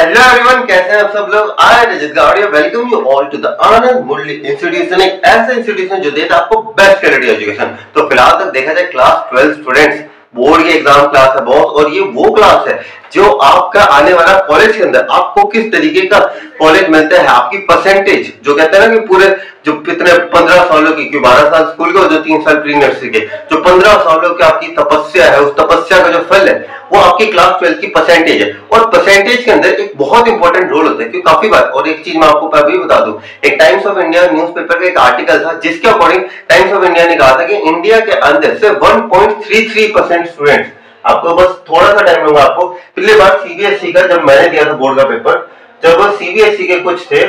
Hello everyone, कैसे हैं आप सब लोग। I Rajat Gawadiya welcome you all to the Anand Murali institution, एक ऐसा इंस्टीट्यूशन जो देता है आपको बेस्ट क्वालिटी एजुकेशन। तो फिलहाल तक देखा जाए क्लास 12 स्टूडेंट्स बोर्ड की एग्जाम क्लास है बॉस, और ये वो क्लास है जो आपका आने वाला कॉलेज के अंदर आपको किस तरीके का कॉलेज मिलता है, आपकी परसेंटेज जो कहते हैं ना कि पूरे जो कितने 15 सालों की 12 साल स्कूल के और जो 3 साल प्री नर्सरी के, जो 15 सालों की आपकी तपस्या है, उस तपस्या का जो फल है वो आपकी क्लास 12 की परसेंटेज है। और परसेंटेज के अंदर एक बहुत इंपॉर्टेंट रोल होता है क्योंकि काफी बार, और एक चीज मैं आपको अभी बता दूं, एक टाइम्स ऑफ इंडिया न्यूज़पेपर का एक आर्टिकल था जिसके अकॉर्डिंग टाइम्स ऑफ इंडिया ने कहा था कि इंडिया के अंदर से 1.33% स्टूडेंट्स, आपको बस थोड़ा सा टाइम लूंगा आपको, पिछली बार सीबीएसई का जब मैंने दिया था बोर्ड का पेपर, जब सीबीएसई के कुछ थे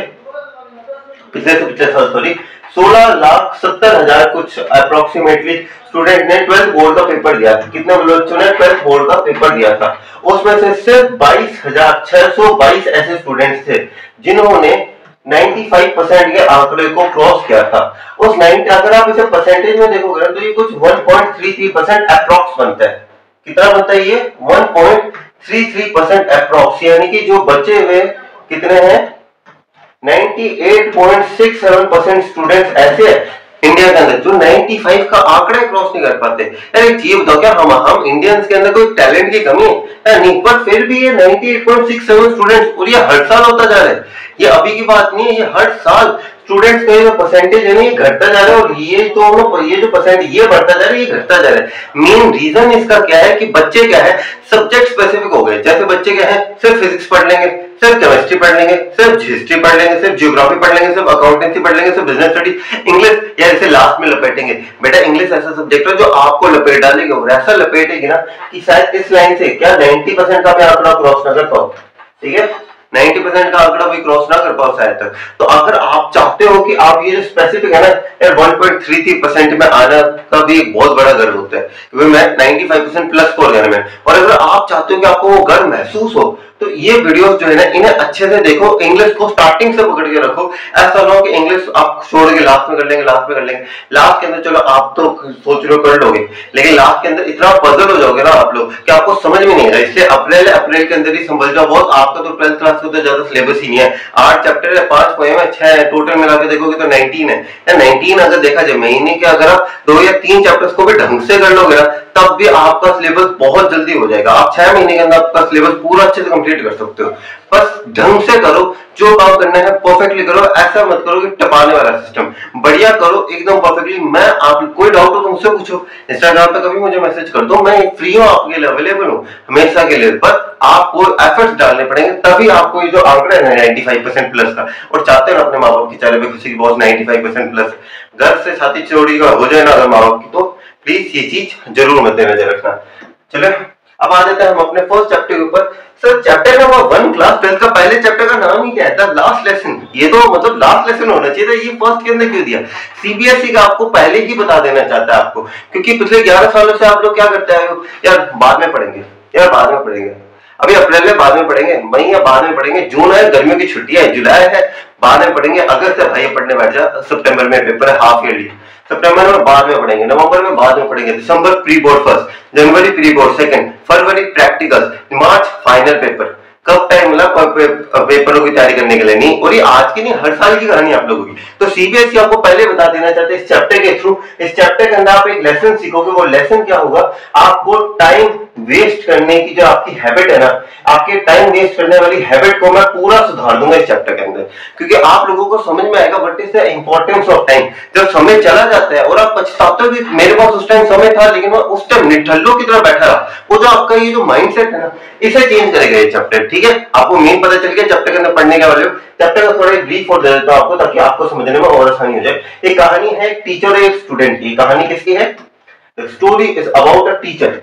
पिछले साल, सॉरी 16,70,000 कुछ अप्रोक्सीमेटली स्टूडेंट ने 12th बोर्ड का पेपर दिया था। कितने बच्चों ने 12th बोर्ड का पेपर दिया था? उसमें से सिर्फ 22,622 ऐसे स्टूडेंट्स थे जिन्होंने 95% के आंकड़े को क्रॉस किया था। उस 90, अगर आप इसे परसेंटेज में देखोगे तो ये कुछ 1.33% अप्रोक्स बनता है। कितना बनता है ये? 1.33% अप्रोक्स, यानी कि जो बचे हुए कितने हैं, 98.67% स्टूडेंट्स ऐसे हैं इंडिया के अंदर जो 95 का आंकड़ा क्रॉस नहीं कर पाते। यार एक चीज बताओ, क्या हम इंडियंस के अंदर कोई टैलेंट की कमी है? नहीं, पर फिर भी ये 98.67 स्टूडेंट्स, और ये हर साल होता जा रहा है, ये अभी की बात नहीं है, ये हर साल स्टूडेंट्स का जो परसेंटेज है ना ये घटता जा रहा है, और ये जो परसेंटेज ये बढ़ता जा रहा है, ये घटता जा रहा है। मेन रीजन इसका क्या है कि बच्चे क्या है, सब्जेक्ट स्पेसिफिक हो गए। जैसे बच्चे क्या है, सिर्फ फिजिक्स पढ़ लेंगे, सिर्फ केमिस्ट्री पढ़ लेंगे, सिर्फ हिस्ट्री पढ़ लेंगे, सिर्फ ज्योग्राफी पढ़ लेंगे, सिर्फ अकाउंटेंसी पढ़ लेंगे, सिर्फ बिजनेस स्टडीज, इंग्लिश, या इसे लास्ट में लपेटेंगे। बेटा इंग्लिश ऐसा सब्जेक्ट है जो आपको लपेट डालेगी, और ऐसा लपेटेगी ना कि शायद इस लाइन से क्या 90% का भी आंकड़ा क्रॉस ना कर पाओ। ठीक है, 90% का आंकड़ा भी क्रॉस ना कर पाओ शायद तक। तो अगर आप चाहते हो कि आप ये जो स्पेसिफिक है ना यार 1.33% में आना का भी एक बहुत बड़ा गर्व होता है क्योंकि मैं 95% प्लस स्कोर करने में, और अगर आप चाहते हो कि आपको वो गर्व महसूस हो तो ये वीडियोस जो है ना इन्हें अच्छे से देखो, इंग्लिश को स्टार्टिंग से पकड़ के रखो। ऐसा ना हो कि इंग्लिश आप छोड़ के लास्ट में कर लेंगे, लास्ट में कर लेंगे, लास्ट के अंदर चलो आप तो सोच रहे हो कर लोगे, लेकिन लास्ट के अंदर इतना पजल हो जाओगे ना आप लोग कि आपको समझ में नहीं आएगा। इसलिए अप्रैल के अंदर ही संभल जाओ बहुत। आपका तो 12th क्लास का तो ज्यादा सिलेबस ही नहीं है, 8 चैप्टर है, 5 पोएम है, 6 है, टोटल मिला के देखोगे तो 19 है। 19 अगर देखा जाए महीने के, अगर आप 2 या 3 चैप्टर्स को भी ढंग से कर लोगे ना तब भी आपका सिलेबस बहुत जल्दी हो जाएगा। आप 6 महीने के अंदर आपका सिलेबस पूरा अच्छे से कंप्लीट कर सकते हो। बस ढंग से करो, जो काम करना है परफेक्टली करो, ऐसा मत करो कि टपाने वाला सिस्टम, बढ़िया करो एकदम परफेक्टली। मैं आप कोई डाउट हो तो मुझसे पूछो, इंस्टाग्राम पे कभी मुझे मैसेज कर दो, मैं फ्री हूँ, आपके लिए अवेलेबल हूँ हमेशा के लिए। पर आपको एफर्ट्स डालने पड़ेंगे तभी आपको ये जो आंकड़ा है 95% प्लस का, और चाहते हो अपने माँ बाप की चेहरे पे खुशी की बहुत 95% प्लस, घर से छाती चौड़ी का हो जाए ना अगर माँ बाप की, तो प्लीज ये चीज जरूर मद्देनजर रखना। चलो अब आ जाते हैं हम अपने फर्स्ट चैप्टर के ऊपर। सर चैप्टर नंबर 1 क्लास 12 का पहले चैप्टर का नाम ही क्या है? Last lesson. ये तो मतलब लास्ट लेसन होना चाहिए था, ये फर्स्ट के अंदर क्यों दिया? सीबीएसई का आपको पहले ही बता देना चाहता है आपको, क्योंकि पिछले 11 सालों से आप लोग क्या करते हैं यार बाद में पढ़ेंगे, यार बाद में पढ़ेंगे, अभी अप्रैल में बाद में पढ़ेंगे, मई है बाद में पढ़ेंगे, जून है गर्मियों की छुट्टियां है, जुलाई है बाद में पढ़ेंगे, अगस्त है भाई पढ़ने बैठ जा, सितंबर में पेपर है हाफ ईयरली, सितंबर में बाद में पढ़ेंगे, नवंबर में बाद में पढ़ेंगे, दिसंबर प्री बोर्ड फर्स्ट, जनवरी प्री बोर्ड सेकंड, फरवरी प्रैक्टिकल्स, मार्च फाइनल पेपर। कब टाइम मिला पेपरों की तैयारी करने के लिए? नहीं, और ये आज की नहीं हर साल की कहानी आप लोगों की। तो सीबीएसई आपको पहले बता देना चाहते हैं इस चैप्टर के थ्रू, इस चैप्टर के अंदर आप एक लेसन सीखोगे। वो लेसन क्या होगा? आपको टाइम वेस्ट करने की जो आपकी हैबिट है ना, आपके टाइम वेस्ट करने वाली हैबिट को मैं पूरा सुधार दूंगा इस चैप्टर के अंदर, क्योंकि आप लोगों को समझ में आएगा what is the importance of time. जब समय चला जाता है और आप पछताते भी, मेरे पास उस टाइम समय था लेकिन मैं उस टाइम निठल्लों की तरह बैठा रहा, वो जो आपका ये जो माइंडसेट है ना इसे चेंज करेगा ये चैप्टर। ठीक है, आपको मेन पता चल गया चैप्टर के अंदर पढ़ने के वाले हो। चैप्टर का थोड़ा ब्रीफ और दे देता हूं आपको ताकि आपको समझने में और आसानी हो जाए। एक कहानी है टीचर और एक स्टूडेंट की। कहानी किसकी है? The story is about a teacher.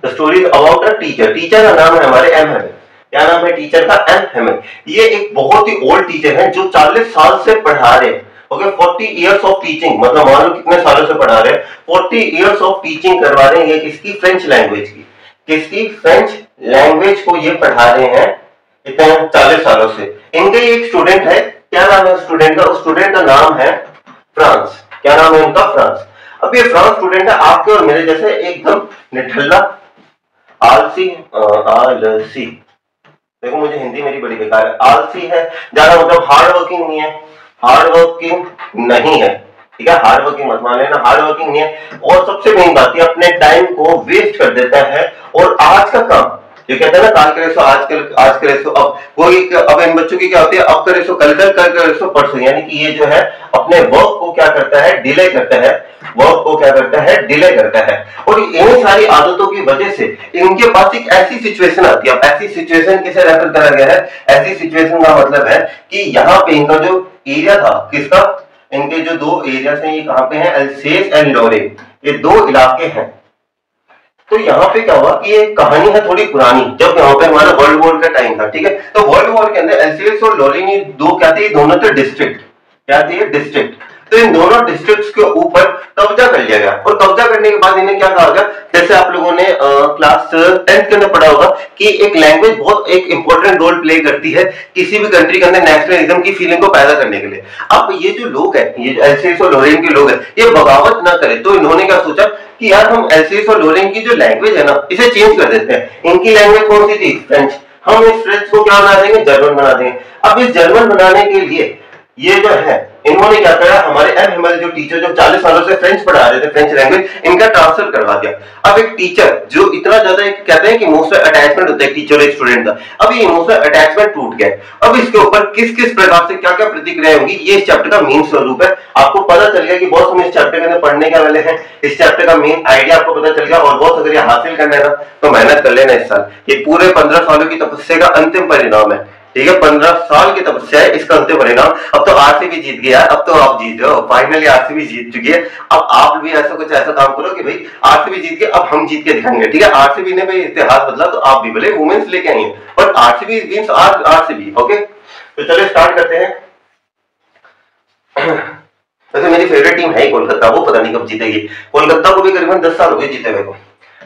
The story is about a teacher. Teacher का नाम है हमारे एम हेमन। क्या नाम है टीचर का? एम हेमन। ये एक बहुत ही ओल्ड टीचर है जो 40 साल से पढ़ा रहे हैं। ओके, 40 इयर्स ऑफ टीचिंग, मतलब मान लो कितने सालों से पढ़ा रहे हैं? 40 इयर्स ऑफ टीचिंग करवा रहे हैं। ये किसकी? फ्रेंच लैंग्वेज की। किसकी? फ्रेंच लैंग्वेज को ये पढ़ा रहे हैं इतने 40 सालों से। इनके एक स्टूडेंट है। क्या नाम है स्टूडेंट का? उस स्टूडेंट का नाम है फ्रांस। क्या नाम है उनका? फ्रांस। अब ये फ्रांस स्टूडेंट है आपके और मेरे जैसे एकदम निठल्ला, आलसी देखो मुझे हिंदी मेरी बड़ी बेकार है। आलसी है ज्यादा मतलब हार्ड वर्किंग नहीं है, हार्ड वर्किंग नहीं है, ठीक है, हार्ड वर्किंग मत मान लेना, हार्ड वर्किंग नहीं है। और सबसे मेन बात है अपने टाइम को वेस्ट कर देता है। और आज का काम ये कहते हैं ना, काल करे सो आज करे सो अब, कोई अब इन बच्चों की क्या होती है, अब करे सो कल कर करे सो परसों, यानी कि ये जो है अपने वर्क को क्या करता है, डिले करता है, वर्क को क्या करता है, डिले करता है। और इन्हीं सारी आदतों की वजह से इनके पास एक ऐसी सिचुएशन आती है। अब ऐसी सिचुएशन किसे रेफर करा गया है, ऐसी सिचुएशन का मतलब है कि यहाँ पे इनका जो एरिया था, किसका, इनके जो दो एरियाज हैं ये कहां पे हैं, अल्सेस एंड लॉरेन, ये दो इलाके हैं। तो यहाँ पे क्या हुआ कि ये कहानी है थोड़ी पुरानी, जब यहाँ पे हमारा वर्ल्ड वॉर का टाइम था, ठीक है। तो वर्ल्ड वॉर के अंदर अल्सेस और लॉरेन ये दो क्या थे, दोनों थे डिस्ट्रिक्ट, क्या थे, डिस्ट्रिक्ट। तो इन दोनों डिस्ट्रिक्ट्स के ऊपर कब्जा कर लिया गया। और कब्जा करने के बाद इन्हें क्या कहा गया, जैसे आप लोगों ने क्लास 10th के अंदर पढ़ा होगा कि एक लैंग्वेज बहुत एक इंपॉर्टेंट रोल प्ले करती है किसी भी कंट्री के अंदर नेशनलिज्म की फीलिंग को पैदा करने के लिए। अब ये जो लोग हैं, ये अल्सेस और लॉरेन के लोग हैं, ये बगावत ना करें, तो इन्होंने क्या सोचा कि यार हम अल्सेस और लॉरेन की जो लैंग्वेज है ना, इसे चेंज कर देते हैं। इनकी लैंग्वेज कौन सी थी, फ्रेंच, हम इस फ्रेंच को क्या बना देंगे, जर्मन बना देंगे। अब इस जर्मन बनाने के लिए ये जो है इन्होंने क्या करा, हमारे एम हिमल जो टीचर जो 40 सालों से फ्रेंच पढ़ा रहे थे, फ्रेंच लैंग्वेज, इनका ट्रांसफर करवा दिया। अब एक टीचर जो इतना ज्यादा कहते हैं कि इमोशनल अटैचमेंट होता है टीचर और स्टूडेंट का, अब ये इमोशनल अटैचमेंट टूट गया। अब इसके ऊपर किस किस प्रकार से क्या क्या प्रतिक्रिया होंगी, ये इस चैप्टर का मेन स्वरूप है। आपको पता चल गया कि बहुत हम इस चैप्टर के अंदर पढ़ने के वाले हैं, इस चैप्टर का मेन आइडिया आपको पता चल गया। और बहुत अगर ये हासिल करना है ना तो मेहनत कर लेना इस साल, ये पूरे 15 सालों की तपस्या का अंतिम परिणाम है, ठीक है। 15 साल की तपस्या है, इसका अंतिम परिणाम। अब तो आरसीबी जीत गया, अब तो आप जीत रहे हो, फाइनली आरसीबी जीत चुकी है। अब आप भी ऐसा कुछ ऐसा काम करो कि भाई आरसीबी जीत के, अब हम जीत के दिखाएंगे, ठीक है। आरसीबी ने भाई इतिहास बदला, तो आप भी भले वुमेन्स लेके आएंगे, but RCB means RCB, okay. तो चलिए स्टार्ट करते हैं। वैसे मेरी फेवरेट टीम है कोलकाता, वो पता नहीं कब जीतेगी। कोलकाता को भी करीबन 10 साल हो गए जीते हुए को।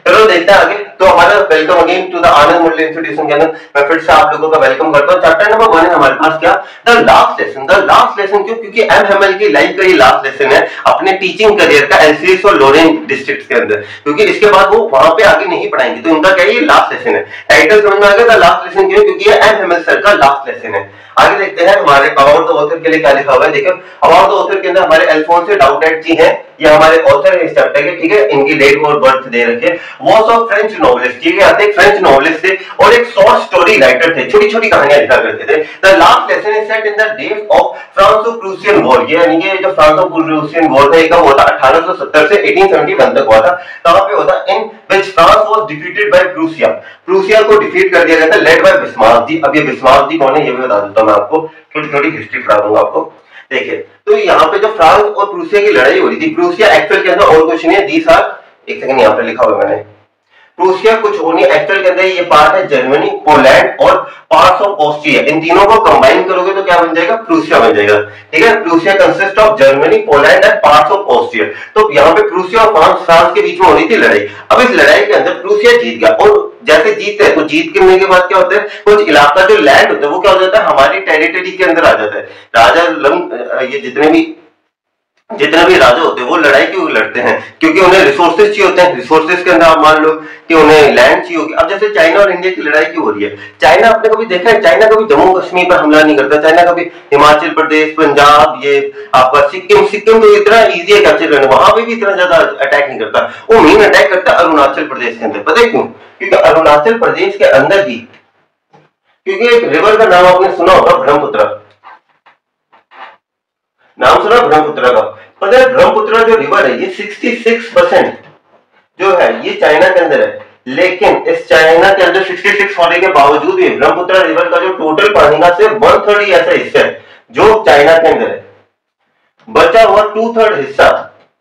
चलो देखते हैं आगे। तो हमारा welcome again to the Anand Murali institution के अंदर मैं फिर से आप लोगों का वेलकम करता हूं। चैप्टर नंबर 1 है हमारे पास क्या, the last lesson. The last lesson क्यों, क्योंकि एम हिमल की लाइफ का ये लास्ट लेसन है अपने टीचिंग करियर का अल्सेस और लॉरेन डिस्ट्रिक्ट्स के अंदर, क्योंकि इसके बाद वो वहां पे आगे नहीं पढ़ाएंगे। तो इनका क्या, ये लास्ट लेसन है। टाइटल समझ में आ गया, द लास्ट लेसन क्यों, क्योंकि ये एम हिमल सर का लास्ट लेसन है। आगे देखते हैं हमारे अबाउट द ऑथर के लिए क्या लिखा हुआ है। देखो अबाउट द ऑथर के अंदर हमारे अल्फोंसो डाउटेट जी हैं, ये हमारे ऑथर है इस चैप्टर के, ठीक है। इनकी डेट और बर्थ दे रखे, वॉज ऑफ फ्रेंच नॉवेलिस्ट, ठीक है। एक फ्रेंच नॉवेलिस्ट थे और एक शॉर्ट स्टोरी राइटर थे, छोटी छोटी कहानियां लिखा करते थे। The last lesson is set in the days of Franco Prussian war, यानी कि जो फ्रांसो-प्रूसियन वॉर था, ये कब हुआ था, 1870 से 1871 तक हुआ था। कहां पे हुआ था, in which France was defeated by Prussia, Prussia को डिफीट कर दिया गया था, लेड बाय बिस्मार्क जी। अब ये बिस्मार्क जी कौन है ये भी बता देता हूं मैं आपको, थोड़ी थोड़ी हिस्ट्री पढ़ा दूंगा आपको। देखिए तो यहाँ पे जो फ्रांस और प्रूसिया की लड़ाई हो रही थी, प्रूसिया एक्चुअल के अंदर और कुछ नहीं है, दीस आर, एक सेकंड यहाँ पे लिखा हुआ मैंने, प्रूसिया कुछ और नहीं, एक्चुअल के अंदर ये पार्ट है जर्मनी, पोलैंड और पार्ट्स ऑफ ऑस्ट्रिया। इन तीनों को कंबाइन करोगे तो क्या बन जाएगा, प्रूसिया बन जाएगा, ठीक है। Prussia consist of Germany, Poland and parts of Austria. तो यहाँ पे प्रूसिया और फ्रांस के बीच में हो रही थी लड़ाई। अब इस लड़ाई के अंदर प्रूसिया जीत गया, और जैसे जीतते हैं तो जीत करने के बाद क्या होता है, कुछ इलाका जो लैंड होता है वो क्या हो जाता है, हमारी टेरिटरी के अंदर आ जाता है। राजा ये जितने भी राजा होते हैं वो लड़ाई क्यों लड़ते हैं, क्योंकि उन्हें रिसोर्सेज चाहिए होते हैं। रिसोर्सेज के अंदर आप मान लो कि उन्हें लैंड चाहिए होगी। अब जैसे चाइना और इंडिया की लड़ाई क्यों हो रही है, चाइना आपने कभी देखा है, चाइना कभी जम्मू कश्मीर पर हमला नहीं करता, चाइना कभी हिमाचल प्रदेश, पंजाब, ये आपका सिक्किम तो इतना इजी है कैप्चर करना, वहां पे भी इतना ज्यादा अटैक नहीं करता। वो मेन अटैक करता है अरुणाचल प्रदेश के अंदर। पता है क्यों, क्योंकि अरुणाचल प्रदेश के अंदर ही, क्योंकि एक रिवर का नाम आपने सुना होगा, ब्रह्मपुत्र, नाम सुना ब्रह्मपुत्र का। पता है ब्रह्मपुत्र जो रिवर है ये 66% जो है ये चाइना के अंदर है, लेकिन इस चाइना के अंदर 66 होने के बावजूद भी ब्रह्मपुत्र रिवर का जो टोटल पानी का सिर्फ 1/3 ऐसा हिस्सा है जो चाइना के अंदर है। बचा हुआ 2/3 हिस्सा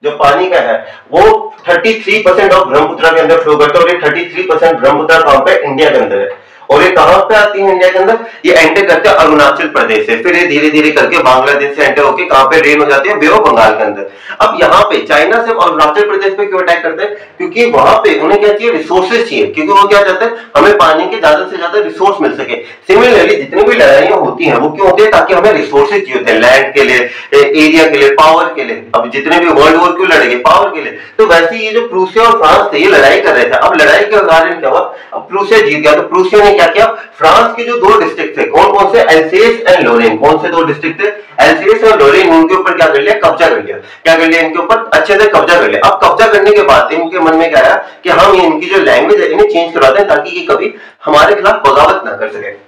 जो पानी का है वो 33% ऑफ ब्रह्मपुत्र के अंदर फ्लो करता है, और ये 33% ब्रह्मपुत्र कहां पे, इंडिया के अंदर है। और ये कहां पे आती है इंडिया के अंदर, ये एंटर करते हैं अरुणाचल प्रदेश से, फिर ये धीरे धीरे करके बांग्लादेश से एंटर होकर कहां पे रेन हो जाती है, बे ऑफ बंगाल के अंदर। अब यहाँ पे चाइना से अरुणाचल प्रदेश पे क्यों अटैक करते हैं, क्योंकि वहां पे उन्हें क्या चाहिए, रिसोर्सेज चाहिए, क्योंकि वो क्या चाहते हैं, हमें पानी के ज्यादा से ज्यादा रिसोर्स मिल सके। सिमिलरली जितनी भी लड़ाइयां होती हैं वो क्यों होती है, ताकि हमें रिसोर्सेज चाहिए होते हैं, लैंड के लिए, एरिया के लिए, पावर के लिए। अब जितने भी वर्ल्ड वॉर क्यों लड़ेंगे, पावर के लिए। तो वैसे ये जो प्रूसिया और फ्रांस थे ये लड़ाई कर रहे थे। अब लड़ाई के कारण क्या हुआ, अब प्रूसिया जीत गया, तो प्रूसिया ने क्या किया, फ्रांस के जो दो डिस्ट्रिक्ट थे, कौन कौन से, एल्सेस एंड लोरेन, कौन से दो डिस्ट्रिक्ट थे, एल्सेस और लोरेन, उनके ऊपर क्या कर लिया, कब्जा कर लिया, क्या कर लिया, इनके ऊपर अच्छे से कब्जा कर लिया। अब कब्जा करने के बाद इनके मन में क्या आया कि हम इनकी जो लैंग्वेज है इन्हें चेंज करवाते हैं ताकि ये कभी हमारे खिलाफ बगावत ना कर सके।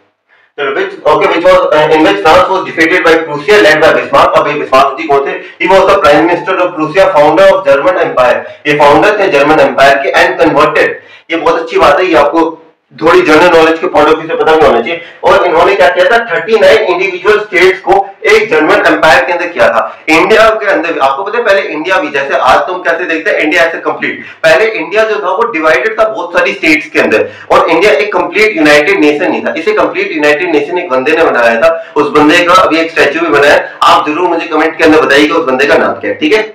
which was in which France was defeated by Prussia led by Bismarck। अब ये बिस्मार्क जी कौन थे, he was the prime minister of Prussia, founder of German Empire। ये फाउंडर थे जर्मन एम्पायर के, एंड कन्वर्टेड, ये बहुत अच्छी बात है, ये आपको थोड़ी जनरल नॉलेज के पॉइंट ऑफ व्यू से पता भी होना चाहिए। और इन्होंने क्या किया था, 39 इंडिविजुअल स्टेट्स को एक जर्मन एम्पायर के अंदर किया था। इंडिया के अंदर आपको पता है पहले इंडिया भी, जैसे आज तुम कैसे देखते हैं इंडिया ऐसे कंप्लीट, पहले इंडिया जो था वो डिवाइडेड था बहुत सारी स्टेट्स के अंदर, और इंडिया एक कंप्लीट यूनाइटेड नेशन नहीं था। इसे कंप्लीट यूनाइटेड नेशन एक बंदे ने बनाया था, उस बंदे का अभी एक स्टैच्यू भी बना है, आप जरूर मुझे कमेंट के अंदर बताइएगा उस बंदे का नाम क्या है, ठीक है।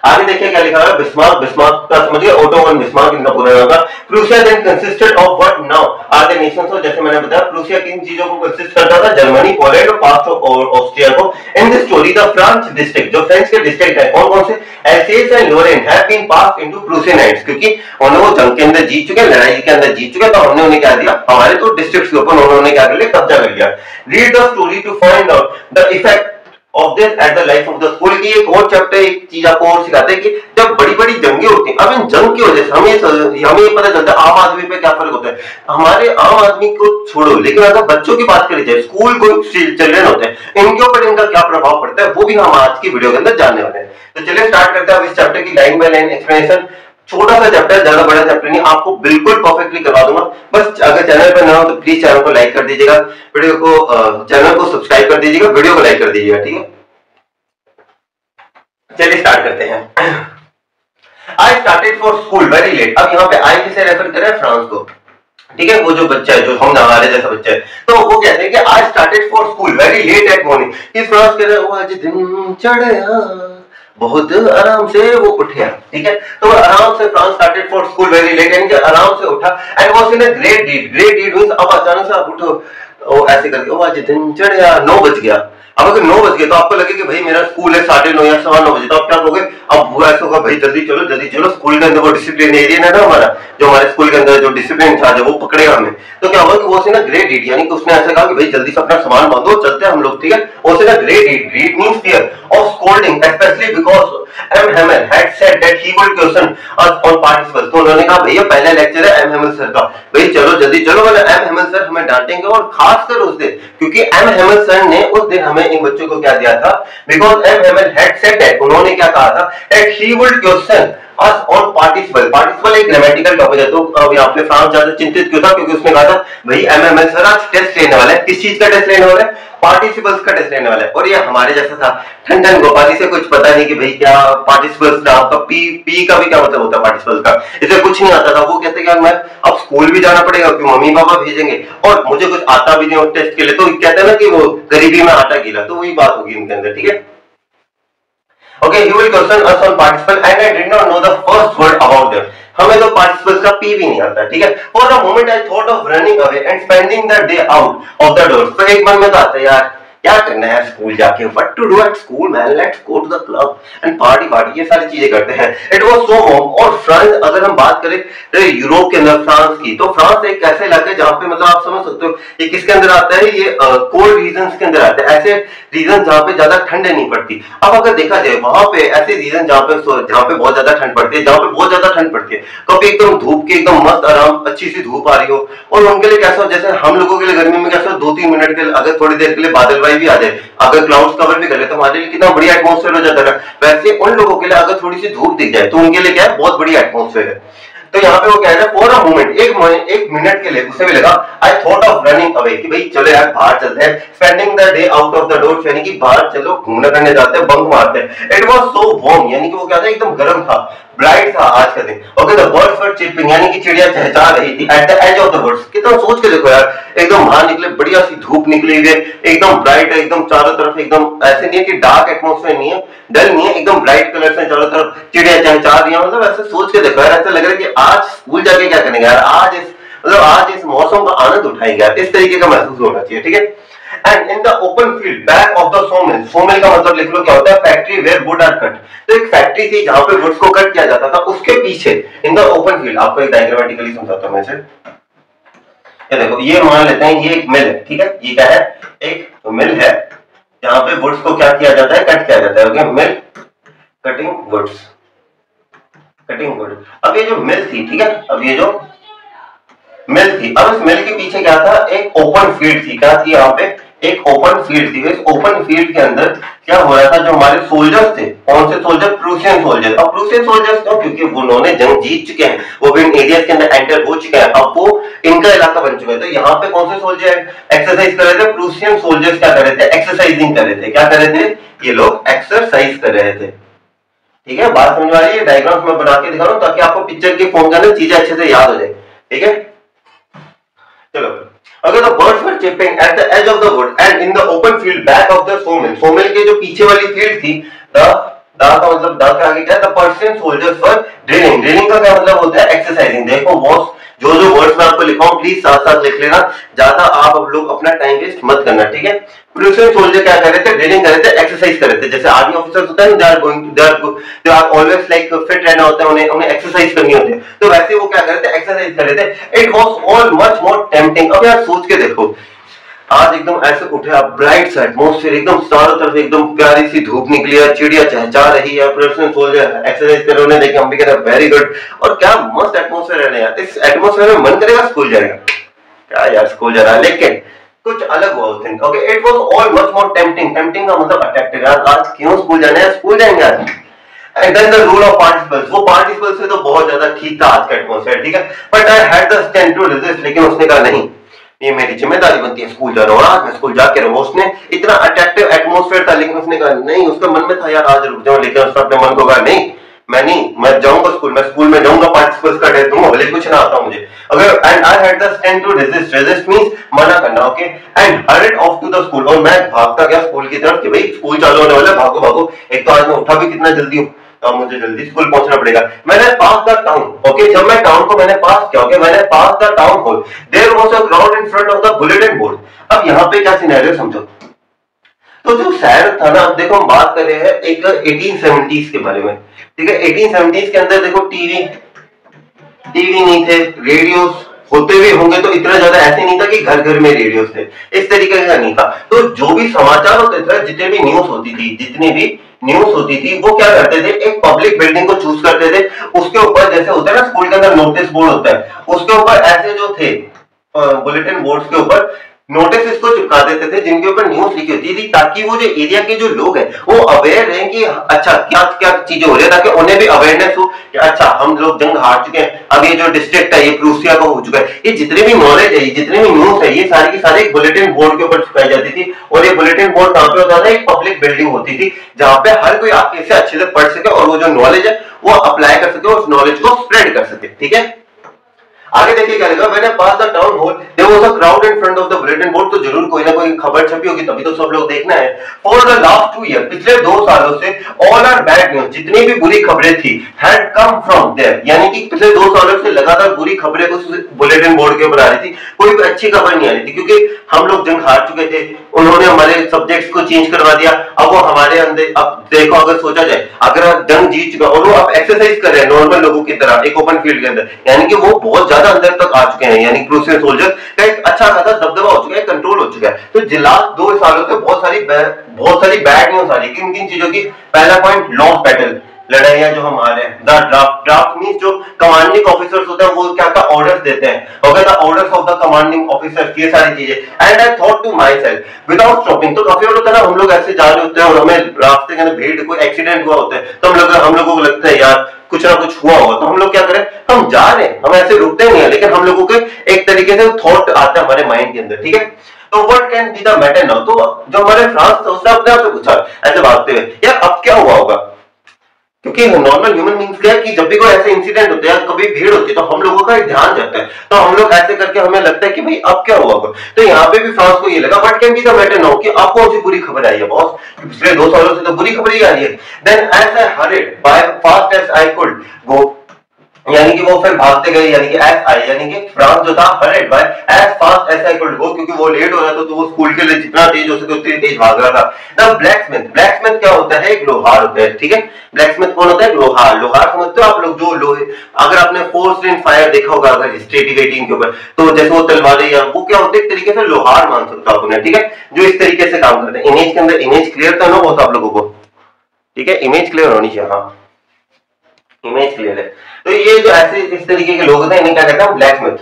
आगे देखिए क्या लिखा है, बिस्मार्क, बिस्मार्क का समझिए, ओटो वन बिस्मार्क इनका पूरा नाम था। Prussia then consisted of what now are the nations, और जैसे मैंने बताया प्रूसिया किन चीजों को कंसिस्ट करता था, जर्मनी, पोलैंड और पार्ट्स ऑफ ऑस्ट्रिया को। In this story the French district, जो फ्रेंच के डिस्ट्रिक्ट है कौन कौन से, Alsace and Lorraine have been passed into Prussianites, क्योंकि उन्होंने वो जंग के अंदर जीत चुके, लड़ाई के अंदर जीत चुके, तो हमने उन्हें क्या दिया, हमारे तो डिस्ट्रिक्ट्स के ऊपर उन्होंने क्या कर लिया, कब्जा कर लिया। Read the story to find out the effect of this at the life of the school। की एक और चैप्टर, एक चीज आपको और सिखाते हैं कि जब बड़ी बड़ी जंगे होती हैं, अब इन जंग की वजह से हमें ये पता चलता है आम आदमी पे क्या फर्क होता है। हमारे आम आदमी को छोड़ो, लेकिन अगर बच्चों की बात करी जाए, स्कूल को चिल्ड्रन होते हैं, इनके ऊपर इनका क्या प्रभाव पड़ता है, वो भी हम आज की वीडियो के अंदर जानने वाले हैं। तो चलिए स्टार्ट करते हैं इस चैप्टर की लाइन बाय लाइन एक्सप्लेनेशन। छोटा सा चैप्टर, ज्यादा बड़ा चैप्टर नहीं, आपको बिल्कुल परफेक्टली करवा दूंगा। बस अगर चैनल पर ना हो तो प्लीज चैनल को लाइक कर दीजिएगा, वीडियो को चैनल को सब्सक्राइब कर दीजिएगा, वीडियो को लाइक कर दीजिएगा, ठीक है। चलिए स्टार्ट करते हैं। I started for school very late. अब यहाँ पे आई किसे रेफर कर रहे हैं, फ्रांस को, ठीक है। वो जो बच्चा है, जो हम हमारे जैसा बच्चा है, तो वो कहते हैं कि I started for school very late at morning. इस फ्रांस कह रहे हैं आज दिन चढ़या, बहुत आराम से वो उठा, ठीक है। तो आराम से Franz started for school very late, यानी कि आराम से उठा, and was in a great deed. Great deed means अब अचानक से आप उठो, ओ ऐसे करके, ओ आज दिन चढ़या, 9 बज गया। अब अगर 9 बज गए तो आपको लगे कि भाई मेरा स्कूल है 9:30 या 9:15 बजे, तो आप क्या कहोगे, अब वो ऐसा होगा भाई जल्दी चलो, स्कूल के अंदर वो डिसिप्लिन एरिया है ना हमारा, जो हमारे स्कूल के अंदर जो डिसिप्लिन था जो वो पकड़ेगा हमें। तो क्या होगा कि वो से ना ग्रेट डीड, यानी कि उसने ऐसा कहा कि भाई जल्दी से अपना सामान बांधो, चलते हैं हम लोग, ठीक है। वो से ना great deed, deed means fear of scolding, specially because M Hamel had said that he would question us on participles. तो उन्होंने कहा भैया पहला लेक्चर है एम हेमल सर का, भाई चलो जल्दी चलो, वरना एम हेमल सर हमें डांटेंगे। और खासकर उस दिन, क्योंकि एम हेमल सर ने उस दिन हमें इन बच्चों को क्या दिया था, because M Hamel had said that, उन्होंने क्या कहा था, that he would question us on participle. Participle एक ग्रामेटिकल टॉपिक है, तो अब यहाँ पे फ्रांस ज्यादा चिंतित क्यों था, क्योंकि उसने कहा था भाई एमएमएल सर आज टेस्ट लेने वाला है। किस चीज का टेस्ट लेने वाला है, पार्टिसिपल्स का टेस्ट लेने वाला है। और ये हमारे जैसा था ठंडन गोपाली से कुछ पता नहीं कि भाई क्या पार्टिसिपल्स नाम का पी का भी क्या मतलब होता है पार्टिसिपल्स का, इसे कुछ नहीं आता था। वो कहते कि मैं अब स्कूल भी जाना पड़ेगा क्योंकि मम्मी पापा भेजेंगे और मुझे कुछ आता भी नहीं और टेस्ट के लिए, तो कहते हैं ना कि वो गरीबी में आटा गीला, तो वही बात होगी इनके अंदर, ठीक है। Okay, he will question us on participle and I did not know the first word about them। हमें तो पार्टिसिपल्स का पी भी नहीं आता, ठीक है। For a moment I thought of running away and spending the day out of the doors। तो एक मन में तो आता है यार क्या करना है स्कूल जाके, what to do at school man, let's go to the club and party, ये सारी चीजें करते हैं। It was so warm। और फ्रांस, अगर हम बात करें यूरोप के अंदर फ्रांस की, तो फ्रांस एक ऐसा इलाका है जहाँ पे मतलब आप समझ सकते हो ये किसके अंदर आता है, ये कोल्ड रीजन्स के अंदर आता है, ऐसे रीजन जहाँ पे ज्यादा ठंड नहीं पड़ती। अब अगर देखा जाए वहां पे ऐसे रीजन जहाँ पे बहुत ज्यादा ठंड पड़ती है, जहाँ पे बहुत ज्यादा ठंड पड़ती है, कभी एकदम धूप की एकदम मस्त आराम अच्छी सी धूप आ रही हो, और उनके लिए कैसा हो, जैसे हम लोगों के लिए गर्मी में कैसा 2-3 मिनट के लिए अगर थोड़ी देर के लिए बादल भी आ जाए, अगर क्लाउड्स कवर भी कर ले तो हमारे लिए कितना बढ़िया एटमॉस्फेयर हो जाता है। वैसे उन लोगों के लिए अगर थोड़ी सी धूप दिख जाए तो उनके लिए क्या है, बहुत बढ़िया एटमॉस्फेयर है। तो यहाँ पे वो कह रहे हैं फॉर अ मोमेंट, एक मिनट के लिए उसे भी लगा, I thought of running away, कि भाई चलो यार बाहर चलते हैं, spending the day out of the door, यानी कि बाहर चलो घूमने करने जाते हैं, बंक मारते हैं। इट वाज सो वार्म, यानी कि वो क्या था एकदम गर्म था, ब्राइट था आज का दिन। Okay, the birds were chirping, यानी कि चिड़िया चहचहा रही थी at the edge of the woods. कितना सोच के देखो यार, एकदम बाहर निकले, बढ़िया सी धूप निकली हुई है, एकदम ब्राइट है, एकदम चारों तरफ एकदम ऐसे नहीं है कि डार्क एटमॉस्फेयर नहीं है, डल नहीं है, एकदम ब्राइट कलर से चारों तरफ चिड़िया चहचहा रही है। मतलब ऐसे सोच के देखो यार, ऐसा लग रहा है कि आज स्कूल जाके क्या करेंगे यार, आज इस मौसम का आनंद उठाएंगे यार, इस तरीके का महसूस होना चाहिए, ठीक है। And in the open field back of the sawmill, sawmill का मतलब लिख लो क्या होता है, factory where wood are cut. तो एक फैक्ट्री थी जहां पे वुड्स को कट किया जाता था, उसके पीछे इन द ओपन फील्ड, आपको एक डायग्रामेटिकली समझाता हूं मैं इसे। ये देखो, ये मान लेते हैं ये एक मिल है, ठीक है, ये क्या है, एक मिल है जहां पे वुड्स को क्या किया जाता है, कट किया जाता है। Okay, mill cutting woods, cutting wood. अब ये जो मिल थी, ठीक है, अब ये जो मिल थी, अब इस मिल के पीछे क्या था, एक ओपन फील्ड थी। क्या थी यहाँ पे, एक ओपन फील्ड थी। इस ओपन फील्ड के अंदर क्या हो रहा था, जो हमारे सोल्जर्स थे, कौन से सोल्जर, प्रूसियन सोल्जर। अब प्रूसियन सोल्जर्स क्यों, क्योंकि उन्होंने जंग जीत चुके हैं, वो भी इन एरियाज के अंदर एंटर हो चुके हैं, अब वो इनका इलाका बन चुका है। तो यहाँ पे कौन से सोल्जर एक्सरसाइज कर रहे थे, प्रूसियन सोल्जर्स क्या कर रहे थे, एक्सरसाइजिंग कर रहे थे। क्या कर रहे थे, ये लोग एक्सरसाइज कर रहे थे। ठीक है, बात समझ में आ रही है। डायग्राम्स में बना के दिखा रहा हूं ताकि आपको पिक्चर के फॉर्म के अंदर चीजें अच्छे से याद हो जाए। ठीक है, चलो, अगर the birds were chirping at the edge of the wood and in the open field back of the sawmill, sawmill के जो पीछे वाली फील्ड थी, द का मतलब द के आगे क्या है, the person soldiers were drilling. Drilling का क्या मतलब होता है, एक्सरसाइजिंग। देखो बॉस, जो जो वर्ड्स मैं आपको लिखा हूं प्लीज साथ साथ लिख लेना, ज्यादा आप अब लोग अपना टाइम वेस्ट मत करना। ठीक है, प्रूसियन सोल्जर क्या कर रहे थे, ड्रिलिंग कर रहे थे, एक्सरसाइज कर रहे थे। जैसे आर्मी ऑफिसर्स होते हैं, they are always like fit रहना होता है, उन्हें एक्सरसाइज करनी होती है, तो वैसे वो क्या कर रहे थे, एक्सरसाइज कर रहे थे। It was all much more tempting. अब यार सोच के देखो, आज एकदम ऐसे उठे आप, ब्राइट सा एटमॉस्फेयर, एकदम चारों तरफ एकदम प्यारी सी धूप निकली है, चिड़िया चहचहा रही है, प्रूसियन सोल्जर एक्सरसाइज कर रहे हैं, देखे हम भी कह रहे हैं वेरी गुड, और क्या मस्त एटमॉस्फेयर है यार। इस एटमॉस्फेयर में मन करेगा स्कूल जाएगा, क्या यार स्कूल जा रहा है, लेकिन कुछ अलग हुआ उस दिन। Okay, it was all much more tempting. Tempting का मतलब अट्रैक्टिव। यार आज क्यों स्कूल जाना है, स्कूल जाएंगे आज। And then the rule of participles, वो पार्टिसिपल्स से तो बहुत ज्यादा ठीक था आज का एटमॉस्फेयर। ठीक है, but I had the strength to resist, लेकिन उसने कहा नहीं, ये मेरी जिम्मेदारी बनती है, स्कूल जा रहा हूँ आज मैं, स्कूल जाके रहूंगा। उसने इतना अट्रैक्टिव एटमॉस्फेयर था, लेकिन उसने कहा नहीं, उसका मन में था यार आज रुक जाऊं, लेकिन उसने अपने मन को कहा नहीं, मैं जाऊंगा स्कूल, मैं स्कूल में जाऊंगा, पार्टिसिपल्स का टेस्ट दूंगा, भले कुछ ना आता मुझे। अगर and I had the strength to resist, resist means मना करना। Okay, and hurried off to the school, और मैं भागता गया स्कूल की तरफ कि भाई स्कूल चालू होने वाला है, भागो भागो। एक तो आज मैं उठा भी कितना जल्दी हूं, तो मुझे जल्दी स्कूल पहुंचना पड़ेगा। मैंने पास द टाउन। ओके, जब मैं टाउन को मैंने पास किया, ओके, मैंने pass the town hall, there was a crowd in front of the bulletin board. अब यहाँ पे क्या सिनेरियो समझो, तो जो शहर था ना, अब देखो हम बात कर रहे हैं एक 1870s के बारे में। ठीक है, 1870s के अंदर देखो टीवी नहीं थे, रेडियोस होते भी होंगे तो इतना ज्यादा ऐसे नहीं था कि घर घर में रेडियोस थे, इस तरीके का नहीं था। तो जो भी समाचार होते थे, जितने भी न्यूज होती थी, वो क्या करते थे, एक पब्लिक बिल्डिंग को चूज करते थे, उसके ऊपर जैसे होता है ना स्कूल के अंदर नोटिस बोर्ड होता है, उसके ऊपर ऐसे जो थे बुलेटिन बोर्ड्स के ऊपर नोटिस इसको चिपका देते थे जिनके ऊपर न्यूज लिखी होती थी, ताकि वो जो एरिया के जो लोग हैं वो अवेयर रहे कि अच्छा क्या क्या चीजें हो रही है, ताकि उन्हें भी अवेयरनेस हो कि अच्छा हम लोग जंग हार चुके हैं, अब ये जो डिस्ट्रिक्ट है ये प्रूसिया का हो चुका है। ये जितने भी नॉलेज है, जितने भी न्यूज है, ये सारी की सारी एक बुलेटिन बोर्ड के ऊपर चिपकाई जाती थी। और ये बुलेटिन बोर्ड कहां पे होता था, एक पब्लिक बिल्डिंग होती थी जहां पे हर कोई आके इसे अच्छे से पढ़ सके और वो जो नॉलेज है वो अप्लाई कर सके, उस नॉलेज को स्प्रेड कर सके। ठीक है, आगे देखिए क्या लिखा, मैंने pass the town hall there was a crowd in front of the bulletin board. तो जरूर कोई ना कोई खबर छपी होगी, तभी तो सब लोग देखना है। फॉर द लास्ट 2 ईयर, पिछले 2 सालों से ऑल आर बैड न्यूज, जितनी भी बुरी खबरें थी, हैड कम फ्रॉम देयर, यानी कि पिछले 2 सालों से लगातार बुरी खबरें उस बुलेटिन बोर्ड के ऊपर आ रही थी, कोई भी अच्छी खबर नहीं आ रही थी, क्योंकि हम लोग जंग हार चुके थे, उन्होंने हमारे सब्जेक्ट्स को चेंज करवा दिया। अब वो हमारे अंदर, अब देखो अगर सोचा जाए, अगर जंग जीत चुका और वो अब एक्सरसाइज कर रहे हैं नॉर्मल लोगों की तरह एक ओपन फील्ड के अंदर, यानी कि वो बहुत ज्यादा अंदर तक आ चुके हैं, यानी प्रूसियन सोल्जर का एक अच्छा खासा दबदबा हो चुका है, कंट्रोल हो चुका है। तो लास्ट 2 सालों से बहुत सारी बैड न्यूज आ रही है। किन किन चीजों की, पहला पॉइंट लॉस बैटल, लड़ाइयां जो हमारे, द ड्राफ्ट मींस जो कमांडिंग ऑफिसर्स होते हैं वो क्या क्या ऑर्डर्स देते हैं, okay, the orders of the commanding officers, ये सारी चीजें। And I thought to myself without stopping, तो काफी बार होता है ना, हम लोग ऐसे जा रहे होते हैं और हमें रास्ते के अंदर भीड़, कोई एक्सीडेंट हुआ होता है, तो हम लोगों को लगता है यार कुछ ना कुछ हुआ होगा, तो हम लोग क्या करें, हम जा रहे हैं, हम ऐसे रुकते नहीं है, लेकिन हम लोगों के एक तरीके से थॉट आता है हमारे माइंड के अंदर। ठीक है, तो what can be the matter now, तो जो हमारे फ्रांस था उसने अपने आप से पूछा ऐसे भागते हुए, यार अब क्या हुआ होगा, क्योंकि नॉर्मल ह्यूमन बीइंग्स क्या है कि जब भी कोई ऐसे इंसिडेंट होते हैं, कभी भीड़ होती है, तो हम लोगों का ध्यान जाता है, तो हम लोग ऐसे करके हमें लगता है कि भाई अब क्या हुआ होगा। तो यहाँ पे भी फ्रांस को ये लगा, what can be the matter now, कि अब कौन सी बुरी खबर आई है बॉस, पिछले 2 सालों से तो बुरी खबर ही आ रही है। Then as I hurried by fast as I could go, यानी कि वो फिर भागते गए, यानी कि एस आई, यानी कि फ्रांस जो था hurried by as fast as I could go, क्योंकि वो लेट हो रहा था तो वो स्कूल के लिए जितना तेज हो सके उतनी तेज भाग रहा था। द ब्लैकस्मिथ, ब्लैकस्मिथ क्या होता है? एक लोहार होता है, ठीक है। ब्लैकस्मिथ कौन होता है? लोहार। लोहार समझते हो आप लोग, जो लोहे, अगर आपने फोर्स इन फायर देखा होगा अगर स्ट्रेटिक 18 के ऊपर, तो जैसे वो तलवारें या वो क्या होते हैं, एक तरीके से लोहार मान सकते हो आप उन्हें, ठीक है, जो इस तरीके से काम करते हैं। इमेज के अंदर, इमेज क्लियर था ना बहुत आप लोगों को, ठीक है, इमेज क्लियर होनी चाहिए, हाँ इमेज क्लियर है। तो ये जो ऐसे इस तरीके के लोग थे इन्हें क्या कहते हैं? ब्लैकस्मिथ।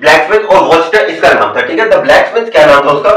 ब्लैकस्मिथ और वॉचटर इसका नाम था, ठीक है। द ब्लैकस्मिथ क्या नाम था उसका?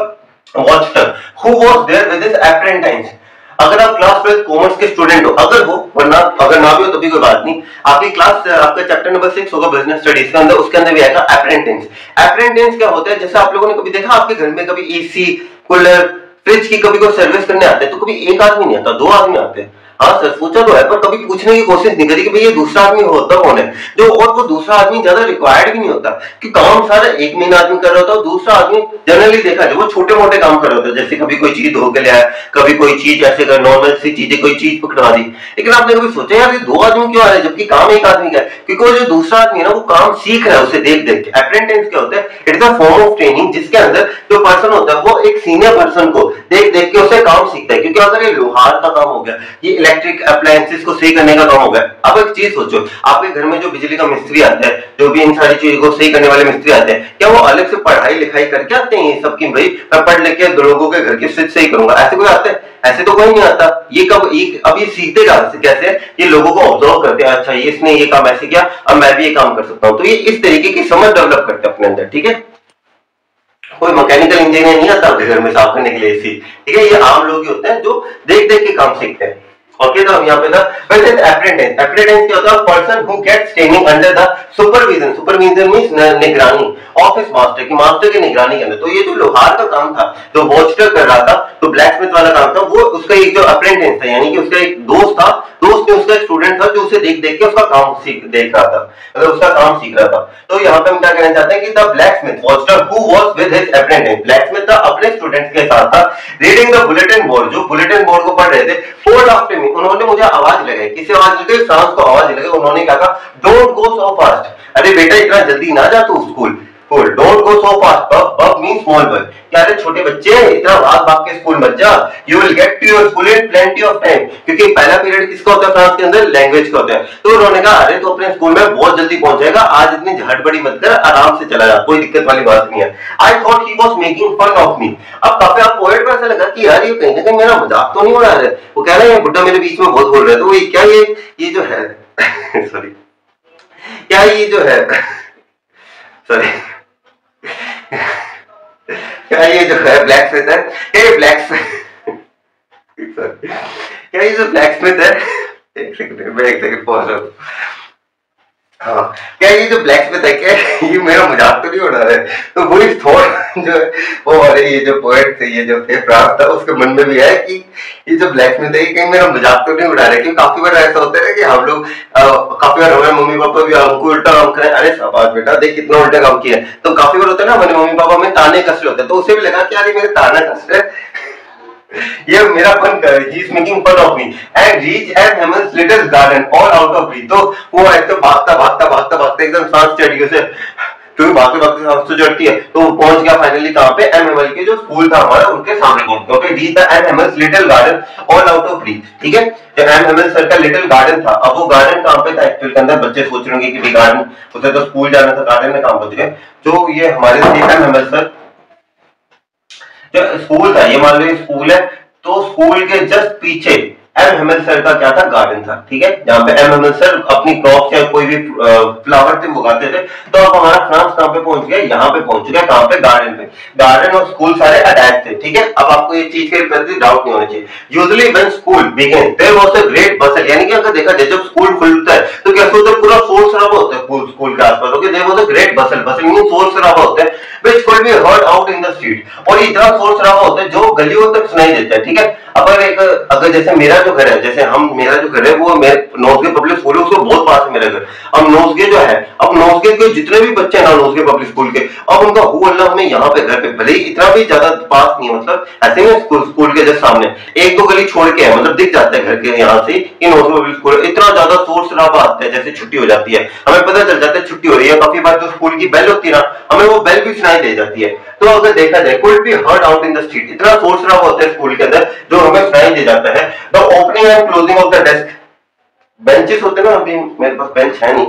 Wachter. Who was there with his apprentice. अगर आप क्लास 12 कॉमर्स के स्टूडेंट हो, अगर हो, वरना अगर ना भी हो तो भी कोई बात नहीं, आपकी क्लास, आपका चैप्टर नंबर 6 होगा बिजनेस स्टडीज के अंदर, उसके अंदर भी आएगा अप्रेंटिस। अप्रेंटिस क्या होता है? जैसे आप लोगों ने कभी देखा आपके घर में कभी एसी, कूलर, फ्रिज की कभी कोई सर्विस करने आते हैं तो कभी एक आदमी नहीं आता, दो आदमी आते हैं। हाँ सर सोचा तो है, पर कभी पूछने की कोशिश नहीं करी कि भाई ये दूसरा आदमी होता कौन है जो, और वो दूसरा आदमी ज्यादा रिक्वायर्ड भी नहीं होता कि काम सारा एक मेन आदमी कर रहा होता है, दूसरा आदमी जनरली देखा जाए वो छोटे मोटे काम कर रहा होता है, जैसे कभी कोई चीज धो के ले आया, कभी कोई चीज ऐसे कर, नॉर्मल सी चीजें कोई चीज पकड़वा दी। लेकिन आपने कभी सोचा यार ये दो आदमी क्यों आ रहे हैं जबकि काम एक आदमी का है? क्योंकि वो जो दूसरा आदमी है ना वो काम सीख रहा है उसे देख देख के। अप्रेंटिस क्या होता है? It is a form of training जिसके अंदर जो पर्सन होता है वो एक सीनियर पर्सन को देख देख के उसे काम सीखता है। क्योंकि अगर ये लोहार का काम हो गया, ये इलेक्ट्रिक अप्लायंसेस को सही करने का काम हो गया। अब एक चीज सोचो, आपके घर में जो बिजली का मिस्त्री आता है, जो भी इन सारी चीजों को सही करने वाले मिस्त्री आते हैं, क्या वो अलग से पढ़ाई लिखाई करके आते हैं ये सब की भाई मैं पढ़ लिख के लोगों के घर की स्थिति सही करूंगा? ऐसे कोई आता है? ऐसे तो कोई नहीं आता। ये कब अब ये सीखते कैसे? ये लोगों को ऑब्जर्व करते हैं, अच्छा ये इसने ये काम ऐसे किया, अब मैं भी ये काम कर सकता हूँ। तो ये इस तरीके की समझ डेवलप करते हैं अपने अंदर, ठीक है। कोई मैकेनिकल इंजीनियर नहीं आता आपके घर में साफ करने के लिए एसी, ठीक है, ये आम लोग ही होते हैं जो देख देख के काम सीखते हैं। ओके, तो यहाँ पे था अप्रेंटिस। अप्रेंटिस क्या होता है? Person who gets training under the supervision, supervision means निगरानी ऑफ हिज मास्टर, की मास्टर की निगरानी के अंदर। तो ये जो लोहार का काम था, जो वॉचटर कर रहा था, तो ब्लैकस्मिथ वाला काम था, वो उसका एक जो अप्रेंटिस था, यानी कि उसका एक दोस्त था, दोस्त ने उसका एक स्टूडेंट था जो उसे देख देख के उसका काम देख रहा था, मतलब उसका काम सीख रहा था। तो यहाँ पे हम क्या कहना चाहते हैं कि the blacksmith Wachter who was with his apprentice, blacksmith था अपने स्टूडेंट्स के साथ था, रीडिंग द बुलेटिन बोर्ड, जो बुलेटिन बोर्ड को पढ़ रहे थे। फोर्ड आफ्टर मी, उन्होंने मुझे आवाज लगाई। किसे आवाज लगाई? फ्रांस को आवाज लगाई। उन्होंने कहा डोंट गो सो फास्ट, अरे बेटा इतना जल्दी ना जा तू school. Don't go so fast, बब मींस स्मॉल बॉय, क्या रे छोटे बच्चे इतना भाग भाग के स्कूल मत जा, you will get to your school in plenty of time. क्योंकि पहला पीरियड किसका होता है फ्रांस के अंदर? लैंग्वेज का होता है। तो उन्होंने कहा अरे तो अपने स्कूल में बहुत जल्दी पहुंच जाएगा, आज इतनी झड़बड़ी मत कर, आराम से चला जा, कोई दिक्कत वाली बात नहीं है। I thought he was making fun of me. अब काफी आप पोएट को ऐसा लगा कि यार ये कहीं ना कहीं मेरा मजाक तो नहीं उड़ा रहा है, वो कह रहे हैं बुड्ढा मेरे बीच में बहुत बोल रहा है, तो क्या ये जो है सॉरी, क्या ये जो है सॉरी क्या ये जो है ब्लैकस्मिथ है, ये ब्लैकस्मिथ क्या ये जो ब्लैकस्मिथ है, एक सेकंड पॉज रहा हूं। हाँ, क्या ये जो ब्लैकस्मिथ है क्या ये मेरा मजाक तो नहीं उड़ा रहा है? तो वही थॉट जो है वो वाले ये जो पोएट थे, ये जो थे फ्रांस था, उसके मन में भी है कि ये जो ब्लैकस्मिथ है कहीं मेरा मजाक तो नहीं उड़ा रहा है। क्योंकि काफी बार ऐसा होता है कि हम लोग काफी बार हमारे मम्मी पापा भी हमको उल्टा काम करें, अरे शाबाश बेटा देख कितना उल्टा काम किया है। तो काफी बार होता है ना हमारे मम्मी पापा में ताने कस रहे होते हैं, तो उसे भी लगा कि यार ये मेरे ताना कस रहे हैं, ये मेरा फन कर रही, he is making fun of me and reach at Hammon's little garden all out of breath। तो वो ऐसे भागता एकदम सांस चढ़ गई उसे, क्योंकि भागते भागते सांस तो चढ़ती है, तो वो पहुंच गया फाइनली कहां पे? एमएमएल के जो स्कूल था हमारा उनके सामने पहुंच गया। Okay, reach the Hammon's little garden all out of breath, ठीक है। जो एमएमएल सर का लिटिल गार्डन था, अब वो गार्डन कहां पे था एक्चुअल के अंदर? बच्चे सोच रहे होंगे कि गार्डन उसे तो स्कूल जाना था, गार्डन में कहां पहुंच गए? जो ये हमारे एमएमएल सर जो स्कूल था, ये मान लो स्कूल है, तो स्कूल के जस्ट पीछे एम हेमल सर का क्या था? गार्डन था, ठीक है, जहाँ पे एम हेमल सर अपनी क्रॉप्स या कोई भी फ्लावर थे उगाते थे। तो अब हमारा फ्रांस कहाँ पे पहुंच गया? यहाँ पे पहुंच गया, कहाँ पे? गार्डन पे। गार्डन और स्कूल सारे अटैच थे, ठीक है। अब आपको ये चीज के प्रति डाउट नहीं होना चाहिए। Usually when school begin there was a great bustle, यानी कि अगर देखा जाए जब स्कूल खुलता है तो क्या होता है? पूरा शोर शराबा होता है स्कूल के आसपास। Okay, there was a great bustle, bustle means शोर शराबा होता है, which could will be heard out in the street. और इतना शोर शराबा होता है जो गलियों तक सुनाई देता है, ठीक है। अगर जैसे मेरा जो घर है, मेरा जो घर है वो नोसगे पब्लिक स्कूल है, उसको बहुत पास है मेरा घर। अब नोसगे जो है, अब नोसगे के जितने भी बच्चे हैं ना नोसगे पब्लिक स्कूल के, अब उनका हु अल्लाह हमें यहाँ पे घर पे भले ही इतना भी ज्यादा पास नहीं है, मतलब ऐसे में स्कूल के जस्ट सामने एक दो गली छोड़ के है, मतलब दिख जाता है घर के यहाँ से कि नोसगे पब्लिक स्कूल। इतना ज्यादा शोर शराबा आता है, जैसे छुट्टी हो जाती है हमें पता चल जाता है छुट्टी हो रही है। काफी बार जो स्कूल की बेल होती है ना, हमें वो बेल भी सुनाई दे जाती है। तो अगर देखा जाए could be heard out in the street, इतना शोर शराबा होता है स्कूल के अंदर जो हमें सुनाई दे जाता है। The opening and closing of the desk, benches होते हैं ना, अभी मेरे पास बेंच है नहीं,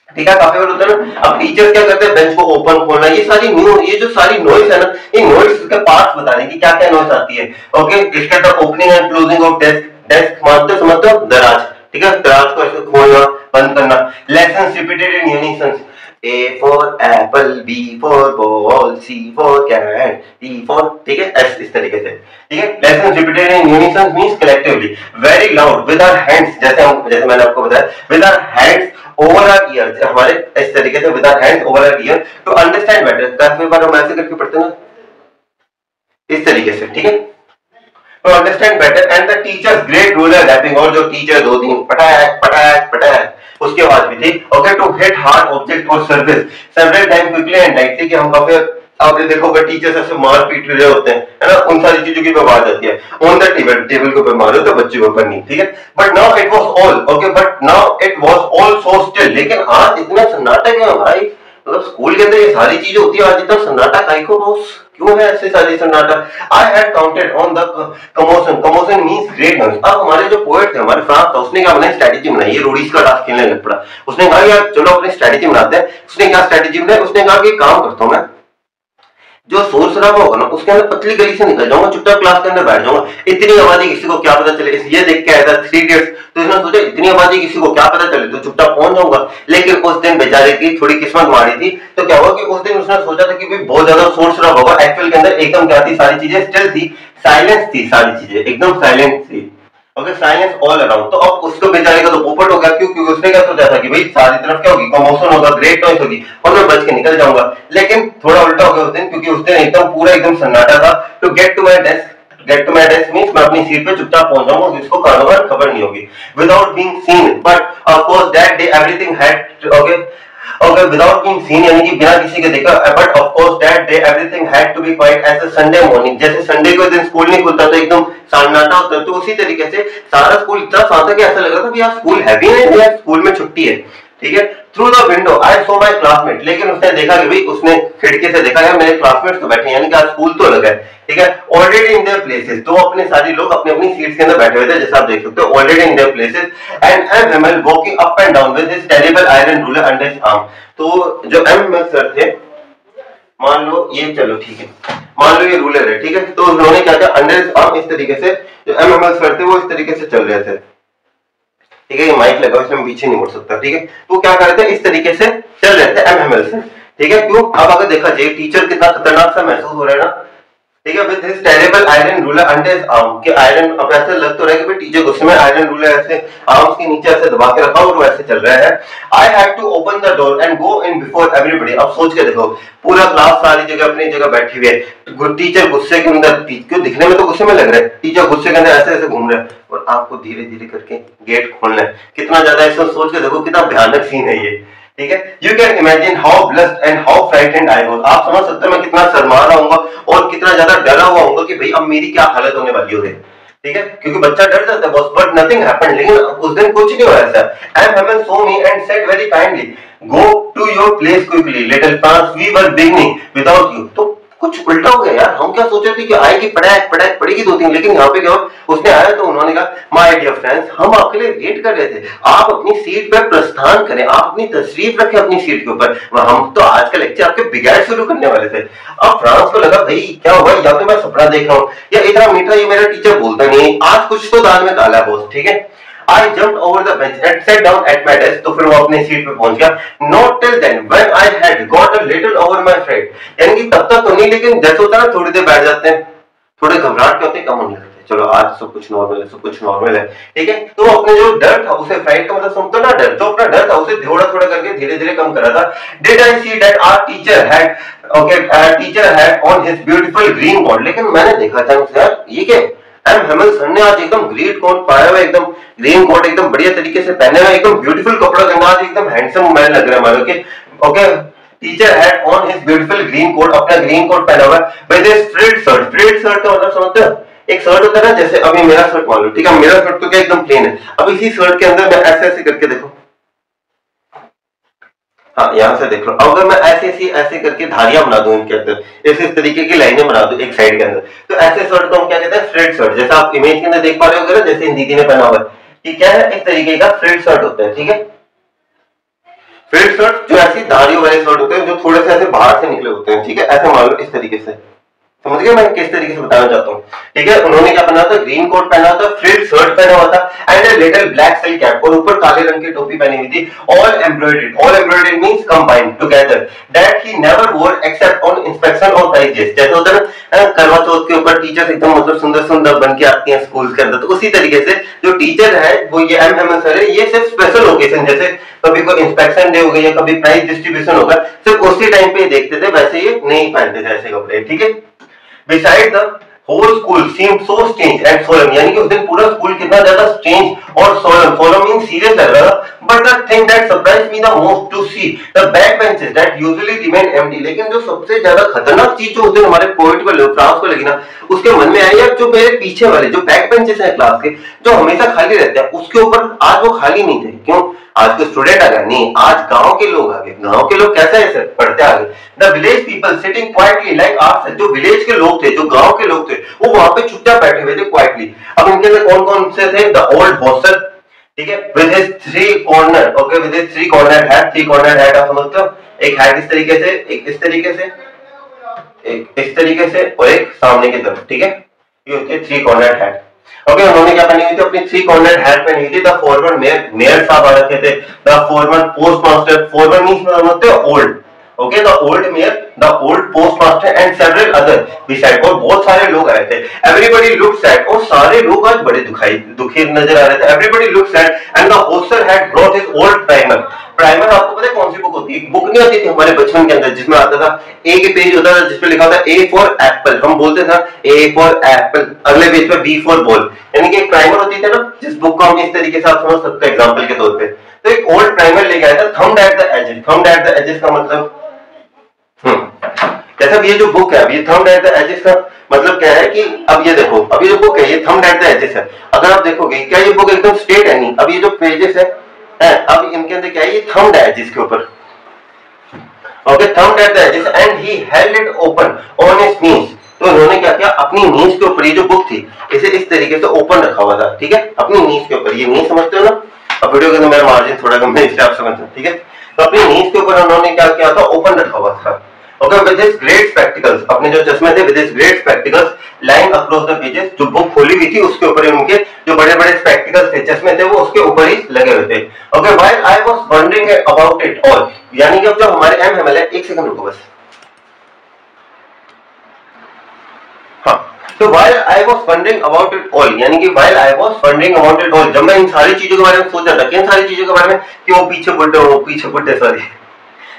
ठीक है, काफी बार होता है ना। अब टीचर क्या करते हैं, बेंच को ओपन खोलना, ये जो सारी नॉइस है ना, ये नॉइस के पार्ट्स बताने की क्या क्या नॉइस आती है। ओके, इसके अंदर opening and closing of desk, desk मानते समझते हो दराज, ठीक है, दराज को ऐसे खोलना बंद करना। Lessons repeated in unison, A for apple, B for ball, C for cat, D for, ठीक है, इस तरीके से, ठीक है। Lessons repeated in unison means collectively. Very loud with our hands, जैसे मैंने आपको बताया, with our hands over our ears, हमारे इस तरीके से with our hands over our ear to understand better. काफी बार हम ऐसे करके पढ़ते हैं ना, इस तरीके से, ठीक है, to understand better and the teacher's great ruler rapping, और जो टीचर दो तीन पटाक पटाक पटाक उसकी आवाज भी थी। Okay, to hit hard object और service several time quickly and lightly, कि हम काफी आपने देखोगे टीचर्स ऐसे मार पीट रहे होते हैं, है ना, उन सारी चीजों की आवाज आती है। ऑन द टेबल के ऊपर मारो तो बच्चे के ऊपर नहीं, ठीक है। But now it was all okay, but now it was all so still, लेकिन आज इतना सन्नाटा क्यों भाई, मतलब स्कूल के अंदर ये सारी चीजें होती है, आज इतना सन्नाटा काहे को बॉस, क्यों है ऐसे सारी सन्नाटा। I had counted on the commotion, commotion means great noise. अब हमारे जो पोएट थे, हमारे फ्रांस था, उसने क्या बनाया, स्ट्रेटजी बनाई, ये रोडीज का टास्क खेलने लग पड़ा। उसने कहा यार चलो अपनी स्ट्रेटजी बनाते हैं। उसने क्या स्ट्रेटजी बनाई, उसने कहा कि काम करता हूं मैं, जो शोर शराबा होगा ना उसके अंदर पतली गली से निकल जाऊंगा, चुपचाप क्लास के अंदर बैठ जाऊंगा, इतनी आवाज़ी किसी को क्या पता चले। ये देख के आया था 3 इडियट्स, तो इसने सोचा इतनी आवाज़ी किसी को क्या पता चले, तो चुपचाप पहुंच जाऊंगा। लेकिन उस दिन बेचारे की थोड़ी किस्मत मारी थी, तो क्या हुआ कि उस दिन उसने सोचा था कि भाई बहुत ज्यादा शोर शराबा होगा, एक्चुअल के अंदर एकदम क्या थी, सारी चीजें स्टिल थी, साइलेंस थी, सारी चीजें एकदम साइलेंट थी। Okay, silence all around. तो अब उसको बेचारे का तो पोपट हो गया, क्यों, क्योंकि उसने क्या सोचा था कि भाई सारी तरफ क्या होगी, कमोशन होगा, ग्रेट नॉइस होगी और मैं बच के निकल जाऊंगा। लेकिन थोड़ा उल्टा हो गया उस दिन, क्योंकि उस दिन एकदम सन्नाटा था। To get to my desk means मैं अपनी सीट पे चुपचाप पहुंच जाऊंगा, जिसको कारोबार खबर नहीं होगी। Without being seen, but of course that day everything had okay without being seen, यानी कि बिना किसी के देखा, but of course that day everything had to be quite as a Sunday morning. जैसे संडे को दिन स्कूल नहीं खुलता तो एकदम सन्नाटा होता है, तो उसी तरीके से सारा स्कूल इतना शांत है कि ऐसा लग रहा था कि यार स्कूल है भी नहीं, यार स्कूल में छुट्टी है, ठीक है। Through the window I saw my classmate, लेकिन उसने देखा कि भाई, उसने खिड़की से देखा यार मेरे क्लासमेट्स तो बैठे हैं, यानी कि आज स्कूल तो लगा है, ठीक है। ऑलरेडी इन देयर प्लेसेस, तो अपने सारे लोग अपनी अपनी सीट्स के अंदर बैठे हुए थे, जैसे आप देख सकते हो, already in their places. And am walking up and down with his terrible iron ruler under his arm. तो जो एम सर थे, मान लो ये, चलो ठीक है, मान लो ये रूलर है, ठीक है, तो उन्होंने क्या किया, अंडर हिज आर्म इस तरीके से, जो एम सर थे वो इस तरीके से चल रहे थे, ठीक है, ये माइक लगा इसमें पीछे नहीं मुड़ सकता, ठीक है। तो क्या कर रहे थे, इस तरीके से चल रहे थे एमएमएल से, ठीक है। क्यों, अब अगर देखा जाए टीचर कितना खतरनाक सा महसूस हो रहा है ना, ठीक है, with his terrible iron ruler under his arm, के आयरन, अब ऐसे लग तो रहा है कि भाई टीचर गुस्से में आयरन रूलर ऐसे आर्म्स के नीचे ऐसे दबा के रखा और वो ऐसे चल रहा है। I have to open the door and go in before everybody. अब सोच के देखो, पूरा क्लास सारी जगह अपनी जगह बैठी हुई है, तो टीचर गुस्से के अंदर, क्यों दिखने में तो गुस्से में लग रहा है, टीचर गुस्से के अंदर ऐसे ऐसे घूम रहा है और आपको धीरे धीरे करके गेट खोलना है। कितना ज्यादा, ऐसा सोच के देखो कितना भयानक सीन है ये, ठीक है। You can imagine how blessed and how frightened I was. आप समझ सकते हैं मैं कितना शर्मा रहा हूंगा और कितना ज्यादा डरा हुआ हूंगा कि भाई अब मेरी क्या हालत होने वाली है, ठीक है, क्योंकि बच्चा डर जाता है बॉस। बट नथिंग हैपेंड, लेकिन उस दिन कुछ नहीं हुआ ऐसा। M Hamel saw me and said very kindly, go to your place quickly little Franz, we were beginning without you. तो कुछ उल्टा हो गया यार, हम क्या सोच रहे थे कि आएगी पढ़ाई पढ़ेगी 2-3, लेकिन यहाँ पे क्या हुआ, उसने आया तो उन्होंने कहा माय डियर फ्रेंड्स, हम आपके लिए वेट कर रहे थे, आप अपनी सीट पर प्रस्थान करें, आप अपनी तशरीफ रखें अपनी सीट के ऊपर, हम तो आज का लेक्चर आपके बिगाड़ शुरू करने वाले थे। अब फ्रांस को लगा भाई क्या हुआ, या तो मैं सपना देख रहा हूँ या इतना मीठा ये मेरा टीचर बोलता नहीं, आज कुछ तो दाल में काला है बॉस, ठीक है। I jumped over the bench and sat down at my desk, तो फिर वो अपनी सीट पे पहुंच गया। Not till then, when I had got a little over my fright, यानी कि तब तक तो नहीं, लेकिन जैसे होता है ना थोड़ी देर बैठ जाते हैं, थोड़े घबराहट के होते हैं, कम होने लगते हैं, चलो आज सब कुछ नॉर्मल है, सब कुछ नॉर्मल है, ठीक है। तो अपने जो डर था उसे, फ्राइट का मतलब सुनते ना डर, जो अपना डर था उसे थोड़ा थोड़ा करके धीरे धीरे कम कर रहा था। Did I see that our teacher had okay teacher had on his beautiful green coat. लेकिन मैंने देखा अचानक से यार ये क्या, एम हेमल सर ने आज एकदम ग्रीन कोट पाया हुआ, एकदम ग्रीन कोट एकदम बढ़िया तरीके से पहने हुए, एकदम ब्यूटीफुल कपड़ा पहना, आज एकदम हैंडसम मैन लग रहा है हमारे के। Okay teacher had on his beautiful green coat, अपना ग्रीन कोट पहना हुआ है with his frilled shirt. Frilled shirt का मतलब समझते हो, एक शर्ट होता है ना, जैसे अभी मेरा शर्ट मान लो, ठीक है, मेरा शर्ट तो क्या एकदम प्लेन है, अब इसी शर्ट के अंदर मैं ऐसे ऐसे करके देखो, हाँ यहाँ से देख लो, अगर मैं ऐसे करके धारियां बना दूं इनके अंदर, इस तरीके की लाइनें बना दूं एक साइड के अंदर, तो ऐसे शर्ट को हम क्या कहते हैं, फ्रिल्ड शर्ट। जैसा आप इमेज के अंदर देख पा रहे हो, जैसे इन दीदी ने पहना हुआ है, ये क्या है, इस तरीके का फ्रिल्ड शर्ट होता है, ठीक है। फ्रिल्ड शर्ट जो ऐसी धारियों वाले शर्ट होते हैं, जो थोड़े से ऐसे बाहर से निकले होते हैं, ठीक है, ऐसे मान लो इस तरीके से, समझ गए मैं किस तरीके से बताना चाहता हूँ, ठीक है। उन्होंने क्या पहना था, ग्रीन कोट पहना था, फ्रिल्ड शर्ट पहना हुआ था and a little black silk cap, और ऊपर काले रंग की टोपी पहनी हुई थी। All embroidered means combined together that he never वोर एक्सेप्ट ऑन इंस्पेक्शन और प्राइज। जैसे होता है ना करवा चौथ के ऊपर टीचर्स एकदम मतलब सुंदर सुंदर बन के आती हैं स्कूल के अंदर, तो उसी तरीके से जो टीचर है वो ये एम हेमल सर है, ये सिर्फ स्पेशल ओकेजन, जैसे कभी कोई इंस्पेक्शन डे हो गया या कभी प्राइज डिस्ट्रीब्यूशन होगा, सिर्फ उसी टाइम पे देखते थे, वैसे ये नहीं पहनते थे ऐसे कपड़े, ठीक है। Beside the whole school seemed so strange and solemn, यानी कि उस दिन पूरा स्कूल कितना ज्यादा strange और solemn means serious लग रहा था। But the thing that surprised me the most to see the backbenches that usually remain empty, लेकिन जो सबसे ज्यादा खतरनाक चीज जो उस दिन हमारे पोइट को फ्रांस को लगी ना, उसके मन में आई यार, जो मेरे पीछे वाले जो बैक बेंचेस हैं क्लास के, जो हमेशा खाली रहते हैं, उसके ऊपर आज वो खाली नहीं थे। क्यों? आज तो स्टूडेंट आ गए, नहीं, आज गांव के लोग आ गए। गांव के लोग कैसे ऐसे पढ़ते आ गए। The village people sitting quietly like ours, जो विलेज के लोग थे, जो गांव के लोग थे, वो वहां पे चुपचाप बैठे हुए थे क्वाइटली। अब इनके अंदर कौन कौन से थे, द ओल्ड हॉस्टल, ठीक है, with his three corner, okay, with his three corner hat, three corner hat आप समझते हो, एक हैट इस तरीके से, एक इस तरीके से, एक इस तरीके से और एक सामने की तरफ, ठीक है, ये होती है थ्री कॉर्नर हैट। ओके उन्होंने क्या पहनी हुई थी, अपनी थ्री कॉर्नर हैट पहनी हुई थी। द फॉरवर्ड मेयर साहब आ रखे थे, the forward postmaster, forward means मतलब old, okay, the old mayor, the old postmaster and several other beside, और बहुत सारे लोग आए थे। एवरीबॉडी लुक्ड सैड, और सारे लोग आज बड़े दुखी नजर आ रहे थे। Everybody looked sad and the होस्टर had brought his old primer. Primer आपको पता है कौन सी बुक होती है, बुक नहीं होती थी हमारे बचपन के अंदर जिसमें आता था ए के पेज होता था जिसपे लिखा होता ए फॉर एप्पल, हम बोलते थे ए फॉर एप्पल, अगले पेज पे बी फॉर बॉल, यानी कि एक प्राइमर होती थी ना, जिस बुक को हम इस तरीके से आप समझ सकते हैं एग्जांपल के तौर पे। तो एक ओल्ड प्राइमर लेके आया था, thumbed at the edges. Thumbed at the edges का मतलब जैसा ये जो बुक है, ये थंब्ड एट द एजेस का मतलब क्या है कि अब ये देखो, अब ये जो बुक है ये थंब्ड एट द एजेस है। अगर आप देखोगे क्या ये बुक एकदम स्ट्रेट है, नहीं, अब ये जो पेजेस है अब इनके अंदर क्या है, ये थंब्ड है जिसके ऊपर, okay, thumbed at the edges and he held it open on his knees. तो उन्होंने क्या किया, अपनी नीज के ऊपर ये जो बुक थी इसे इस तरीके से ओपन रखा हुआ था, ठीक है, अपनी नीज के ऊपर। ये नीज समझते हो ना, अब वीडियो के अंदर मेरा मार्जिन थोड़ा कम है इसलिए आप समझते, ठीक है। तो अपनी नीज के ऊपर उन्होंने क्या किया था, ओपन रखा हुआ था। Okay with his great spectacles, अपने जो चश्मे थे, with his great spectacles lying across the pages, जो बुक खोली हुई थी उसके ऊपर उनके जो बड़े बड़े स्पेक्टिकल्स थे, चश्मे थे, वो उसके ऊपर ही लगे हुए थे। Okay while I was wondering about it all, यानी कि अब जो हमारे एम हेमल है, एक सेकंड रुको बस, हाँ, तो while I was wondering about it all, यानी कि while I was wondering about it all, जब मैं इन सारी चीजों के बारे में सोच रहा था, किन सारी चीजों के बारे में, कि वो पीछे बुड्ढे सॉरी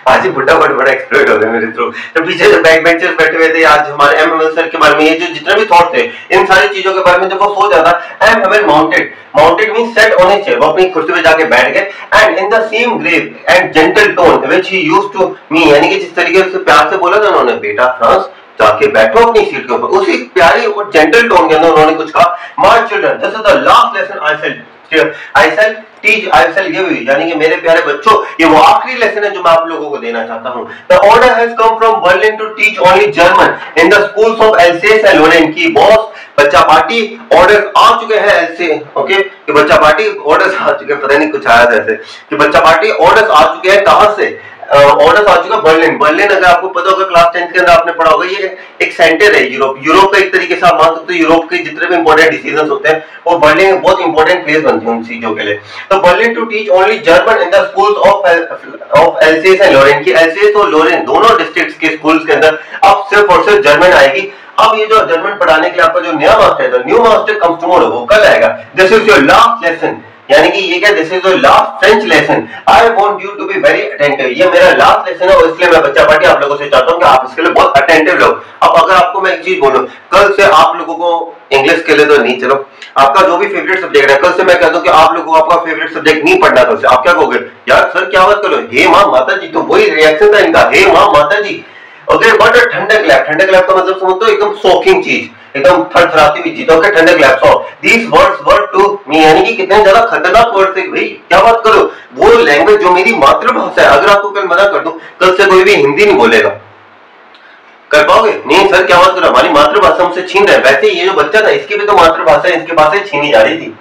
आज ही बुड्ढा बड़ा एक्सप्लोइट हो गया मेरे थ्रू। तो पीछे जो बैक बेंचर्स बैठे हुए थे, आज हमारे एम हेमल सर के बारे में ये जो जितने भी थॉट थे, इन सारी चीजों के बारे में जब वो सोच रहा था, M Hamel mounted means set on his chair, वो अपनी कुर्सी पे जाके बैठ गए, and in the same grave and gentle tone which he used to me, यानी कि जिस तरीके से प्यार से बोला था उन्होंने, बेटा फ्रांस जाके बैठो अपनी सीट के ऊपर, उसी प्यारी और जेंटल टोन के अंदर उन्होंने कुछ कहा, my children this is the last lesson I shell give you, यानी कि मेरे प्यारे बच्चों ये वो आखिरी लेसन है जो मैं आप लोगों को देना चाहता हूं। The order has come from Berlin to teach only German in the schools of Alsace and Lorraine, की बॉस बच्चा पार्टी ऑर्डर आ चुके हैं एल्से, ओके, कि बच्चा पार्टी ऑर्डर्स आ चुके हैं, पता नहीं कुछ आया था ऐसे कि बच्चा पार्टी ऑर्डर्स आ चुके हैं, कहां से ऑर्डर्स आ चुका बर्लिन। बर्लिन अगर आपको पता होगा क्लास 10th के अंदर आपने पढ़ा होगा, ये एक सेंटर है यूरोप का, एक तरीके से आप मान सकते हो यूरोप के जितने भी इंपॉर्टेंट डिसीजंस होते हैं वो बर्लिन बहुत इंपॉर्टेंट प्लेस बनती है उन चीजों के लिए। तो Berlin to teach only German in the schools of Alsace and Lorraine, की एल्सेस और लोरेन दोनों डिस्ट्रिक्ट्स के स्कूल्स के अंदर अब सिर्फ और सिर्फ जर्मन आएगी। अब ये जो जर्मन पढ़ाने के लिए आपका जो नया मास्टर है, न्यू मास्टर कम्स टुमारो, वो कल आएगा। This is your last lesson यानी कि ये क्या, this is the last French lesson, I want you to be very attentive. ये मेरा लास्ट लेसन है और इसलिए मैं बच्चा पार्टी आप लोगों से चाहता हूं कि आप इसके लिए बहुत अटेंटिव रहो। अब अगर आपको मैं एक चीज बोलूं, कल से आप लोगों को इंग्लिश के लिए तो नहीं, चलो आपका जो भी फेवरेट सब्जेक्ट है, कल से मैं कहता हूं कि आप लोगों को आपका फेवरेट सब्जेक्ट नहीं पढ़ना, कल से आप क्या कहोगे, यार सर क्या बात करो, हे मां माता जी, तो वही रिएक्शन था इनका, हे मां माता जी। ओके, बट ठंडक लैब, ठंडक लैब का मतलब समझते हो, एकदम शॉकिंग चीज, एकदम थरथराती हुई चीज। Okay, thunderclap. So these words were to me, यानी कि कितने ज्यादा खतरनाक वर्ड थे भाई, क्या बात करो, वो लैंग्वेज जो मेरी मातृभाषा है, अगर आपको कल मना कर दूं, कल से कोई भी हिंदी नहीं बोलेगा, कर पाओगे? नहीं सर क्या बात करो, हमारी मातृभाषा हमसे छीन रहे हैं। वैसे ये जो बच्चा था, इसकी भी तो मातृभाषा है, इसके पास से छीनी जा रही थी।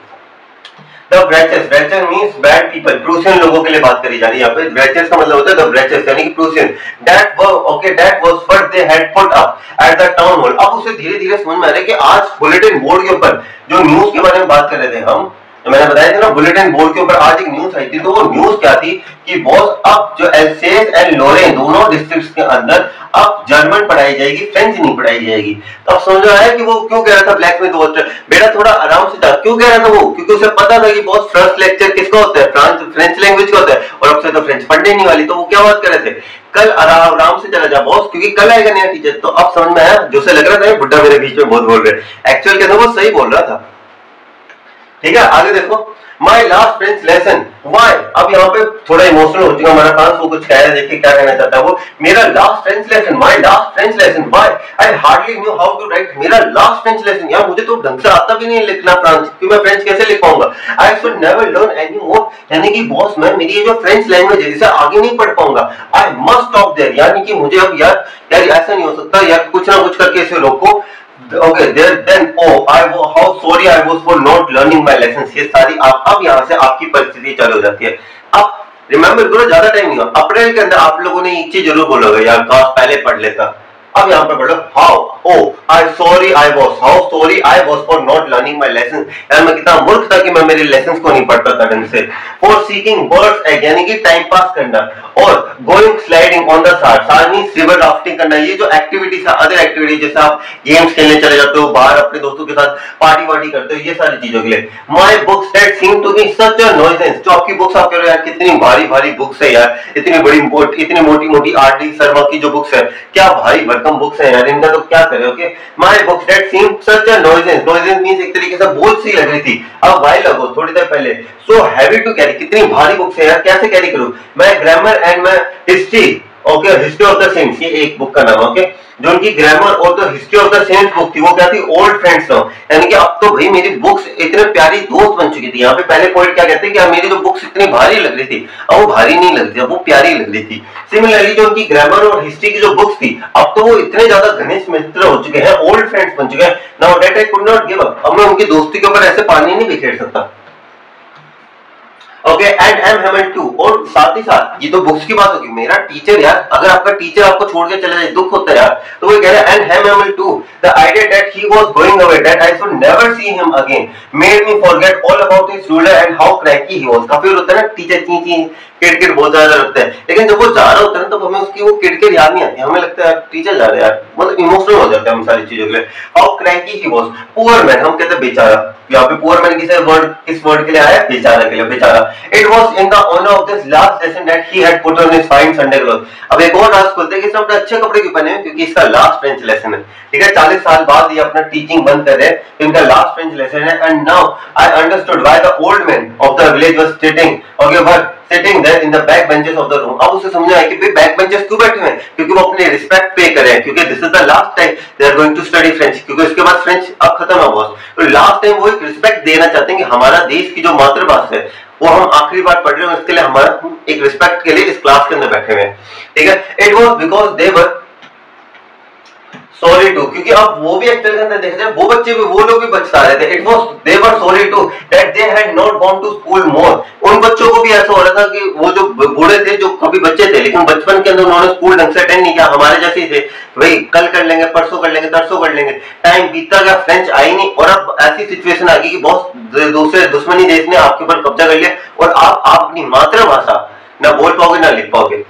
The wretches, wretches means bad people, Prussian लोगों के लिए बात करी जा रही है यहाँ पे। wretches का मतलब होता है the wretches, यानी कि Prussian. That was what they had put up at the town hall। अब उसे धीरे धीरे समझ में आ रहा है कि आज बुलेटिन बोर्ड के ऊपर जो न्यूज के बारे में बात कर रहे थे हम, तो मैंने बताया था ना, बुलेटिन बोर्ड के ऊपर आज एक न्यूज आई थी, तो वो न्यूज क्या थी कि बॉस अब जो एल्सेस एंड लोरेन दोनों डिस्ट्रिक्ट्स के अंदर अब जर्मन पढ़ाई जाएगी, फ्रेंच नहीं पढ़ाई जाएगी। तो अब समझ में आया कि वो क्यों कह रहा था ब्लैक स्मिथ वॉच, बेटा थोड़ा आराम से जा, क्यों कह रहा था वो, क्योंकि उसे पता था कि बॉस फर्स्ट लेक्चर किसका होता है, फ्रेंच लैंग्वेज का होता है, और अब से तो फ्रेंच पढ़ने नहीं वाली, तो वो क्या बात कर रहे थे, कल आराम से चला जा बॉस, क्योंकि कल आएगा नया टीचर। तो अब समझ में आया, जो से लग रहा था बुड्ढा मेरे बीच में बहुत बोल रहे, एक्चुअल क्या था वो सही बोल रहा था। ठीक है, आगे देखो, माई लास्ट फ्रेंच लेसन, व्हाई। अब यहाँ पे थोड़ा इमोशनल हो चुका हमारा फ्रांस, वो कुछ कह रहा है, देखिए क्या कहना चाहता है वो, मेरा last French lesson, my last French lesson, why I hardly knew how to write, मेरा लास्ट फ्रेंच लेसन, यार मुझे तो ढंग से आता भी नहीं लिखना फ्रांस, क्योंकि मैं फ्रेंच कैसे लिख पाऊंगा, आई should never learn any more, यानी कि बॉस मैं मेरी ये जो फ्रेंच लैंग्वेज है इसे आगे नहीं पढ़ पाऊंगा, आई मस्ट स्टॉप देयर, यानी कि मुझे अब यार ऐसा नहीं हो सकता यार, कुछ ना कुछ करके इसे रोको। Okay, then how sorry I was for not learning my lessons। ये सारी आप अब यहाँ से आपकी परिस्थिति चालू हो जाती है। अब रिमेम्बर करो, ज्यादा टाइम नहीं हुआ, अप्रैल के अंदर आप लोगों ने एक चीज जरूर बोलोगे, यार काश पहले पढ़ लेता। अब यहाँ पे पढ़ो, how sorry I was for not learning my lesson, यार मैं कितना मूर्ख था कि मैं मेरे लेसन को नहीं पढ़ता था ढंग से। फॉर सीकिंग बर्ड्स एग, यानी कि टाइम पास करना, और गोइंग स्लाइडिंग ऑन द सार मींस रिवर राफ्टिंग करना, ये जो एक्टिविटीज है, अदर एक्टिविटीज जैसे आप गेम्स खेलने चले जाते हो, बाहर अपने दोस्तों के साथ पार्टी वार्टी करते हो, ये सारी चीजों के लिए। My books that seem to be such a nuisance, जो आपकी बुक्स आप कह रहे हो यार कितनी भारी भारी बुक्स है यार, इतनी मोटी मोटी आर.डी. शर्मा की जो बुक्स है, क्या भारी भरकम बुक्स है यार, इनका तो क्या करे। Okay, my books that seem such a nuisance means एक तरीके से बोझ सी लग रही थी, अब भाई लगो थोड़ी देर पहले, सो हैवी टू कैरी, कितनी भारी बुक्स है यार, कैसे कैरी करूं। मैं ग्रामर एंड मैं history, okay history of the saints, ये एक बुक का नाम है। ओके, जो उनकी ग्रामर और the history of the saints book थी, वो क्या थी, ओल्ड फ्रेंड्स नाउ, यानी कि अब तो भाई मेरी बुक्स इतने प्यारी दोस्त बन चुकी थी। यहाँ पे पहले पॉइंट क्या कहते हैं कि मेरी जो बुक्स इतनी भारी लग रही थी, अब वो भारी नहीं लग रही थी, अब वो प्यारी लग रही थी। सिमिलरली जो उनकी ग्रामर और हिस्ट्री की जो बुक्स थी, अब तो वो इतने ज्यादा घनिष्ठ मित्र हो चुके हैं, ओल्ड फ्रेंड्स बन चुके हैं। Now that I could not give up, अब मैं उनकी दोस्ती के ऊपर ऐसे पानी नहीं बिखेर सकता। Okay, and M Hamel to, और साथ ही साथ ये तो बुक्स की बात होगी, मेरा टीचर यार, अगर आपका टीचर आपको छोड़ के चले जाए दुख होता है यार, तो वो कह रहा है and M Hamel too, the idea that he was going away, that I should never see him again, made me forget all about his ruler and how cranky he was. काफी होता है ना टीचर ची किड़किड़ बहुत ज्यादा लगता है, लेकिन जब वो जा रहा होता है तो हमें उसकी वो किड़किड़ याद नहीं आती, हमें लगता है टीचर जा रहे हैं यार, मतलब इमोशनल हो जाते हैं हम सारी चीजों के लिए। How cranky he was, poor man, हम कहते हैं बेचारा, यहाँ पे पुअर मैन किस वर्ड के लिए आया, बेचारा के लिए, बेचारा। It was in the honour of this last lesson that he had put on his fine Sunday cloth. अब एक और राज खोलते हैं कि इसने अपने अच्छे कपड़े क्यों पहने हैं, क्योंकि इसका लास्ट फ्रेंच लेसन है। ठीक है, 40 साल बाद ये अपना टीचिंग बंद कर रहे हैं, तो इनका लास्ट फ्रेंच लेसन है। And now I understood why the old man of the village was sitting there in the back benches of the room। अब उसे समझ आया कि भाई बैक बेंचेस क्यों बैठे हैं, क्योंकि वो अपने रिस्पेक्ट पे कर रहे हैं, क्योंकि this is the last time they are going to study French, क्योंकि इसके बाद फ्रेंच अब खत्म है बॉस। तो लास्ट टाइम वो एक रिस्पेक्ट देना चाहते हैं कि हमारा देश की जो मातृभाषा है वो हम आखिरी बार पढ़ रहे हैं, इसके लिए हमारा एक रिस्पेक्ट के लिए इस क्लास के अंदर बैठे हुए हैं। ठीक है, it was because they were sorry too, क्योंकि अब वो भी एक्चुअल के अंदर देखा जाए वो बच्चे भी, वो लोग भी बचता रहे थे। It was they were sorry to that they had not gone to school more, उन बच्चों को भी ऐसा हो रहा था कि वो जो बूढ़े थे, जो कभी बच्चे थे लेकिन बचपन के अंदर उन्होंने स्कूल ढंग से अटेंड नहीं किया, हमारे जैसे ही थे, भाई कल कर लेंगे, परसों कर लेंगे, तरसों कर लेंगे, टाइम बीतता गया, फ्रेंच आई नहीं, और अब ऐसी सिचुएशन आ गई कि बहुत दूसरे दुश्मनी देश ने आपके ऊपर कब्जा कर लिया और आप अपनी मातृभाषा ना बोल पाओगे ना लिख पाओगे।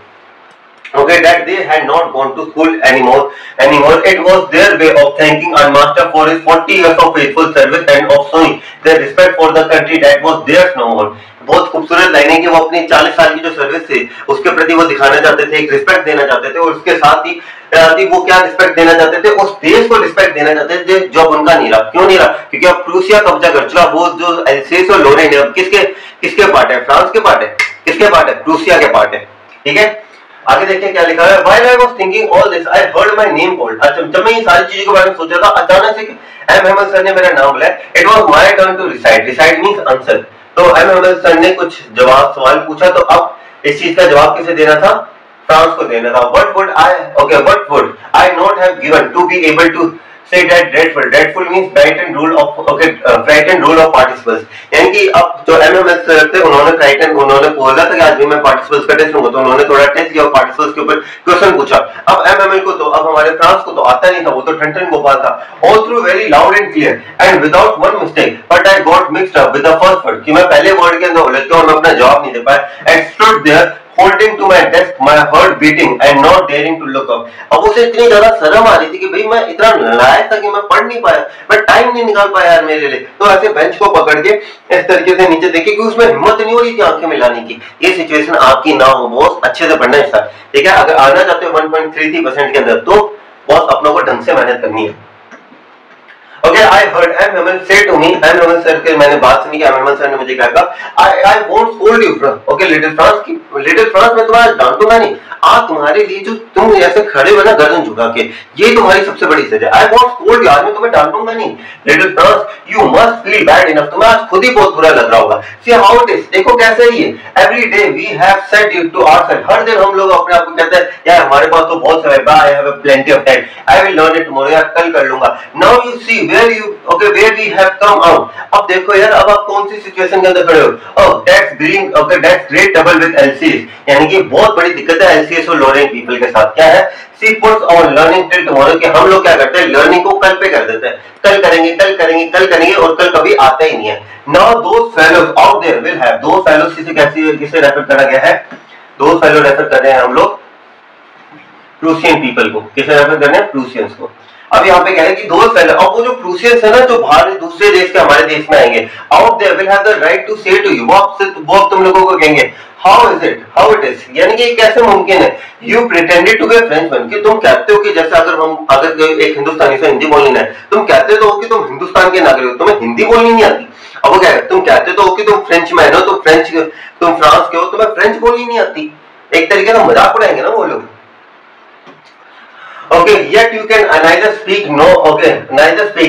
Okay, that they had not gone to school anymore. It was their way of thanking our master for his 40 years of faithful service and of showing their respect for the country that was theirs no more. बहुत खूबसूरत लाइनें कि वो अपनी 40 साल की जो service थी उसके प्रति वो दिखाना चाहते थे, एक रिस्पेक्ट देना चाहते थे, और उसके साथ ही वो क्या रिस्पेक्ट देना चाहते थे, उस देश को रिस्पेक्ट देना चाहते थे जो अब उनका नहीं रहा। क्यों नहीं रहा? क्योंकि अब प्रूसिया कब्जा कर चुका। वो जो एल्सेस और लोरेन अब किसके पार्ट है? फ्रांस के पार्ट है। किसके पार्ट है? प्रूसिया के पार्ट है। ठीक है, आगे देखिए क्या लिखा है। While I was thinking all this, I heard my name called. अच्छा, जब मैं ये सारी चीजों के बारे में सोच रहा था, अचानक से एम हेमंत सर ने मेरा नाम बुलाया। It was my turn to recite. Recite means answer. तो एम हेमंत सर ने कुछ सवाल पूछा, तो अब इस चीज का जवाब किसे देना था? फ्रांस को देना था। What would I not have given to be able to say that dreadful means frightened rule of participles। यानी कि अब जो एमएमएस सर थे उन्होंने बोला था कि आज भी मैं पार्टिसिपल्स का टेस्ट लूंगा, तो उन्होंने थोड़ा टेस्ट किया और पार्टिसिपल्स के ऊपर क्वेश्चन पूछा। अब एमएमएल को तो अब हमारे फ्रांस को तो आता नहीं था, वो तो ठन गोपाल था। All through very loud and clear and without one mistake, but I got mixed up with the first word, कि मैं पहले वर्ड के अंदर उलझ गया और मैं अपना जवाब नहीं दे पाया। And stood there holding to my desk, my heart beating and not daring to look up। अब उसे इतनी ज्यादा शर्म आ रही थी कि भाई मैं इतना नालायक था कि मैं पढ़ नहीं पाया, मैं टाइम नहीं निकाल पाया यार मेरे लिए। तो ऐसे बेंच को पकड़ के इस तरीके से नीचे देखे कि उसमें हिम्मत नहीं हो रही थी आंखें मिलाने की। ये सिचुएशन आपकी ना हो बॉस, अच्छे से पढ़ना है सर। ठीक है, अगर आना चाहते हो 1.33% के अंदर तो बॉस अपनों को ढंग से मेहनत करनी है। Okay, I heard M. Hemal say to me, M. Hemal sir के मैंने बात सुनी कि M. Hemal sir ने मुझे कहा, I won't scold you, okay, little France मैं तुम्हारा डांटूंगा नहीं। आज तुम्हारे लिए जो तुम ऐसे खड़े हो ना गर्दन झुका के, ये तुम्हारी सबसे बड़ी सजा है। I won't scold you, आज मैं तुम्हें डांटूंगा नहीं। Little France, you must feel bad enough, तुम्हें आज खुद ही बहुत बुरा लग रहा होगा। See how it is, देखो कैसे ही है। Every day we have said it to ourselves, हर दिन हम लोग अपने आप को कहते हैं यार हमारे पास तो बहुत समय है, I have plenty of time, I will learn it tomorrow, यार कल कर लूंगा। Now you see where we have come out। अब देखो यार, अब आप कौन सी सिचुएशन के अंदर खड़े हो? Oh, that's great trouble with LCS, यानी कि बहुत बड़ी दिक्कत है LCS और लोरेन पीपल के साथ। क्या है? See puts on learning till tomorrow, कि हम लोग क्या करते हैं लर्निंग को कल पे कर देते हैं, कल करेंगे और कल कभी आता ही नहीं है। Now those fellows out there will have, those fellows किसे रेफर करा गया है? those fellows रेफर कर रहे हैं हम लोग प्रूसियन पीपल को। किसे रेफर कर रहे हैं? प्रूसियंस को। अब यहाँ पे कह रहे हैं कि दो फेलो, अब वो जो प्रूसियंस है ना जो बाहर दूसरे देश के हमारे देश में आएंगे, out there will have the right to say to you, वो तुम लोगों को कहेंगे हाउ इट इज, यानी कि कैसे मुमकिन है। You pretended to be a Frenchman, कि तुम कहते हो कि जैसे अगर एक हिंदुस्तानी से हिंदी बोलनी है, तुम कहते तो हो कि तुम हिंदुस्तान के नागरिक हो, तुम्हें हिंदी बोलनी नहीं आती। अब वो क्या है, तुम कहते तो हो कि तुम फ्रेंचमैन हो, तुम फ्रांस के हो, तुम्हें फ्रेंच बोलनी नहीं आती। एक तरीके का मजाक उड़ाएंगे ना वो लोग। Okay, yet you can neither speak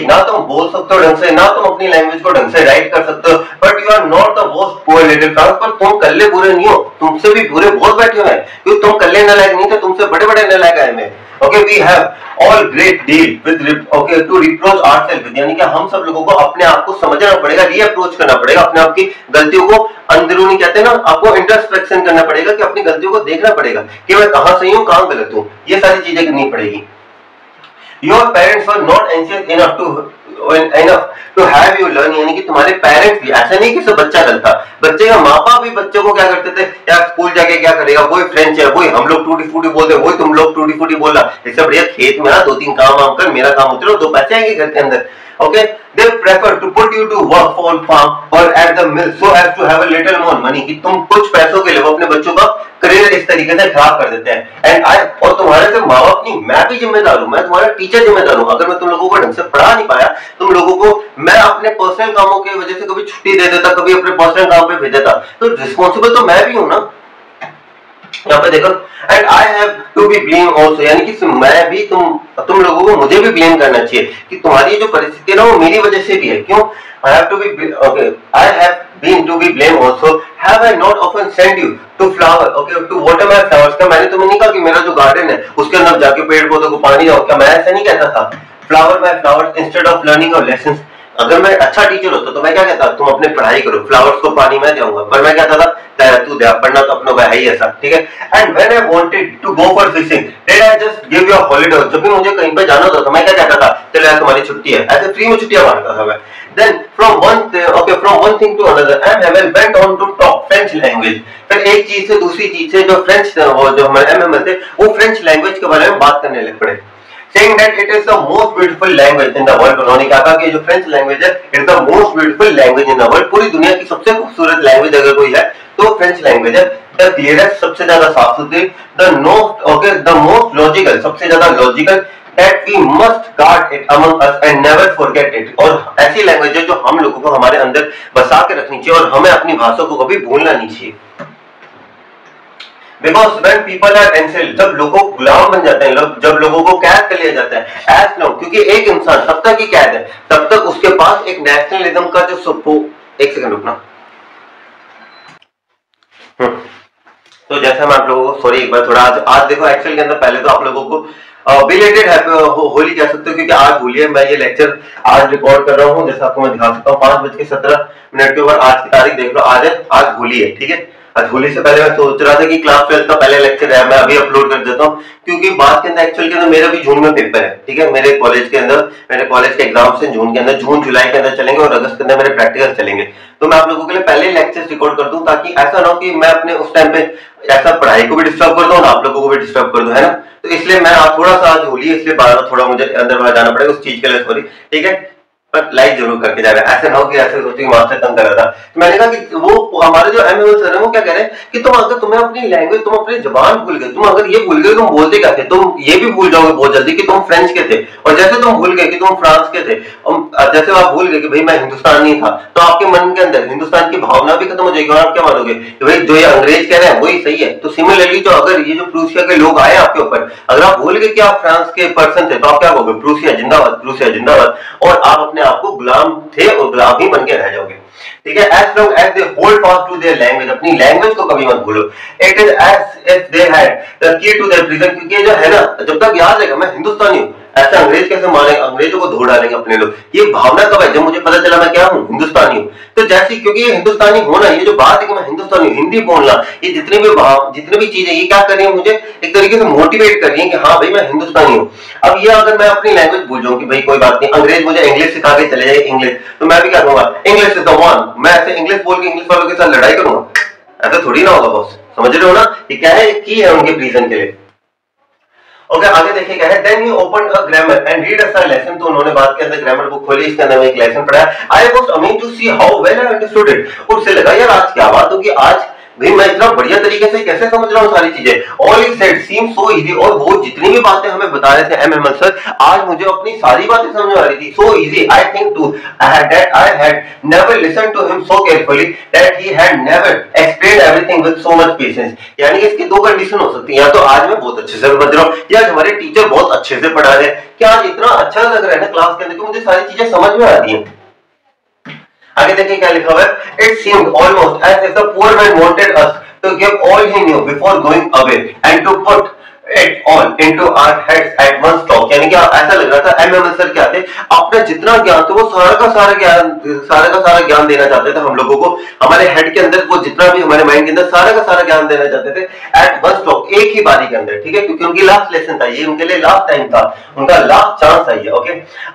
ना तुम बोल सकते हो ढंग से, ना तुम अपनी लैंग्वेज को ढंग से राइट कर सकते हो, but you are not the most poor little France, पर तुम कल्ले बुरे नहीं हो, तुमसे भी बुरे बहुत बैठे हुए हैं, क्योंकि तुम कल्ले नालायक नहीं थे, तुमसे बड़े नालायक आए हैं। Okay, we have all great deal with to reproach ourselves, यानी कि हम सब लोगों को अपने आप को समझना पड़ेगा, रीअप्रोच करना पड़ेगा, अपने आप की गलतियों को अंदरूनी कहते हैं ना, आपको इंट्रोस्पेक्शन करना पड़ेगा कि अपनी गलतियों को देखना पड़ेगा कि मैं कहां सही हूं कहां गलत हूं, ये सारी चीजें करनी पड़ेगी। Your parents were not anxious enough to have you learn, यानी कि तुम्हारे पेरेंट्स भी, ऐसा नहीं कि सब बच्चा गलत था, बच्चे का माँ बाप भी बच्चों को क्या करते थे, यार स्कूल जाके क्या करेगा, वही फ्रेंच है, वही हम लोग टूटी फूटी बोलते हैं, वही तुम लोग टूटी फूटी बोल रहा, इससे बढ़िया खेत में ना 2-3 काम कर, मेरा काम उतरो, 2 पैसे आएंगे घर के अंदर। Okay, they prefer to put you to work for farm or at the mill so as to have a little more money, कि तुम कुछ पैसों के लिए अपने बच्चों का करियर इस तरीके से खराब कर देते हैं। एंड और तुम्हारे से माँ बाप नहीं, मैं भी जिम्मेदार हूँ, मैं तुम्हारा टीचर जिम्मेदार हूँ। अगर मैं तुम लोगों को ढंग से पढ़ा नहीं पाया, तुम लोगों को मैं अपने पर्सनल कामों की वजह से कभी छुट्टी दे देता, कभी अपने पर्सनल काम पे भेज देता, तो रिस्पॉन्सिबल तो मैं भी हूँ ना। यहाँ पे देखो, and I have to be blame also, यानी कि मैं भी तुम लोगों को मुझे भी ब्लेम करना चाहिए कि तुम्हारी जो परिस्थिति है ना वो मेरी वजह से भी है। क्यों? I have been to be blamed also. Have I not often sent you to to water my flowers? क्या मैंने तुम्हें नहीं कहा कि मेरा जो गार्डन है उसके अंदर जाके पेड़ पौधों को पानी दो? क्या मैं ऐसा नहीं कहता था? Flower by flowers instead of learning your lessons. अगर मैं अच्छा टीचर होता तो मैं क्या कहता, तुम अपने पढ़ाई करो, फ्लावर्स को पानी मैं दूंगा, पर मैं कहता था तू दे, पढ़ना तो अपना भाई ही ऐसा, ठीक है। And when I wanted to go for fishing did I just give you a holiday, जब भी मुझे कहीं पे जाना होता था मैं क्या कहता था, चलो यार तुम्हारी छुट्टी है, ऐसे फ्री में छुट्टियां मारता था मैं। Then from one thing to another, M. Hamel went on to talk French language. फिर एक चीज से दूसरी चीज से जो फ्रेंच वो जो हमारे M. Hamel थे वो फ्रेंच लैंग्वेज के बारे में बात करने लग पड़े, saying that it is the most beautiful language in the world। उन्होंने कहा कि जो फ्रेंच लैंग्वेज है it is the most beautiful language in the world, पूरी दुनिया की सबसे खूबसूरत लैंग्वेज अगर कोई है तो फ्रेंच लैंग्वेज है। द क्लियरेस्ट, सबसे ज्यादा साफ सुथरी, द मोस्ट लॉजिकल, सबसे ज्यादा logical, that we must guard it among us and never forget it। और ऐसी लैंग्वेज है जो हम लोगों को हमारे अंदर बसा के रखनी चाहिए और हमें अपनी भाषा को कभी भूलना नहीं चाहिए। Because when people are enslaved, जब लोगों गुलाम बन जाते हैं, जब लोगों को कैद कर लिया जाता है, as long, क्योंकि एक इंसान तब तक ही कैद है, तब तक उसके पास एक नेशनलिज्म का जो सपोर्ट, एक सेकंड रुकना। तो जैसे मैं आप लोगों को सॉरी एक बार थोड़ा आज देखो एक्चुअल के अंदर पहले तो आप लोगों को बिलेटेड होली कह सकते हो, क्योंकि आज होली है। मैं ये लेक्चर आज रिकॉर्ड कर रहा हूँ, जैसे आपको मैं दिखा सकता हूँ 5:17 के ऊपर, आज की तारीख देख लो, आज होली है, ठीक है। आज होली से पहले मैं सोच रहा था कि क्लास 12 का पहले लेक्चर है, मैं अभी अपलोड कर देता हूँ, क्योंकि बात के अंदर एक्चुअल के अंदर मेरा भी जून में पेपर है, ठीक है। मेरे कॉलेज के एग्जाम से जून के अंदर, जून जुलाई के अंदर चलेंगे और अगस्त के अंदर मेरे प्रैक्टिकल चलेंगे। तो मैं आप लोगों के लिए पहले लेक्चर रिकॉर्ड कर दूं, ताकि ऐसा ना हो कि मैं अपने उस टाइम पे ऐसा पढ़ाई को भी डिस्टर्ब कर दूं और आप लोगों को भी डिस्टर्ब कर दूं, है ना। तो इसलिए मैं थोड़ा सा आज होली है, इसलिए थोड़ा मुझे अंदर बाहर जाना पड़ेगा, उस चीज के लिए सॉरी, ठीक है। पर लाइक जरूर करके जा रहा है, ऐसे ना हो कि ऐसे सोचो कि मास्टर तंग कर रहा था। तो मैंने कहा कि वो हमारे जो एम सर है वो क्या कह रहे हैं कि तुम्हें अपनी लैंग्वेज, तुम अपनी जबान भूल गए, तुम अगर ये भूल गए तुम बोलते क्या थे, तुम ये भी भूल जाओगे बहुत जल्दी कि तुम फ्रेंच के थे, और जैसे तुम भूल गए कि तुम फ्रांस के थे, जैसे आप भूल गए कि भाई मैं हिंदुस्तानी था, तो आपके मन के अंदर हिंदुस्तान की भावना भी खत्म हो जाएगी और आप क्या मानोगे कि भाई जो ये अंग्रेज कह रहे हैं वही सही है। तो सिमिलरली जो अगर ये जो प्रूसिया के लोग आए आपके ऊपर, अगर आप भूल गए कि आप फ्रांस के पर्सन थे, तो आप क्या कहोगे, प्रूसिया जिंदाबाद, प्रूसिया जिंदाबाद, और आप अपने आप को गुलाम थे और गुलाम ही बन के रह जाओगे, ठीक है। as long as they hold fast to their language, अपनी लैंग्वेज को कभी मत भूलो। it is as if they had the key to their prison, क्योंकि जो है ना, जब तक याद रहेगा मैं हिंदुस्तानी हूँ, ऐसा अंग्रेज कैसे मानेंगे, अंग्रेजों को धो डालेंगे अपने लोग। ये भावना कब है, जब मुझे पता चला मैं क्या हूँ, हिंदुस्तानी हूँ। तो जैसे क्योंकि ये हिंदुस्तानी होना, ये जो बात है कि मैं हिंदुस्तानी हूँ, हिंदी बोलना, ये जितनी भी चीजें ये क्या कर रही है, मुझे एक तरीके से मोटिवेट कर रही है कि हाँ भाई मैं हिंदुस्तानी हूँ। अब ये अगर मैं अपनी लैंग्वेज भूल जाऊँ कि भाई कोई बात नहीं, अंग्रेज मुझे इंग्लिश सिखा के चले जाए इंग्लिश, तो मैं भी क्या कहूंगा, इंग्लिश इज द वन, मैं ऐसे इंग्लिश बोल के इंग्लिश वालों के साथ लड़ाई करूंगा, ऐसा थोड़ी ना होगा बॉस, समझ रहे हो ना। ये क्या है, की है उनके प्रीजन के लिए। ओके, आगे देखिए क्या है, then he open a grammar and read a lesson. तो उन्होंने बात के अंदर ग्रामर बुक खोली, इसके अंदर एक लेसन पढ़ा। I was amazed to see how well I understood it. उससे लगा यार आज क्या बात होगी, आज भाई मैं इतना बढ़िया तरीके से कैसे समझ रहा हूँ सारी चीजें। All he said seem so easy, और वो जितनी भी बातें हमें बता रहे थे एम सर, आज मुझे अपनी सारी बातें समझ आ रही थी। So easy, I think to I had never listened to him so carefully that he had never explained everything with so much patience। यानी कि इसकी दो कंडीशन हो सकती है, या तो आज मैं बहुत अच्छे से समझ रहा हूँ, या आज हमारे टीचर बहुत अच्छे से पढ़ा रहे हैं, कि आज इतना अच्छा लग रहा है ना क्लास के अंदर कि मुझे सारी चीजें समझ में आ रही हैं। आगे देखिए क्या लिखा हुआ है, it seemed almost as if the poor man wanted us to give all he knew before going away and to put it all into our heads at one stroke। यानी कि ऐसा लग रहा था एम सर क्या थे, अपना जितना ज्ञान था वो सारा का सारा ज्ञान देना चाहते थे हम लोगों को, हमारे हेड के अंदर वो जितना भी हमारे माइंड के अंदर सारा का सारा ज्ञान देना चाहते थे एट वन स्ट्रोक, एक ही बारी के अंदर, ठीक है। क्योंकि उनकी लास्ट लेसन था ये, उनके लिए लास्ट टाइम था, उनका लास्ट चांस था ये। Okay,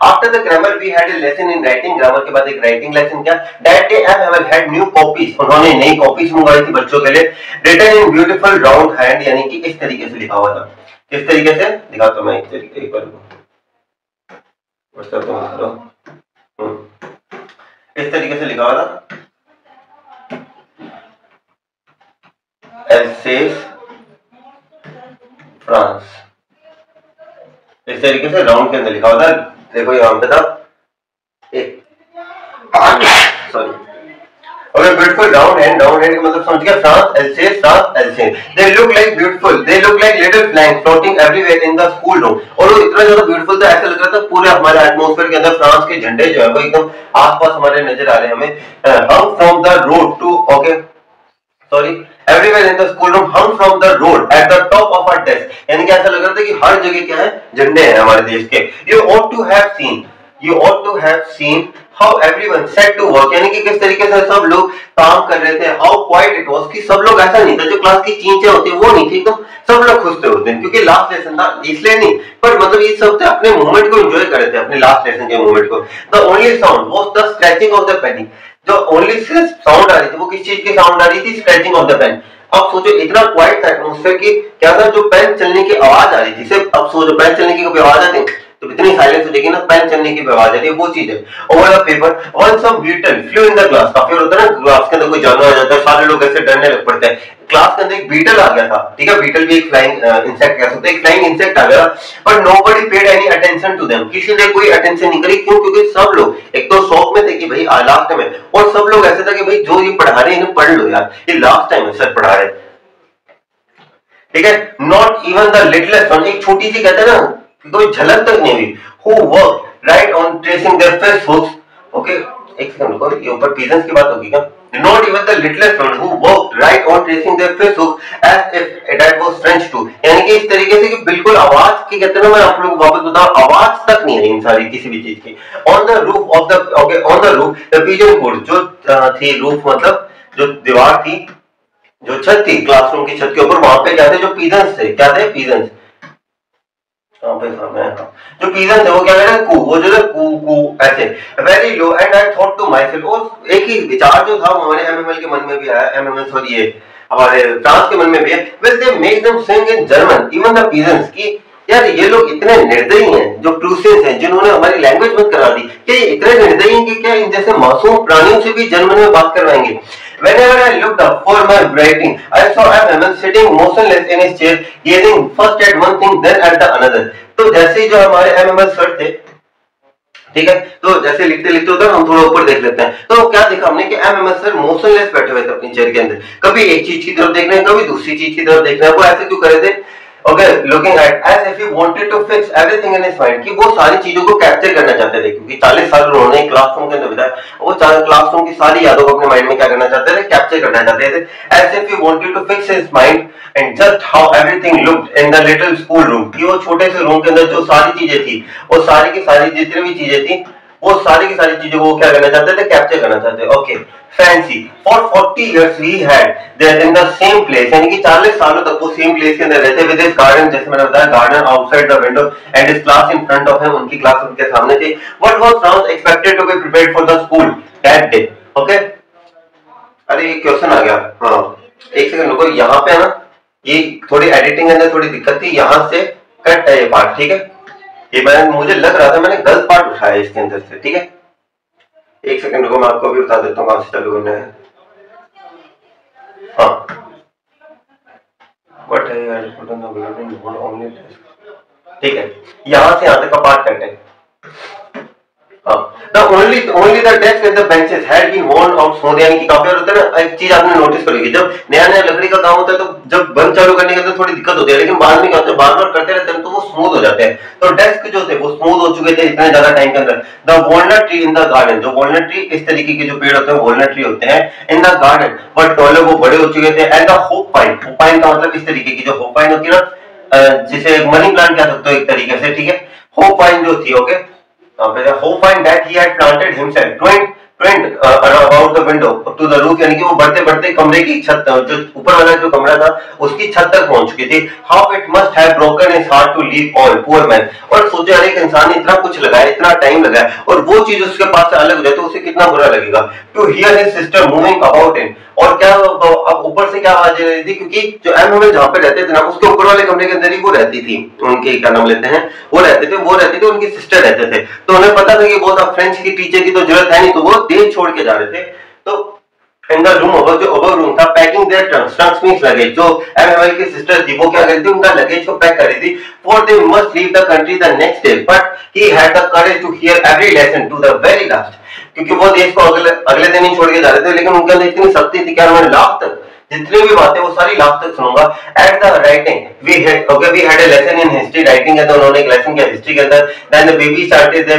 after the grammar we had a lesson in writing. Grammar के बाद एक राइटिंग लेसन क्या, that day M had new copies, उन्होंने नई कॉपीज मंगवाई थी बच्चों के लिए, written in beautiful round hand, यानी कि इस तरीके से लिखा हुआ था। किस तरीके से दिखाता हूं मैं, एक बार व्हाट्सएप पे इस तरीके से लिखा हुआ था, एल्सेस फ्रांस, इस तरीके से राउंड के अंदर लिखा हुआ था। देखो यहाँ पे था sorry, Okay, beautiful round hand का मतलब समझ गया, France, Alsace, France, Alsace. They look like beautiful, they look like little flags floating everywhere in the school room। और वो इतना ज्यादा beautiful था, ऐसा लग रहा था पूरे हमारे एटमॉस्फेयर के अंदर फ्रांस के झंडे जो है वो एकदम आसपास हमारे नजर आ रहे हैं हमें। Hung from the road to, okay, sorry, everywhere in the school room, hung from the road at the top of our desk। यानी कि ऐसा लग रहा था कि हर जगह क्या है, झंडे हैं हमारे देश के। You ought to have seen how everyone set to work, यानी कि किस तरीके से सब लोग काम कर रहे थे, हाउ क्वाइट इट वाज, कि सब लोग, ऐसा नहीं था जो क्लास की चींचे होती वो नहीं थी, तो सब लोग खुश थे उस दिन, क्योंकि लास्ट लेसन था इसलिए नहीं, पर मतलब ये सब थे अपने मोमेंट को एंजॉय कर रहे थे, अपने लास्ट लेसन के मोमेंट को। The only sound was the scratching of the pen, जो ओनली साउंड आ रही थी वो किस चीज की साउंड आ रही थी, स्क्रैचिंग ऑफ द पेन। अब सोचो इतना क्वाइट था एटमॉस्फेयर की, क्या था, जो पेन चलने की आवाज आ रही थी सिर्फ, अब सोचो पेन चलने की कभी आवाज आती तो इतनी साइलेंस हो जाएगी ना, पेन चलने की आवाज आ रही है, वो चीज है। Over the paper one some beetle flew in the class, काफी होता है ना क्लास के अंदर कोई जानवर आ जाता है, सारे लोग ऐसे डरने लग पड़ते हैं। क्लास के अंदर एक बीटल आ गया था, ठीक है, बीटल भी एक फ्लाइंग इंसेक्ट कह सकते हैं, एक फ्लाइंग इंसेक्ट आ गया, पर nobody paid any attention to them, किसी ने कोई अटेंशन नहीं करी, क्यों, क्योंकि सब लोग एक तो शौक में थे कि भाई लास्ट टाइम है, और सब लोग ऐसे था कि भाई जो ये पढ़ा रहे हैं इन्हें पढ़ लो यार, ये लास्ट टाइम है सर पढ़ा रहे, ठीक है। Not even the littlest one, एक छोटी सी कहते हैं ना कोई झलक तक नहीं हुई, who work right on tracing their fish hooks, okay, एक सेकंड रुको, ये ऊपर पीजेंस की बात होगी क्या, not even the littlest one who work right on tracing their fish hook as if that was French too, यानी कि इस तरीके से कि बिल्कुल आवाज की, कहते हैं ना, मैं आप लोगों को वापस बताऊं, आवाज तक नहीं है इन सारी किसी भी चीज की। On the roof of the, okay, on the roof the pigeon code, जो थी रूफ मतलब जो दीवार थी, जो छत थी क्लासरूम की छत के ऊपर, वहां पे क्या थे, जो पीजन्स थे, क्या थे, पीजन्स, जो पीजन्स है वो क्या कह रहे हैं, कू, वो जो है कू कू ऐसे, very low and I thought to myself, और एक ही विचार जो था वो हमारे एमएमएल के मन में भी आया, एमएमएल सॉरी ये हमारे फ्रांस के मन में भी है, will they make them sing in German even the pigeons, की यार ये लोग इतने निर्दयी हैं, जो प्रूसियंस हैं जिन्होंने हमारी लैंग्वेज बंद करा दी, क्या ये इतने निर्दयी हैं कि क्या इन जैसे मासूम प्राणियों से भी जर्मन में बात करवाएंगे। Whenever I looked up for my writing, I saw MML sitting motionless in his chair, gazing first at one thing, then at the another. तो जैसे ही जो हमारे MML सर थे, ठीक है, तो जैसे लिखते लिखते होता है, हम थोड़ा ऊपर देख लेते हैं, तो क्या देखा हमने कि MML सर मोशनलेस बैठे हुए थे अपनी चेयर के अंदर, कभी एक चीज की तरफ देख रहे हैं, कभी दूसरी चीज की तरफ देख रहे हैं, वो ऐसे क्यों कर रहे थे, okay, looking at as if he wanted to fix everything in his mind, कि वो सारी चीजों को कैप्चर करना चाहते थे, क्योंकि 40 साल उन्होंने क्लासरूम के अंदर बिताया, वो क्लासरूम की सारी यादों को अपने माइंड में क्या करना चाहते थे, कैप्चर करना चाहते थे, as if he wanted to fix his mind and just how everything looked in the little school room, कि वो छोटे से रूम के अंदर जो सारी चीजें थी, वो सारी की सारी जितनी भी चीजें थी, वो सारी की सारी चीजों को क्या करना चाहते थे, कैप्चर करना चाहते थे। Okay, fancy for 40 years we had there in the same place, यानी कि 40 सालों तक वो सेम प्लेस के अंदर रहते, विद हिज गार्डन, जैसे मैंने बताया, garden outside the window and his class in front of him, उनकी क्लास उनके सामने थी। What was Franz expected to be prepared for the school that day, okay, अरे ये क्वेश्चन आ गया, हाँ एक सेकंड रुको, यहाँ पे ना ये थोड़ी एडिटिंग के अंदर थोड़ी दिक्कत थी, यहाँ से कट है ये पार्ट, ठीक है, ये मैंने, मुझे लग रहा था मैंने गलत पार्ट उठाया इसके अंदर से, ठीक है, एक सेकंड रुको, मैं आपको भी बता देता हूँ कहां से चालू करना है। हाँ, व्हाट है, ठीक है, यहां से यहां तक का पार्ट कट है। The only the desk and the benches had been worn out smooth, यानी कि काफी बार होता है ना, एक चीज आपने नोटिस करोगे, जब नया नया लकड़ी का काम होता है तो जब बंद चालू करने के अंदर थोड़ी दिक्कत होती है, लेकिन बाद में क्या होता है, बार बार करते रहते हैं तो वो स्मूथ हो जाते हैं। तो डेस्क जो थे वो स्मूथ हो चुके थे इतने ज्यादा टाइम के अंदर। The walnut tree in the garden, जो वॉलनट ट्री इस तरीके के जो पेड़ होते हैं वॉलनट ट्री होते हैं in the garden, but taller वो बड़े हो चुके थे। And the hope pine, hope pine का मतलब इस तरीके की जो होप पाइन होती है ना, जिसे मनी प्लांट कह सकते हो एक तरीके से, ठीक है, होप पाइन जो थी, okay, hope find that he had planted himself twined about the window to the roof, यानी कि वो बढ़ते बढ़ते कमरे की छत, जो ऊपर वाला जो कमरा था उसकी छत तक पहुंच चुकी थी। How it must have broken his heart to leave all, poor man, और सोचो यार एक इंसान ने इतना कुछ लगाया, इतना टाइम लगाया, और वो चीज उसके पास से अलग हो जाए तो उसे कितना बुरा लगेगा। To hear his sister moving about him, और क्या अब ऊपर से क्या आवाज रही थी, क्योंकि जो एमएमएल जहाँ पे रहते थे ना उसके ऊपर वाले कमरे के अंदर ही वो रहती थी, उनके क्या नाम लेते हैं, वो रहते थे उनकी सिस्टर रहते थे, तो उन्हें पता था कि वो फ्रेंच की टीचर की तो जरूरत है नहीं, तो वो देश छोड़ के जा रहे थे। तो इन द रूम जो ओवर रूम था, packing their trunks means luggage, जो एमएमएल की सिस्टर थी वो क्या कर रही थी, उनका लगेज को पैक कर रही थी, for they must leave the country the next day, but he had the courage to hear every lesson to the very last, क्योंकि वो देश को अगले दिन ही छोड़ के जा रहे थे, लेकिन उनके अंदर इतनी शक्ति थी कि मैं लास्ट तक जितनी भी बातें वो सारी लास्ट तक सुनूंगा। At the writing we had a lesson in history, writing के अंदर उन्होंने एक लेसन किया हिस्ट्री के अंदर। Then the baby started the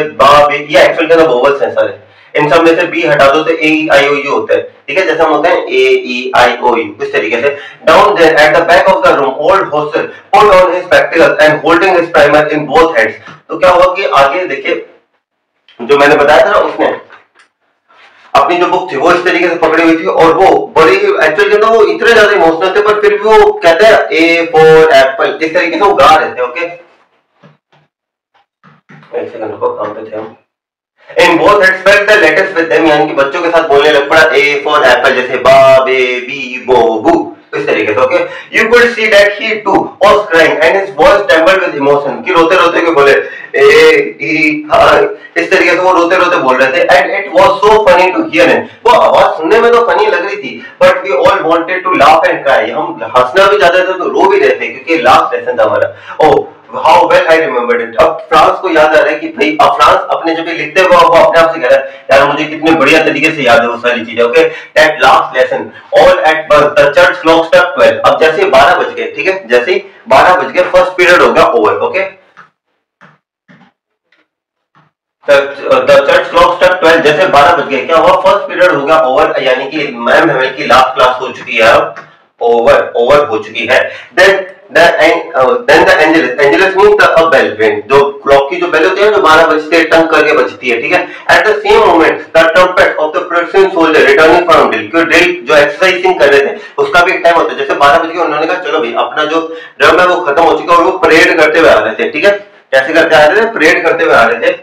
ये एक्चुअल के अंदर वोवेल्स हैं सारे, इन सब में से बी हटा दो तो ए ई आई ओ यू होता है, ठीक है, जैसे हम होते हैं ए ई आई ओ यू, इस तरीके से। Down there at the back of the room old Hauser put on his spectacles and holding his primer in both hands. तो क्या हुआ कि आगे देखिए जो मैंने बताया था ना उसने अपनी जो बुक थी वो इस तरीके से पकड़ी हुई थी, और वो बड़ी एक्चुअल के वो इतने ज्यादा इमोशनल थे, पर फिर भी वो कहते हैं ए फॉर एप्पल इस तरीके से वो गा रहे थे। ओके, एक सेकंड रुको, काम पे थे हम। In both head spelled the letters with them, यानी कि बच्चों के साथ बोलने लग पड़ा ए फॉर एप्पल, जैसे बा बे बी बो बू इस तरीके से। Okay, you could see that he too was crying and his voice trembled with emotion, कि रोते रोते के बोले ए ई हां इस तरीके से वो रोते रोते बोल रहे थे। And it was so funny to hear him, वो आवाज सुनने में तो फनी लग रही थी, but we all wanted to laugh and cry, हम हंसना भी चाहते थे तो रो भी रहे थे, क्योंकि लास्ट लेसन था हमारा। Oh how well I remembered it. अब फ्रांस को याद आ रहा है कि भाई अब फ्रांस अपने जब भी लिखते हुए वो अपने आप से कह रहा है यार मुझे कितने बढ़िया तरीके से याद है वो सारी चीजें। Okay, that last lesson all at birth the church clock struck 12। अब जैसे 12 बज गए, ठीक है, जैसे 12 बज गए फर्स्ट पीरियड हो गया over. Okay, the church clock struck 12, जैसे 12 बज गए क्या हुआ, फर्स्ट पीरियड हो गया ओवर, यानी कि मैम हमें की लास्ट क्लास हो चुकी है, अब ओवर हो चुकी है। Then the angelus means the bell ring, जो क्लॉक की जो बेल होती है जो 12 बजते हैं टंग करके बजती है, ठीक है। At the same moment the trumpet of the Persian soldier returning from drill, क्यों ड्रिल जो एक्सरसाइजिंग कर रहे थे उसका भी एक टाइम होता है, जैसे 12 बज गए उन्होंने कहा चलो भाई अपना जो ड्रम है वो खत्म हो चुका है, और वो परेड करते हुए आ रहे थे, ठीक है, कैसे करते आ रहे थे, परेड करते हुए आ रहे थे।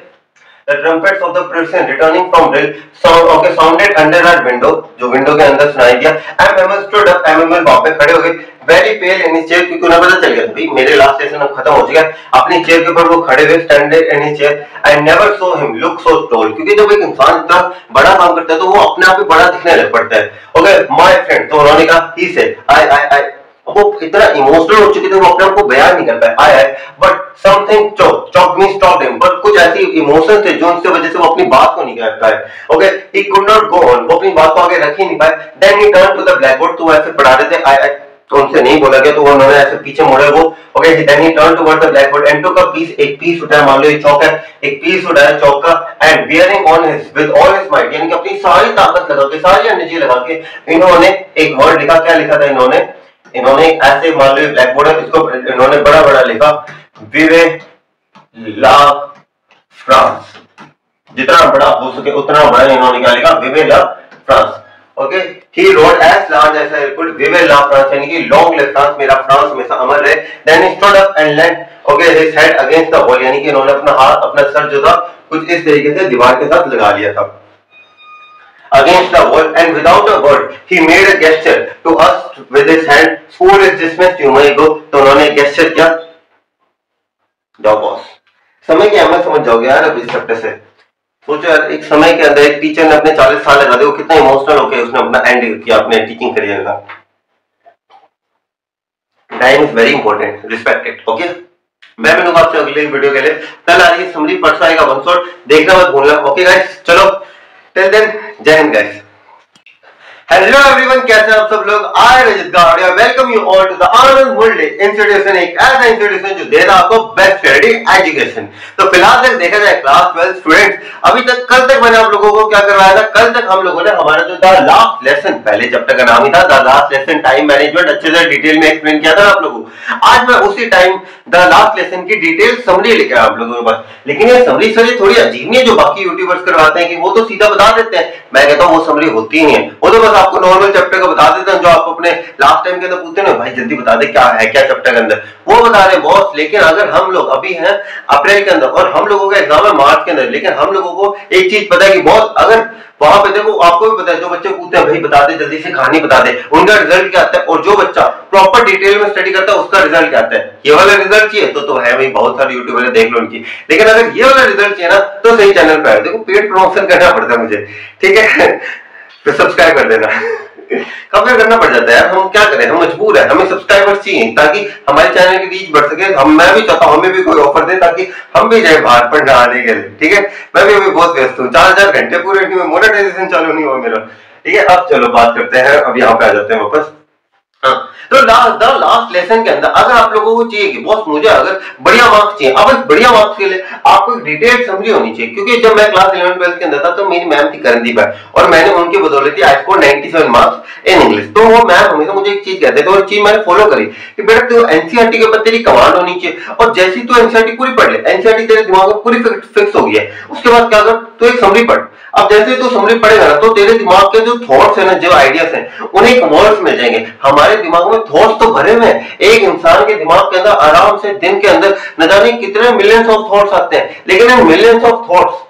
The trumpets of the Persian returning from drill sounded under our window, जो विंडो के अंदर सुनाई दिया। MML stood up, MML वहां पे खड़े हो गए, very pale in his chair, क्योंकि उन्हें पता चल गया भाई मेरे लास्ट सेशन अब खत्म हो चुका है। अपनी चेयर के ऊपर वो खड़े हुए, standing in his chair, I never saw him look so tall, क्योंकि जब एक इंसान इतना बड़ा काम करता है तो वो अपने आप ही बड़ा दिखने लग पड़ता है। Okay, my friend, तो उन्होंने कहा he said, I वो इतना इमोशनल हो चुके थे वो अपने आप को बयान नहीं कर पाए। आया but something chalk me stop him, but कुछ ऐसी इमोशन थे जो उनसे वजह से वो अपनी बात को नहीं कह पाए। Okay, he could not go on, वो अपनी बात को आगे रख ही नहीं पाए। Then he turn to the black board, तो ऐसे पढ़ा रहे थे, आई तो उनसे नहीं बोला गया, तो उन्होंने ऐसे पीछे मुड़े वो। Okay, then he turn toward the black board and took a piece, एक पीस उठाया, मान लो ये चौक है, एक पीस उठाया चौक का, and bearing on his with all his might, यानी कि अपनी सारी ताकत लगा के, सारी एनर्जी लगा के इन्होंने एक वर्ड लिखा। क्या लिखा था इन्होंने ऐसे मान लो ब्लैक बोर्ड है, इसको इन्होंने बड़ा बड़ा लिखा विवे ला फ्रांस, जितना बड़ा हो सके उतना बड़ा इन्होंने क्या लिखा, Vive la France. Okay, he wrote as large as I could, Vive la France, यानी कि लॉन्ग लिव फ्रांस, मेरा फ्रांस हमेशा अमर रहे। Then he stood up and leant, okay, his head against the wall, यानी कि इन्होंने अपना हाथ, अपना सर जो था कुछ इस तरीके से दीवार के साथ लगा लिया था, against the wall, and without a word he made a gesture to us with his hand, school is dismissed, you may go। तो उन्होंने gesture किया, जाओ बॉस। समय की अहमियत समझ जाओगे यार अब इस चैप्टर से। सोचो यार, एक समय के अंदर एक टीचर ने अपने 40 साल लगा दिए, वो कितना इमोशनल होकर उसने अपना एंड किया अपने टीचिंग करियर का। Time is very important, respect it. Okay, मैं मिलूंगा आपसे अगले वीडियो के लिए। कल आ रही है समरी, परसों आएगा वन शॉट, देखना मत भूलना। ओके गाइस, चलो टिल देन जय हिंद गाइस। हेलो एवरीवन, कैसे हैं आप सब लोग। I Rajit Gawadiya welcome you all to the Anand Murali institution, एक ऐसा इंस्टीट्यूशन जो दे रहा है आपको बेस्ट स्टडी एजुकेशन। तो फिलहाल तक देखा जाए क्लास 12 स्टूडेंट्स, अभी तक कल तक मैंने आप लोगों को क्या करवाया था, कल तक हम लोगों ने हमारा जो था लास्ट लेसन, पहले चैप्टर का नाम ही था the last lesson time management, अच्छे से डिटेल में एक्सप्लेन किया था आप लोगों को। आज मैं उसी टाइम द लास्ट लेसन की डिटेल समरी लेकर आप लोगों के पास, लेकिन ये समरी सर थोड़ी अजीब नहीं है जो बाकी यूट्यूबर्स करवाते हैं कि वो तो सीधा बता देते हैं। मैं कहता हूँ वो समरी होती ही है, वो तो बस आपको नॉर्मल चैप्टर का बता देते हैं जो आप अपने लास्ट टाइम के अंदर पूछते हैं ना, भाई जल्दी बता दे क्या है क्या चैप्टर के अंदर, वो बता रहे बॉस। लेकिन अगर हम लोग अभी हैं अप्रैल के अंदर और हम लोगों का एग्जाम है मार्च के अंदर, लेकिन हम लोगों को एक चीज पता है कि बॉस अगर वहां पे देखो आपको भी पता है, जो बच्चे पूछते हैं भाई बता दे जल्दी से कहानी बता दे, उनका रिजल्ट क्या आता है, और जो बच्चा प्रॉपर डिटेल में स्टडी करता है उसका रिजल्ट क्या आता है। ये वाला रिजल्ट चाहिए तो है भाई, बहुत सारे यूट्यूबर देख लो उनकी, लेकिन अगर ये वाला रिजल्ट चाहिए ना तो सही चैनल पे आए। देखो पेड प्रमोशन करना पड़ता है मुझे, ठीक है, तो सब्सक्राइब कर देना। कमेंट करना पड़ जाता है यार, हम क्या करें, हम मजबूर है, हमें सब्सक्राइबर्स चाहिए ताकि हमारे चैनल की रीच बढ़ सके। मैं भी चाहता हूँ हमें भी कोई ऑफर दे ताकि हम भी जाए बाहर पढ़ने आने के लिए, ठीक है। मैं भी अभी बहुत व्यस्त हूँ, 4 घंटे पूरे में मोनेटाइजेशन चालू नहीं हुआ मेरा, ठीक है। अब चलो बात करते हैं, अब यहाँ पे आ जाते हैं वापस। हाँ, तो लास्ट लेसन के अंदर अगर आप लोगों को चाहिए कि बॉस मुझे अगर बढ़िया मार्क्स चाहिए, अब बढ़िया मार्क्स के लिए आपको डिटेल्ड समरी होनी चाहिए, क्योंकि जब मैं क्लास 11 12 के अंदर था तो मेरी मैम थी करणदीप और मैंने उनकी बदौलत ही I score 97 marks in English. तो वो मैम हमेशा मुझे एक चीज कहते थे और चीज मैंने फॉलो करी कि बेटा तू एनसीईआरटी के ऊपर तेरी कमांड होनी चाहिए, और जैसे ही तू एनसीईआरटी पूरी पढ़ ले, एनसीईआरटी तेरे दिमाग में पूरी फिक्स हो गई है, उसके बाद क्या कर तू एक समरी पढ़। अब जैसे तू समरी पढ़ेगा ना तो तेरे दिमाग के जो थॉट्स है ना, जो आइडियाज हैं, उन्हें एक वर्ड्स मिल जाएंगे। हमारे दिमाग में थॉट्स तो भरे हुए हैं, एक इंसान के दिमाग के अंदर आराम से दिन के अंदर न जाने कितने मिलियंस ऑफ थॉट्स आते हैं, लेकिन इन मिलियंस ऑफ थॉट्स,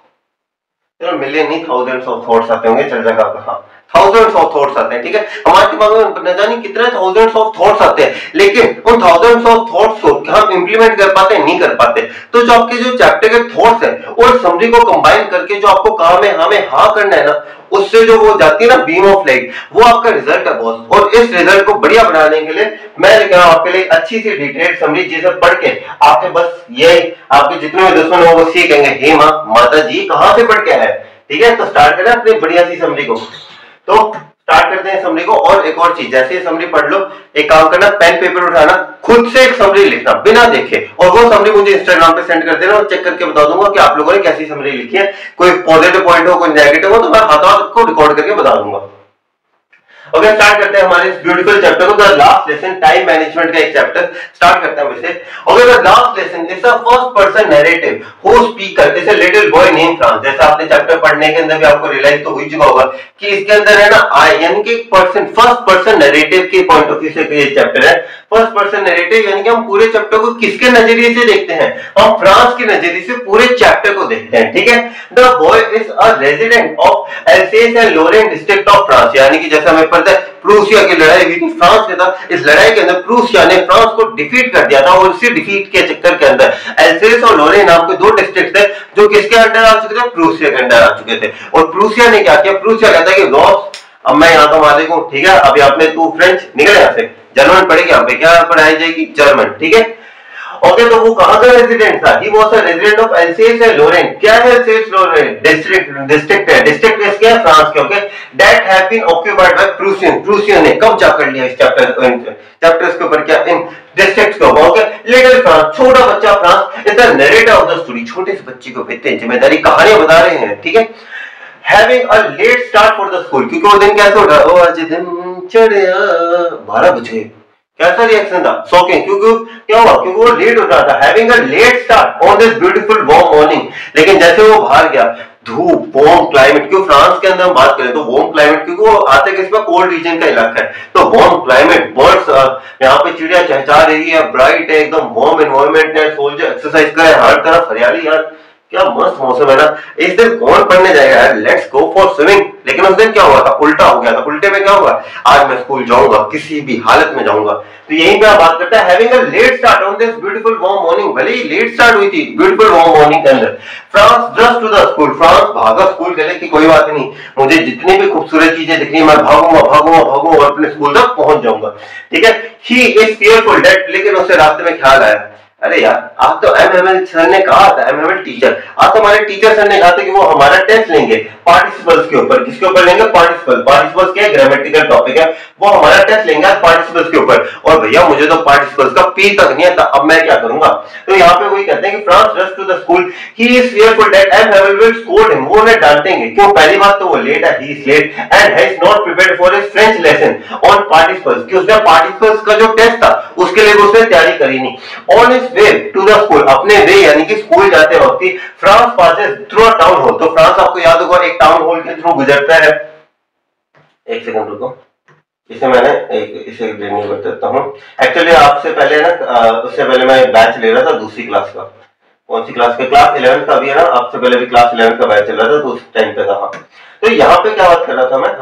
चलो मिलियन नहीं थाउजेंड्स ऑफ थॉट्स आते होंगे, चल जाएगा आपका, हाँ थाउजेंड्स ऑफ थॉट्स आते हैं, ठीक है। हमारे दिमाग में न जाने कितने थाउजेंड्स ऑफ थॉट्स आते हैं, लेकिन उन थाउजेंड्स ऑफ थॉट्स को हम इंप्लीमेंट कर पाते हैं, नहीं कर पाते। तो जो आपके जो चैप्टर के थॉट्स हैं और समरी को कंबाइन करके जो आपको काम है हमें हाँ करना है ना, उससे जो वो जाती है ना बीम ऑफ लाइट, वो आपका रिजल्ट है बॉस। और इस रिजल्ट को बढ़िया बनाने के लिए मैं लेकर आपके लिए अच्छी सी डिटेल्ड समरी जिसे पढ़ के आपके बस ये आपके जितने भी दुश्मन हो वो सीखेंगे, हे माँ माता जी कहाँ से पढ़ के आए, ठीक है। तो स्टार्ट करें अपनी बढ़िया सी समरी को, तो स्टार्ट करते हैं समरी को। और एक और चीज, जैसे समरी पढ़ लो एक काम करना, पेन पेपर उठाना, खुद से एक समरी लिखना बिना देखे, और वो समरी मुझे इंस्टाग्राम पे सेंड कर देना और चेक करके बता दूंगा कि आप लोगों ने कैसी समरी लिखी है। कोई पॉजिटिव पॉइंट हो कोई नेगेटिव हो तो मैं हाथों को रिकॉर्ड करके बता दूंगा। ओके स्टार्ट करते हैं हमारे इस ब्यूटीफुल चैप्टर को, the last lesson, time management का एक चैप्टर स्टार्ट करते हैं वैसे। Okay the last lesson is a first person narrative who speaker is a little boy name France. जैसा आपने चैप्टर पढ़ने के अंदर भी आपको रियलाइज तो हो ही चुका होगा कि इसके अंदर है ना आई यानी कि पर्सन, फर्स्ट पर्सन नैरेटिव के पॉइंट ऑफ व्यू से ये चैप्टर है। फर्स्ट पर्सन नैरेटिव यानी कि हम पूरे चैप्टर को किसके नजरिए से देखते हैं, हम फ्रांस के नजरिए से पूरे चैप्टर को देखते हैं, ठीक है। The boy is a resident of Alsace and Lorraine district of France, यानी कि जैसा हमें पता है प्रूसिया की लड़ाई हुई थी फ्रांस के साथ, इस लड़ाई के अंदर प्रूसिया ने फ्रांस को डिफीट कर दिया था, और इसी डिफीट के चक्कर के अंदर एल्सेस और लोरेन नाम के दो डिस्ट्रिक्ट थे जो किसके अंडर आ चुके थे, प्रूसिया के अंडर आ चुके थे। और प्रूसिया ने क्या किया, प्रूसिया कहता है कि बॉस अब मैं यहाँ तो मालिक हूँ, ठीक है, अभी आपने तू फ्रेंच निकल यहाँ से, जर्मन पढ़ेगी, यहाँ पे क्या पढ़ाई जाएगी, जर्मन, ठीक है। ओके तो वो कहां का रेजिडेंट था, he was a resident of Alsace and Lorraine. क्या है एल्सेस लोरेन, डिस्ट्रिक्ट है, डिस्ट्रिक्ट इसके है फ्रांस के, okay. That have been occupied by Prussian, Prussian ने कब्जा कर लिया इस चैप्टर्स के ऊपर, क्या इन डिस्ट्रिक्ट्स को, ओके। लिटिल फ्रांस, छोटा बच्चा France is the narrator of the story, छोटे से बच्चे को भेजते हैं जिम्मेदारी, कहानियां बता रहे हैं, ठीक है। Having a late start for the school, क्योंकि वो दिन कैसे उठा, ओ आज दिन चढ़िया 12 बजे, कैसा रिएक्शन था, शॉकिंग, क्योंकि क्या हुआ, क्योंकि वो लेट उठा था। Having a let start on this beautiful warm morning, लेकिन जैसे वो बाहर गया, धूप, वार्म क्लाइमेट, क्योंकि फ्रांस के अंदर हम बात करें तो वार्म क्लाइमेट, क्योंकि वो आते किसमें, कोल्ड रीजन का इलाका है, तो वार्म क्लाइमेट, बर्ड्स यहाँ पे चिड़िया चहचहा रही है, ब्राइट है, एकदम वार्म एनवायरनमेंट है, सोल्जर एक्सरसाइज कर रहे हैं, हर तरफ हरियाली, यार क्या मस्त मौसम है ना। इस दिन कौन पढ़ने जाएगा यार, लेट्स गो फॉर स्विमिंग। लेकिन उस दिन क्या हुआ था, उल्टा हो गया था। उल्टे में क्या हुआ, आज मैं स्कूल जाऊंगा, किसी भी हालत में जाऊंगा। तो यहीं पे आप बात करते हैं having a let start on this beautiful warm morning, भले ही लेट स्टार्ट हुई थी ब्यूटीफुल वार्म मॉर्निंग के अंदर। Franz rush to the school, Franz भागा स्कूल के लिए कि कोई बात नहीं, मुझे जितनी भी खूबसूरत चीजें दिख रही है मैं भागूंगा भागूंगा भागूंगा और अपने स्कूल तक पहुंच जाऊंगा, ठीक है। ही इज फियरफुल दैट, लेकिन उसे रास्ते में ख्याल आया, अरे यार आज तो एमएमएल सर ने कहा था, एमएमएल टीचर, आज तो हमारे टीचर सर ने कहा था कि वो हमारा टेस्ट लेंगे पार्टिसिपल्स के ऊपर। किसके ऊपर लेंगे, पार्टिसिपल, पार्टिसिपल्स क्या ग्रामेटिकल टॉपिक है, वो हमारा टेस्ट लेंगे पार्टिसिपल्स के ऊपर। और भैया मुझे तो पार्टिसिपल्स का पी तक नहीं आता, अब मैं क्या करूंगा। तो यहाँ पे वही कहते हैं कि Franz rush to the school, he is fearful that MML will scold him, वो उन्हें डांटेंगे, क्यों, पहली बात तो वो लेट है, he is late and has not prepared for his French lesson on participles, कि उसने पार्टिसिपल्स का जो टेस्ट था उसके लिए उसने तैयारी करी नहीं। On his way to the school, अपने वे यानी कि स्कूल जाते वक्त Franz passes through a town hall, तो फ्रांस आपको याद होगा एक टाउन हॉल के थ्रू गुजरता है। एक सेकंड रुको, इसे मैंने इसे रिन्यू कर देता हूं। एक्चुअली आपसे पहले ना उससे पहले मैं बैच ले रहा था दूसरी क्लास का, कौन सी क्लास का, क्लास 11 का भी है ना, आपसे पहले भी क्लास 11 का बैच चल रहा था तो उस टाइम पे था। हाँ तो यहाँ पे क्या बात कर रहा था मैं,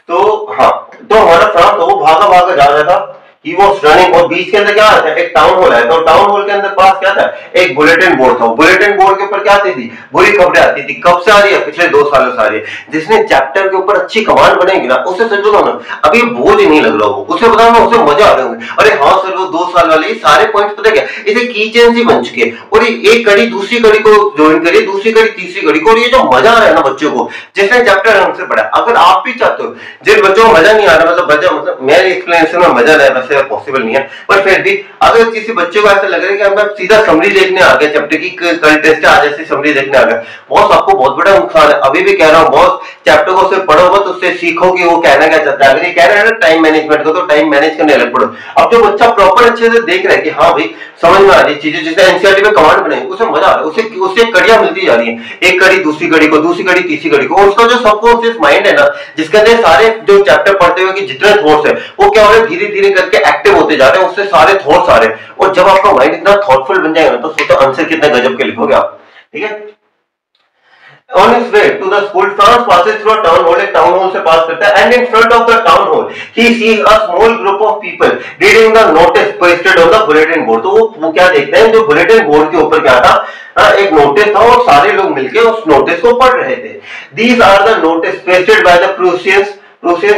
तो हमारा फ्रांस वो भागा भागा जा रहा था, he was running, और बीच के अंदर क्या था, एक टाउन हॉल है, तो टाउन हॉल के अंदर पास क्या था, एक बुलेटिन बोर्ड था। बुलेटिन बोर्ड के ऊपर क्या आती थी, बुरी खबरें आती थी। कब से आ रही है, पिछले 2 सालों से आ रही है। जिसने चैप्टर के ऊपर अच्छी कमांड बनाएगी ना, उसे सच बताओ ना, अभी बोझ नहीं लग रहा हो, उसे बताओ ना, उसे मजा आ रहा है। अरे हाँ सर, वो 2 साल वाले सारे पॉइंट्स पता क्या, इसे की चेन ही बन चुके हैं, और एक कड़ी दूसरी कड़ी को ज्वाइन करिए, दूसरी कड़ी तीसरी कड़ी को, और ये जो मजा आ रहा है ना बच्चों को, जिसने चैप्टर आराम से पढ़ा। अगर आप भी चाहते हो, जिन बच्चों को मजा नहीं आ रहा, मतलब मेरे एक्सप्लेनेशन में मजा नहीं, वैसे पॉसिबल नहीं है, पर फिर भी अगर किसी बच्चे को ऐसा लग रहा है कि मैं सीधा समरी देखने आ गया चैप्टर की, कल टेस्ट आज ऐसी समरी देखने आ गया, बॉस आपको बहुत बड़ा नुकसान है। अभी भी कह रहा हूँ बॉस, चैप्टर को सिर्फ पढ़ो मत, उससे सीखो कि वो कहना क्या चाहता है। अगर ये कह रहा है ना टाइम मैनेजमेंट को, तो टाइम मैनेज करने लग पड़ो। अब जो बच्चा प्रॉपर अच्छे से देख रहा है कि हाँ भाई समझ में आ रही चीजें, जिसने एनसीईआरटी में कमांड बनाई, उसे मजा आ रहा है, उससे कड़ियां मिलती जा रही है, एक कड़ी दूसरी कड़ी को, दूसरी कड़ी तीसरी कड़ी को। उसका जो सबकॉन्शियस माइंड है ना, जिसके अंदर सारे जो चैप्टर पढ़ते हुए कि जितने थॉट्स है, वो क्या हो रहे हैं, धीरे धीरे करके एक्टिव होते जा रहे हैं, उससे सारे थॉट्स आ रहे हैं। और जब आपका माइंड इतना थॉटफुल बन जाएगा ना, तो सोचो आंसर कितने गजब के लिखोगे आप। ठीक है। On his way to the school, Franz passes through a town hall. एक town hall से पास करता है, and in front of the town hall, he sees a small group of people reading the notice pasted on the bulletin board. तो वो क्या देखते हैं, जो bulletin board के ऊपर क्या था, एक नोटिस था, और सारे लोग मिलके उस नोटिस को पढ़ रहे थे। These are the notice pasted by the Prussians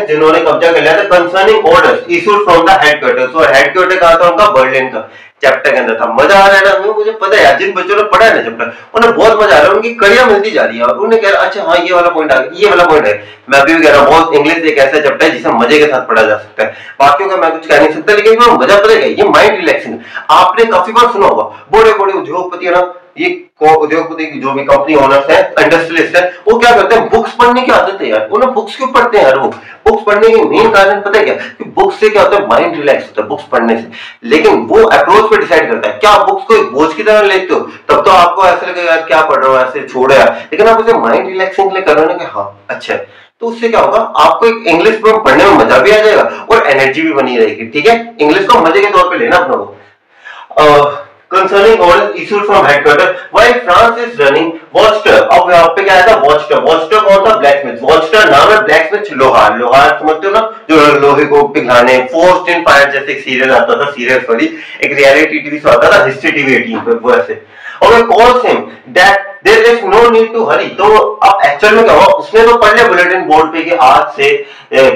जिन्होंने कब्जा कर लिया था, concerning orders issued from the headquarters। और हेडक्वार्टर कहा था उनका, बर्लिन का। चैप्टर के अंदर था। मजा आ रहा है ना, मुझे पता है यार, जिन बच्चों ने पढ़ा है ना चैप्टर, उन्हें बहुत मजा आ रहा है, उनकी कड़ियां मिलती जा रही है, और उन्हें कह रहा अच्छा हाँ ये वाला पॉइंट आ गया, ये वाला पॉइंट है। मैं अभी भी कह रहा हूँ बहुत, इंग्लिश एक ऐसा चैप्टर है जिसे मजे के साथ पढ़ा जा सकता है। बाकियों का मैं कुछ कह नहीं सकता, लेकिन मजा पड़ेगा, ये माइंड रिलैक्सिंग। आपने काफी बार सुना होगा, बड़े बड़े उद्योगपति है ना, ये उद्योगपति की जो भी कंपनी ओनर्स है, इंडस्ट्रियलिस्ट है, वो क्या करते हैं, बुक्स पढ़ने की आदत है यार, उन्हें बुक्स क्यों पढ़ते हैं यार? वो बुक्स पढ़ने के मेन कारण पता है क्या, कि बुक्स से क्या होता है, माइंड रिलैक्स होता है बुक्स पढ़ने से। लेकिन वो अप्रोच पे डिसाइड करता है, क्या आप बुक्स को एक बोझ की तरह लेते हो, तब तो आपको ऐसा लगेगा यार क्या पढ़ रहा हूँ, ऐसे छोड़ो यार। लेकिन आप उसे माइंड रिलैक्सिंग के लिए कर रहे हो ना, हाँ अच्छा है, तो उससे क्या होगा, आपको एक इंग्लिश पढ़ने में मजा भी आ जाएगा और एनर्जी भी बनी रहेगी। ठीक है, इंग्लिश को मजे के तौर पे लेना अपना को। Concerning orders issued from headquarters, while France is running Watchtower। अब यहाँ पे क्या आया था, Watchtower। Watchtower कौन था, ब्लैकस्मिथ। Watchtower नाम है ब्लैकस्मिथ, लोहार। लोहार समझते हो ना, जो लोहे को पिघलाने। Forged in Fire जैसे एक सीरियल आता था, सीरियल सॉरी, एक रियलिटी टीवी शो आता था, हिस्ट्री टीवी 18 पे, वो ऐसे। और calls him that there is no need to hurry। तो अब एक्चुअल में क्या हुआ, उसने तो पढ़ लिया बुलेटिन बोर्ड पे कि आज से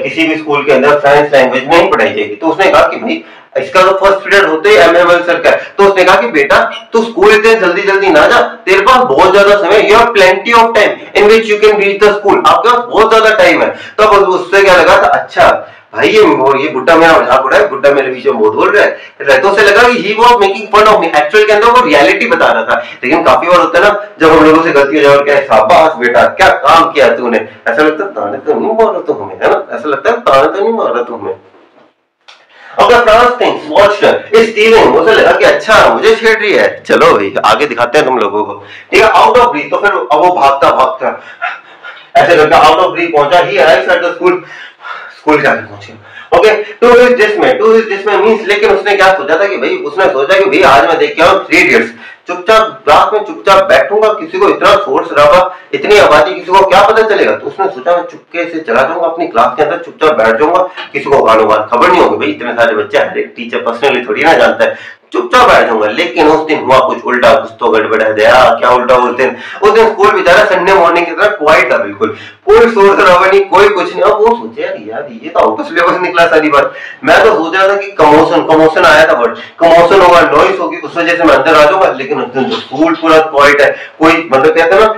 किसी भी स्कूल के अंदर फ्रेंच लैंग्वेज नहीं पढ़ाई जाएगी। तो उसने कहा कि भाई इसका तो फर्स्ट पीरियड होते ही एमएमएल सर का है, तो उसने कहा कि बेटा तू स्कूल इतने जल्दी जल्दी ना जा, तेरे पास बहुत ज्यादा समय, you have plenty of time in which you can reach the school. आपके पास बहुत ज्यादा टाइम है। तो उससे क्या लगा था, अच्छा भाई ये बुड्ढा मेरा मजाक उड़ा है, बुड्ढा मेरे बीच में बहुत बोल रहा है। तो उसे लगा कि he was making fun of me, actual के अंदर वो रियलिटी बता रहा था। लेकिन काफी बार होता है ना, जब हम लोगों से गलती हो जाए और क्या शाबाश बेटा क्या काम किया तूने, ऐसा लगता है ताने तो नहीं मारा तू हमें, है ना, ऐसा लगता है ताने तो नहीं मारा तू हमें। Okay, France thinks, watched her, is teasing। मुझे लगा कि अच्छा मुझे छेड़ रही है, चलो भाई आगे दिखाते हैं तुम लोगों को। ठीक है, आउट ऑफ ब्रीथ। तो फिर अब वो भागता भागता ऐसे करके आउट ऑफ ब्रीथ पहुंचा। He arrives at the school, school जाके पहुंचे। Okay, to his dismay means, लेकिन उसने क्या सोचा था कि भाई, उसने सोचा कि भाई आज मैं देख के आऊं 3 इडियट्स, चुपचाप क्लास में चुपचाप बैठूंगा, किसी को इतना शोर शराबा, इतनी आबादी, किसी को क्या पता चलेगा। तो उसने सोचा मैं चुपके से चला जाऊंगा अपनी क्लास के अंदर, चुपचाप बैठ जाऊंगा, किसी को गानों बात खबर नहीं होगी, भाई इतने सारे बच्चे, हर एक टीचर पर्सनली थोड़ी ना जानता है, चुपचाप बैठ जाऊंगा। लेकिन उस दिन हुआ कुछ उल्टा, कुछ तो गड़बड़ है। क्या उल्टा उस दिन स्कूल बेचारा संडे मॉर्निंग की तरह क्वाइट था, बिल्कुल कोई शोर शराबा नहीं, कोई कुछ नहीं। अब वो सोचे यार ये तो आउट ऑफ सिलेबस निकला सारी बात। मैं तो सोच रहा था कि कमोशन आया था, वर्ड कमोशन होगा, नॉइस होगी, उस वजह से मैं अंदर आ जाऊंगा। लेकिन उस दिन तो स्कूल पूरा क्वाइट है, कोई मतलब कहते हैं ना,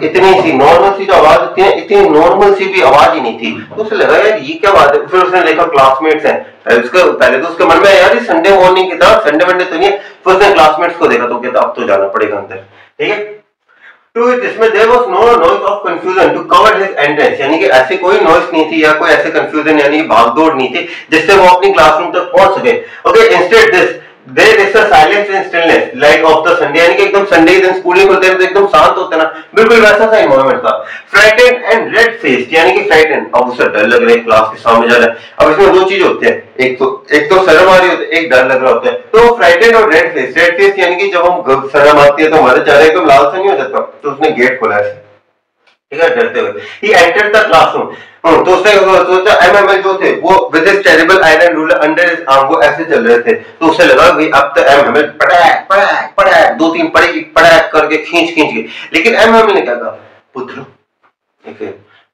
इतनी सी नॉर्मल सी जो आवाज होती है, इतनी नॉर्मल सी भी आवाज ही नहीं थी। तो उसे लगा यार ये क्या बात है। फिर उसने देखा क्लासमेट्स हैं, पहले तो उसके मन में यार संडे मॉर्निंग की तरह, संडे मंडे तो नहीं है। फिर उसने क्लासमेट्स को देखा तो कहता अब तो जाना पड़ेगा अंदर। ठीक है, तो इसमें there was no noise of confusion to cover his entrance, यानी कि ऐसी कोई नॉइज नहीं थी या कोई ऐसे कंफ्यूजन यानी कि भागदौड़ नहीं थी जिससे वो अपनी क्लासरूम तक पहुंच सके। Okay, instead this there is a silence and stillness like of the Sunday, यानी कि एकदम संडे के दिन स्कूल नहीं खुलते तो एकदम शांत होता है ना, बिल्कुल वैसा सा एनवायरनमेंट था। फ्राइटेंड एंड रेड फेस्ड, यानी कि फ्राइटेंड, अब उसे डर लग रहा है क्लास के सामने जा रहा है। अब इसमें दो चीज होती है, एक तो शर्म आ रही होती है, एक डर लग रहा होता है। तो फ्राइटेंड और रेड फेस यानी कि जब हम शर्म आती है तो हमारे चेहरे एकदम लाल सा नहीं हो जाता। तो उसने गेट खोला है, ठीक है, डरते हुए ही एंटर्ड द क्लासरूम। तो उसने सोचा एमएमएल जो थे वो with his terrible iron ruler under his arm वो ऐसे चल रहे थे, तो उसे लगा भाई अब तो एमएमएल पटाक पटाक पटाक दो तीन पड़ेगी पटाक करके खींच खींच के, लेकिन एमएमएल ने क्या कहा, पुत्र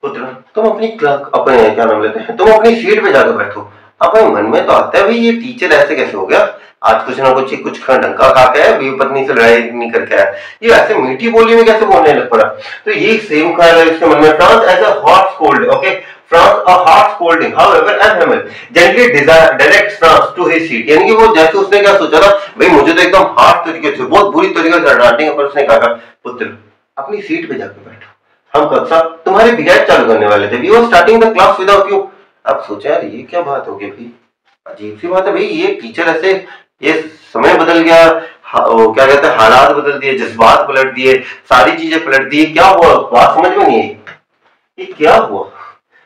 पुत्र तुम अपनी अपने क्या नाम लेते हैं, तुम अपनी सीट पे जाकर बैठो। अब मन में तो आता है भाई ये टीचर ऐसे कैसे हो गया, आज कुछ ना कुछ ढंका खा के है, बीवी पत्नी से लड़ाई नहीं करके आया, ये ऐसे मीठी बोली में कैसे बोलने लग पड़ा। तो ये सेम ख्याल है इसके मन में। Franz as a hot scold, okay, Franz a hot scolding, however MML gently directs Franz to his seat, यानी कि वो जैसे उसने क्या सोचा था भाई मुझे तो एकदम हार्श तरीके से बहुत बुरी तरीके से डांटेंगे, पर उसने कहा पुत्र अपनी सीट पे जाकर बैठो, हम कक्षा तुम्हारे बगैर चालू करने वाले थे, we were starting the class without you. अब सोचा यार ये क्या बात हो गई भाई, अजीब सी बात है भाई, ये टीचर ऐसे, ये समय बदल गया, क्या कहते हैं हालात बदल दिए, जज्बात पलट दिए, सारी चीजें पलट दी, क्या हुआ बात समझ में नहीं आई, ये क्या हुआ।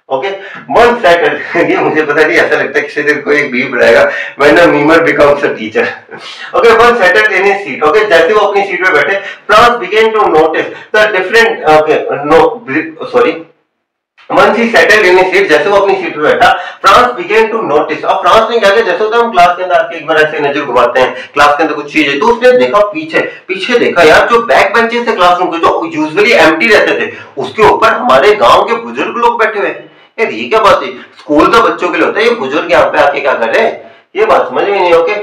ओके, वन सेटल ये मुझे पता नहीं, ऐसा लगता है किसी दिन कोई एक बीप बनाएगा when a memer becomes a teacher. Okay, one settle in his seat, okay, जैसे वो अपनी सीट पे बैठे, Franz began to notice the different, okay no sorry, once he settled in his seat, जैसे वो अपनी सीट पे बैठा, फ्रांस began to notice, अब फ्रांस ने क्या किया, जैसे होता है हम क्लास के अंदर आके एक बार ऐसे नजर घुमाते हैं, क्लास के अंदर कुछ चीज है, तो उसने देखा पीछे देखा यार, जो बैक बेंचेस थे क्लासरूम के, जो यूजुअली एम्प्टी रहते थे, उसके ऊपर हमारे गांव के बुजुर्ग लोग बैठे हुए। यार ये क्या बात है, स्कूल तो बच्चों के लिए होता है, ये बुजुर्ग यहाँ पे आके क्या कर रहे हैं, ये बात समझ में नहीं। ओके,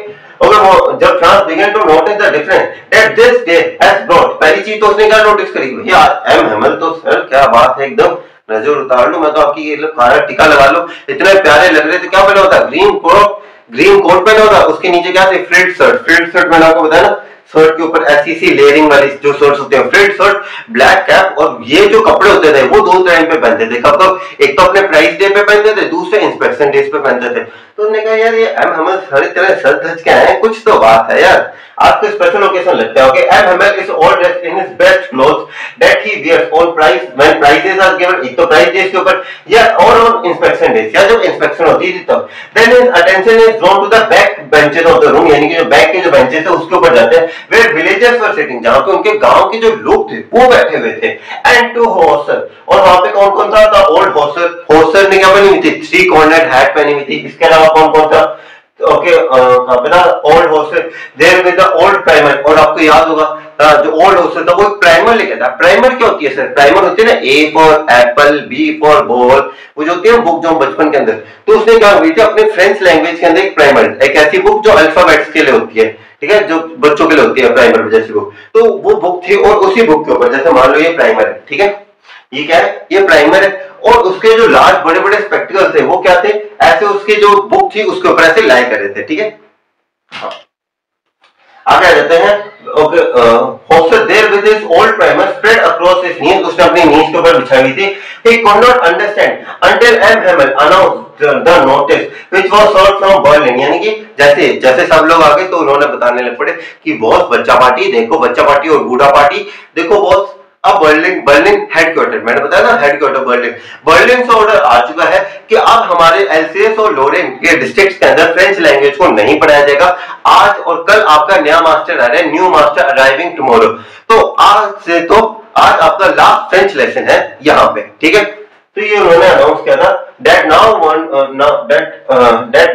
जब France began to notice the difference that this day has brought, पहली चीज तो उसने क्या नोटिस करी यार, एमएमएल तो सर क्या बात है, एकदम नजर उतार लो, मैं तो आपकी ये खाना टिका लगा लो, इतने प्यारे लग रहे थे। क्या पहना होता, ग्रीन कोट पहना होता, उसके नीचे क्या थे, फ्रिल्ड शर्ट मैंने आपको बताया ना, शर्ट के ऊपर ऐसी सी लेयरिंग वाली जो शर्ट्स होते हैं, फ्रिल्ड शर्ट, ब्लैक कैप, और ये जो कपड़े होते थे वो दो टाइम पे पहनते थे, कब कब, एक तो अपने प्राइस डे पे पहनते थे, दूसरे इंस्पेक्शन डेज पे पहनते थे। तो उन्होंने कहा यार ये एमएमएल सारी तरह सर धज के आए हैं, कुछ तो बात है यार, आपको स्पेशल ओकेजन लगता है। Okay, MML is all dressed in his best clothes that he wears on prize when prizes are given, एक तो प्राइस डेज के ऊपर या और ऑन इंस्पेक्शन डेज, या जब इंस्पेक्शन होती थी तब। Then his attention is drawn to the back benches of the room, यानी कि जो बैक के जो बेंचेस है उसके ऊपर जाते हैं, वेयर विलेजर्स वर सिटिंग, जहां पे उनके गांव के जो लोग थे वो बैठे हुए थे, एंड टू हॉर्सर, और वहां पे कौन कौन था, द ओल्ड हॉर्सर ने क्या पहनी हुई थी, थ्री कॉर्नर्ड हैट पहनी हुई थी, इसके अलावा कौन कौन था, okay old Hauser there with the old primer, और आपको याद होगा जो ओल्ड हॉस्टल था वो एक प्राइमर लेके था। प्राइमर क्या होती है सर, प्राइमर होती है ना, A for apple, B for ball, वो जो होती है बुक जो बचपन के अंदर, तो उसने क्या हुई थी अपने फ्रेंच लैंग्वेज के अंदर एक प्राइमर, एक ऐसी बुक जो अल्फाबेट्स के लिए होती है, ठीक है, जो बच्चों के लिए होती है प्राइमर जैसी बुक, तो वो बुक थी, और उसी बुक के ऊपर जैसे मान लो ये प्राइमर है, ठीक है, ये क्या है, ये प्राइमर है, और उसके जो लार्ज बड़े बड़े स्पेक्टिकल्स थे वो क्या थे, ऐसे उसकी जो बुक थी उसके ऊपर ऐसे लाई कर रहे थे, ठीक है। आगे आ जाते हैं। Okay, Hauser there with his old primer spread across his knees, उसने अपनी नीज के ऊपर बिछाई हुई थी। He could not understand until MML announced the notice which was served from Berlin, यानी कि जैसे जैसे सब लोग आ गए तो उन्होंने बताने लग पड़े कि बॉस बच्चा पार्टी देखो, बच्चा पार्टी और बूढ़ा पार्टी देखो बॉस, अब बर्लिन हेडक्वार्टर, मैंने बताया ना हेडक्वार्टर बर्लिन से ऑर्डर आ चुका है कि अब हमारे एल्सेस और लोरेन के डिस्ट्रिक्ट्स के अंदर फ्रेंच लैंग्वेज को नहीं पढ़ाया जाएगा। आज और कल आपका नया मास्टर आ रहा है, न्यू मास्टर अराइविंग टुमारो, तो आज आपका लास्ट फ्रेंच लेसन है यहाँ पे, ठीक है। तो ये उन्होंने अनाउंस किया था that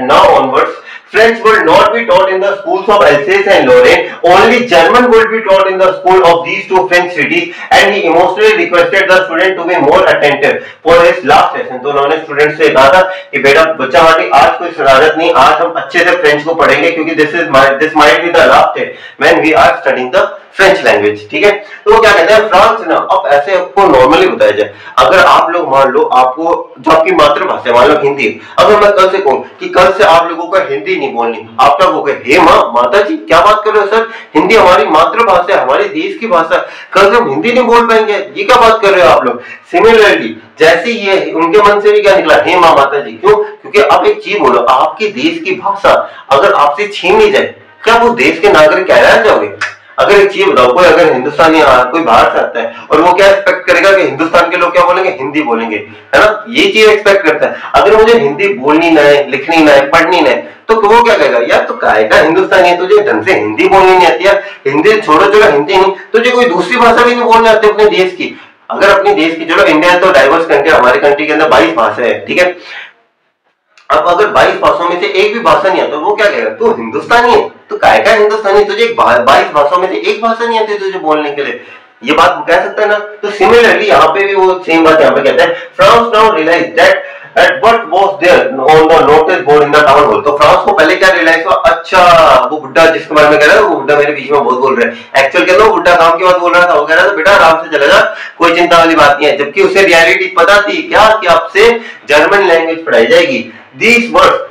now onwards French will not be taught in the schools of Alsace and Lorraine, only German will be taught in the school of these two French cities, and he emotionally requested the student to be more attentive for his last lesson। तो उन्होंने student से कहा था कि बेटा बच्चा हमारी आज कोई शरारत नहीं, आज हम अच्छे से फ्रेंच को पढ़ेंगे, क्योंकि this might be the last day when we are studying the French language, ठीक है। तो वो क्या कहते हैं, फ्रांस ना, अब ऐसे आपको नॉर्मली बताया जाए, अगर आप लोग मान लो आपको जो आपकी मातृभाषा मान लो हिंदी, अगर मैं कल से कहूं कि कल से आप लोगों को हिंदी नहीं बोलनी, आप क्या कहोगे, हे माँ माता जी क्या बात कर रहे हो सर, हिंदी हमारी मातृभाषा है, हमारे देश की भाषा, कल से हम हिंदी नहीं बोल पाएंगे, ये क्या बात कर रहे हो आप लोग। सिमिलरली जैसे ये उनके मन से भी क्या निकला, हे माँ माता जी, क्यों, क्योंकि अब एक चीज बोलो, आपके देश की भाषा अगर आपसे छीन ली जाए, क्या वो देश के नागरिक कहलाए जाओगे। अगर एक चीज बताओ, कोई अगर हिंदुस्तानी कोई बाहर से आता है और वो क्या एक्सपेक्ट करेगा कि हिंदुस्तान के लोग क्या बोलेंगे, हिंदी बोलेंगे, है ना, ये चीज एक्सपेक्ट करता है। अगर मुझे हिंदी बोलनी ना है, लिखनी ना है, पढ़नी ना है, तो वो क्या कहेगा, यार तो काहेगा हिंदुस्तानी है, तुझे ढंग से हिंदी बोलनी नहीं आती है, हिंदी छोड़ो, हिंदी नहीं, तुझे कोई दूसरी भाषा भी नहीं बोलनी आती अपने देश की, अगर अपनी देश की, चलो इंडिया तो डाइवर्स कंट्री, हमारे कंट्री के अंदर 22 भाषा है, ठीक है। अब अगर 22 भाषाओं में से एक भी भाषा नहीं आता तो वो क्या कहेगा, तू हिंदुस्तानी है, तू काय का हिंदुस्तानी, तुझे 22 भाषाओं में से एक भाषा नहीं आती तुझे बोलने के लिए, ये बात वो कह सकता है ना। तो सिमिलरली यहाँ पे भी वो सेम बात यहाँ पे कहता है, Franz now realise that at what was there on the notice board in the town hall. तो फ्रांस को पहले क्या रियलाइज हुआ, अच्छा वो बुड्ढा जिसके बारे में कह रहा है, वो बुड्ढा मेरे बीच में बहुत बोल रहा है, एक्चुअल के वो बुड्ढा काम की बात बोल रहा था, वो कह रहा था बेटा आराम से चला जा, कोई चिंता वाली बात नहीं है, जबकि उसे रियलिटी पता थी क्या, कि आपसे जर्मन लैंग्वेज पढ़ाई जाएगी। These words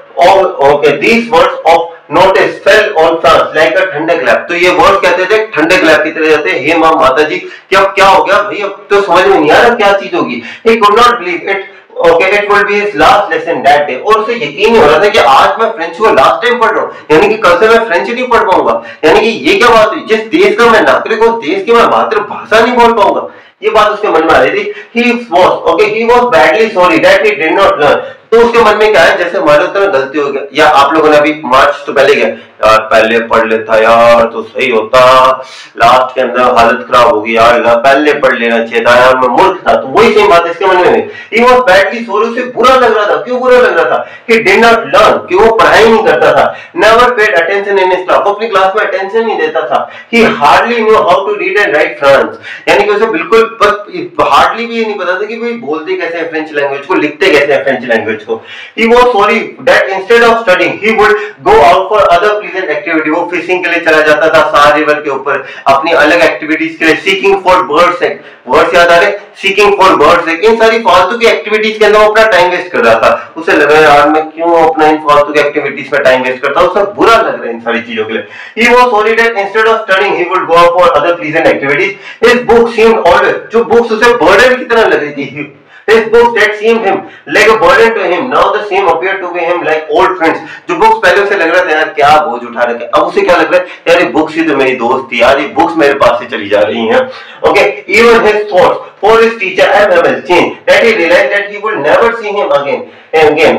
these words of notice fell on France like a ठंडक लैप। तो ये वर्ड कहते थे ठंडक लैप की तरह जाते, हे मां माता जी कि अब क्या हो गया भाई, अब तो समझ में नहीं आ रहा क्या चीज होगी। He could not believe it, it would be his last lesson that day। और उसे यकीन नहीं हो रहा था कि आज मैं फ्रेंच को लास्ट टाइम पढ़ रहा हूँ, यानी कि कल से मैं फ्रेंच नहीं पढ़ पाऊंगा, यानी कि ये क्या बात हुई, जिस देश का मैं नागरिक हूँ, देश की मैं मातृभाषा नहीं बोल पाऊंगा, ये बात उसके मन में आ रही थी। He was badly sorry that he did not learn। तो उसके मन में क्या है, जैसे हमारे उत्तर में गलती हो गया, या आप लोगों ने अभी मार्च तो पहले गया यार, पहले पढ़ लेता यार तो सही होता, लास्ट के अंदर हालत खराब होगी यार, पहले पढ़ लेना चाहिए था यार, मैं मूर्ख था। तो वही सेम बात इसके मन में हुई। He was badly sorry, उसे बुरा लग रहा था। क्यों बुरा लग रहा था? He did not learn, कि वो पढ़ाई नहीं करता था। Never paid attention in his class, वो अपनी क्लास में अटेंशन नहीं देता था। He hardly knew how to read and write French, यानी कि उसे बिल्कुल बस हार्डली भी ये नहीं पता था कि भाई बोलते कैसे हैं फ्रेंच लैंग्वेज को, लिखते कैसे हैं फ्रेंच लैंग्वेज को। He was sorry that instead of studying he would go out for other pleasant activity। वो फिशिंग के लिए चला जाता था सार रिवर के ऊपर, अपनी अलग एक्टिविटीज के लिए, seeking for birds egg, words याद आ रहे, सीकिंग फॉर बर्ड्स एग, इन सारी फालतू की एक्टिविटीज के अंदर वो अपना टाइम वेस्ट कर रहा था। उसे लगा यार मैं क्यों अपना इन फालतू की एक्टिविटीज में टाइम वेस्ट करता हूं, उसे बुरा लग रहा है इन सारी चीजों के लिए। He was sorry that instead of studying he would go out for other pleasant activities। His book seemed always, जो बुक्स उसे बर्डन की तरह लग रही थी, his books that seemed him like a burden to him, now the same appeared to be him like old friends। जो books पहले उसे लग रहा था यार क्या बोझ उठा रखे, अब उसे क्या लग रहा है यार ये बुक्स ही तो मेरी दोस्त थी यार, ये बुक्स मेरे पास से चली जा रही हैं। Okay, even his thoughts for his teacher M.M.L. changed, that he realized that he would never see him again and again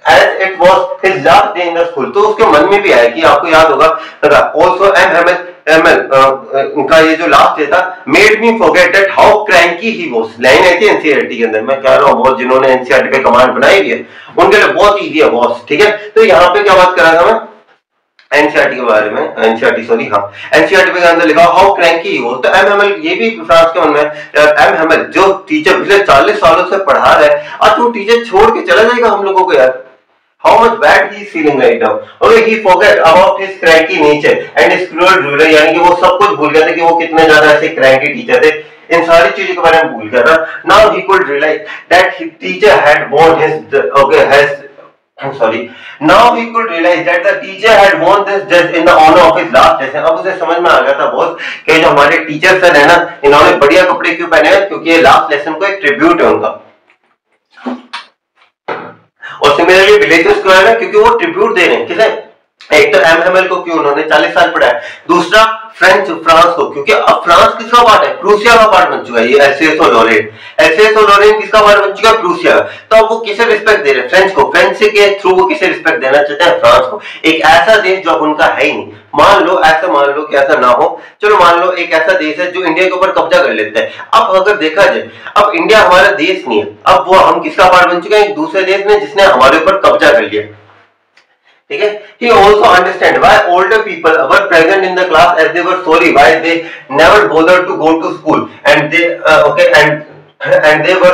as it was his last day in the school। तो उसके मन में भी आया कि आपको याद होगा also M.M.L. उनका ये जो लास्ट डे था, made me forget that how cranky he was. Line आई थी एनसीईआरटी के अंदर, मैं कह रहा हूँ बहुत जिन्होंने एनसीईआरटी पे कमांड बनाई है उनके लिए बहुत इजी है बॉस, ठीक है। तो यहाँ पे क्या बात कर रहा था मैं एनसीईआरटी के बारे में, एनसीईआरटी सॉरी हाँ, एनसीईआरटी के अंदर लिखा हाउ क्रैंकी ही वाज। तो M.M.L. ये भी फ्रांस के मन में M.M.L. जो टीचर पिछले 40 सालों से पढ़ा रहा है, आज वो टीचर छोड़ के चला जाएगा हम लोगों को यार। How much bad he is feeling right now। Okay, he forgot about his cranky nature and his cruel ruler, यानी कि वो सब कुछ भूल गया था कि वो कितने ज्यादा ऐसे cranky टीचर थे, इन सारी चीजों के बारे में भूल गया था। Now he could realize that his teacher had warned Now he could realize that the teacher had won this just in the honor of his last lesson। अब उसे समझ में आ गया था बहुत कि जो हमारे टीचर सर है ना, इन्होंने बढ़िया कपड़े क्यों पहने हैं, क्योंकि ये लास्ट लेसन को एक ट्रिब्यूट है उनका। और सिमिलरली विलेजेस को है ना, क्योंकि वो ट्रिब्यूट दे रहे हैं किसे, एक तो M.M.L. को क्यों, उन्होंने 40 साल पढ़ा है, दूसरा फ्रांस को, क्योंकि अब फ्रांस किसका पार्ट है, प्रूसिया का पार्ट बन चुका है। ये एल्सेस और लॉरेन किसका पार्ट बन चुका है, प्रूसिया। तो अब वो किसे रिस्पेक्ट दे रहे हैं, फ्रेंच को, फ्रेंच के थ्रू वो किसे रिस्पेक्ट देना चाहते हैं, फ्रांस को, एक ऐसा देश जो उनका है ही नहीं। मान लो कि ऐसा ना हो, चलो मान लो एक ऐसा देश है जो इंडिया के ऊपर कब्जा कर लेता है। अब अगर देखा जाए, अब इंडिया हमारा देश नहीं है, अब वो हम किसका पार्ट बन चुके हैं, एक दूसरे देश ने जिसने हमारे ऊपर कब्जा कर लिया, ठीक है। He also understand why older people were present in the class as they were sorry why they never bothered to go to school and they were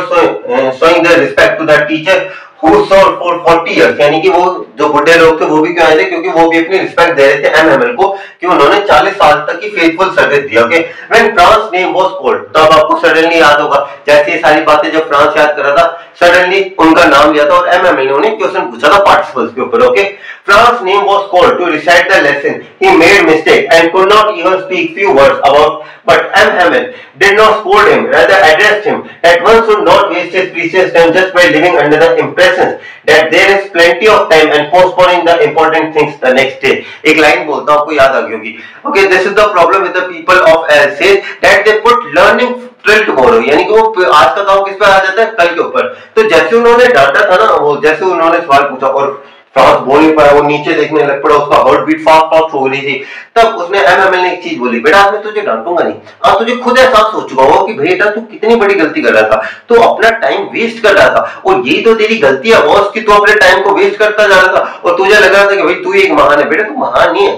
showing their respect to the teacher who served for 40 years। यानी कि वो जो बुढ़े लोग थे वो भी क्यों आए थे, क्योंकि वो भी अपनी रिस्पेक्ट दे रहे थे M.M.L. को कि उन्होंने 40 साल तक की faithful service the. Okay, when France name was called, तब आपको सडनली याद होगा, जैसे ये सारी बातें जब फ्रांस याद कर रहा था, सडनली उनका नाम लिया था और M.M.L. ने क्वेश्चन पूछा था पार्टिसिपल्स के ऊपर। Okay, Franz name was called to recite the lesson, he made mistake and could not even speak few words about, but M.M.L. did not scold him, rather addressed him that one should not waste his precious time just by living under the impression that there is plenty of time and postponing the important things the next day। एक line बोलता हूं, आपको याद आ गई होगी। Okay, this is the problem with the people of Alsace that they put learning till tomorrow, यानी कि वो आज का काम किस पे आ जाता है, कल के ऊपर। तो जैसे उन्होंने डांटा था ना, वो जैसे उन्होंने सवाल पूछा और फ्रांस बोल नहीं पाया, वो नीचे देखने लग पड़ा, उसका हार्ट बीट फास्ट फास्ट हो रही थी, तब उसने एमएमएल ने एक चीज बोली, बेटा आज मैं तुझे डांटूंगा नहीं, आज तुझे खुद एहसास हो चुका होगा कि बेटा तू कितनी बड़ी गलती कर रहा था, तू अपना टाइम वेस्ट कर रहा था, और यही तो तेरी गलती है बॉस कि तू अपने टाइम को वेस्ट करता जा रहा था और तुझे लग रहा था कि भाई तू एक महान है। बेटा तू महान नहीं है,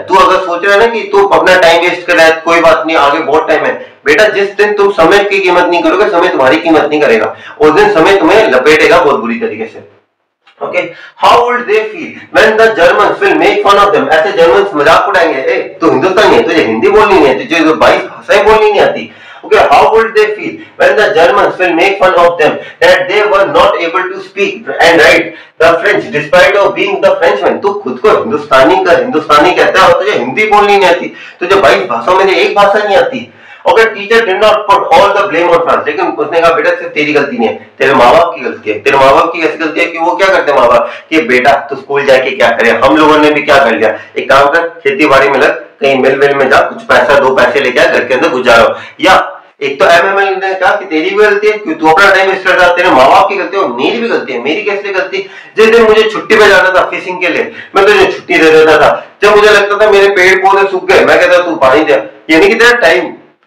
तू अगर सोच रहा है ना कि तू अपना टाइम वेस्ट कर रहा है, कोई बात नहीं, आगे बहुत टाइम है। बेटा जिस दिन तुम समय की कीमत नहीं करोगे, समय तुम्हारी कीमत नहीं करेगा, उस दिन समय तुम्हें लपेटेगा बहुत बुरी तरीके से। Okay, how would they feel when the Germans will make fun of them? ऐसे जर्मन्स मजाक उड़ाएंगे, ए तू हिंदुस्तानी है, तुझे हिंदी बोलनी नहीं है, तुझे तो 22 भाषाएं बोलनी नहीं आती। Okay, how would they feel when the Germans will make fun of them that they were not able to speak and write the French despite of being the Frenchman? तू खुद को हिंदुस्तानी कहता है और तुझे हिंदी बोलनी नहीं आती, तुझे 22 भाषाओं में से एक भाषा नहीं आती। Okay, teacher did not put all the blame on France, लेकिन उसने कहा बेटा सिर्फ तेरी गलती नहीं है, तेरे माँ बाप की गलती है। तेरे माँ बाप की ऐसी गलती है कि वो क्या करते हैं माँ बाप कि बेटा तू स्कूल जाके क्या करे, हम लोगों ने भी क्या कर लिया, एक काम कर खेती बाड़ी में लग, कहीं मिल विल में जा, कुछ पैसा 2 पैसे लेके आ, घर के अंदर गुजारो। या एक तो एमएमएल ने कहा कि तेरी भी गलती है कि तू अपना टाइम वेस्ट कर रहा है, तेरे माँ बाप की गलती है और मेरी भी गलती है। मेरी कैसे गलती? जिस दिन मुझे छुट्टी पे जाना था फिशिंग के लिए, मैं तुझे छुट्टी दे देता था। जब मुझे लगता था मेरे पेड़ पौधे सूख गए, मैं कहता तू पानी दे, यानी कि तेरा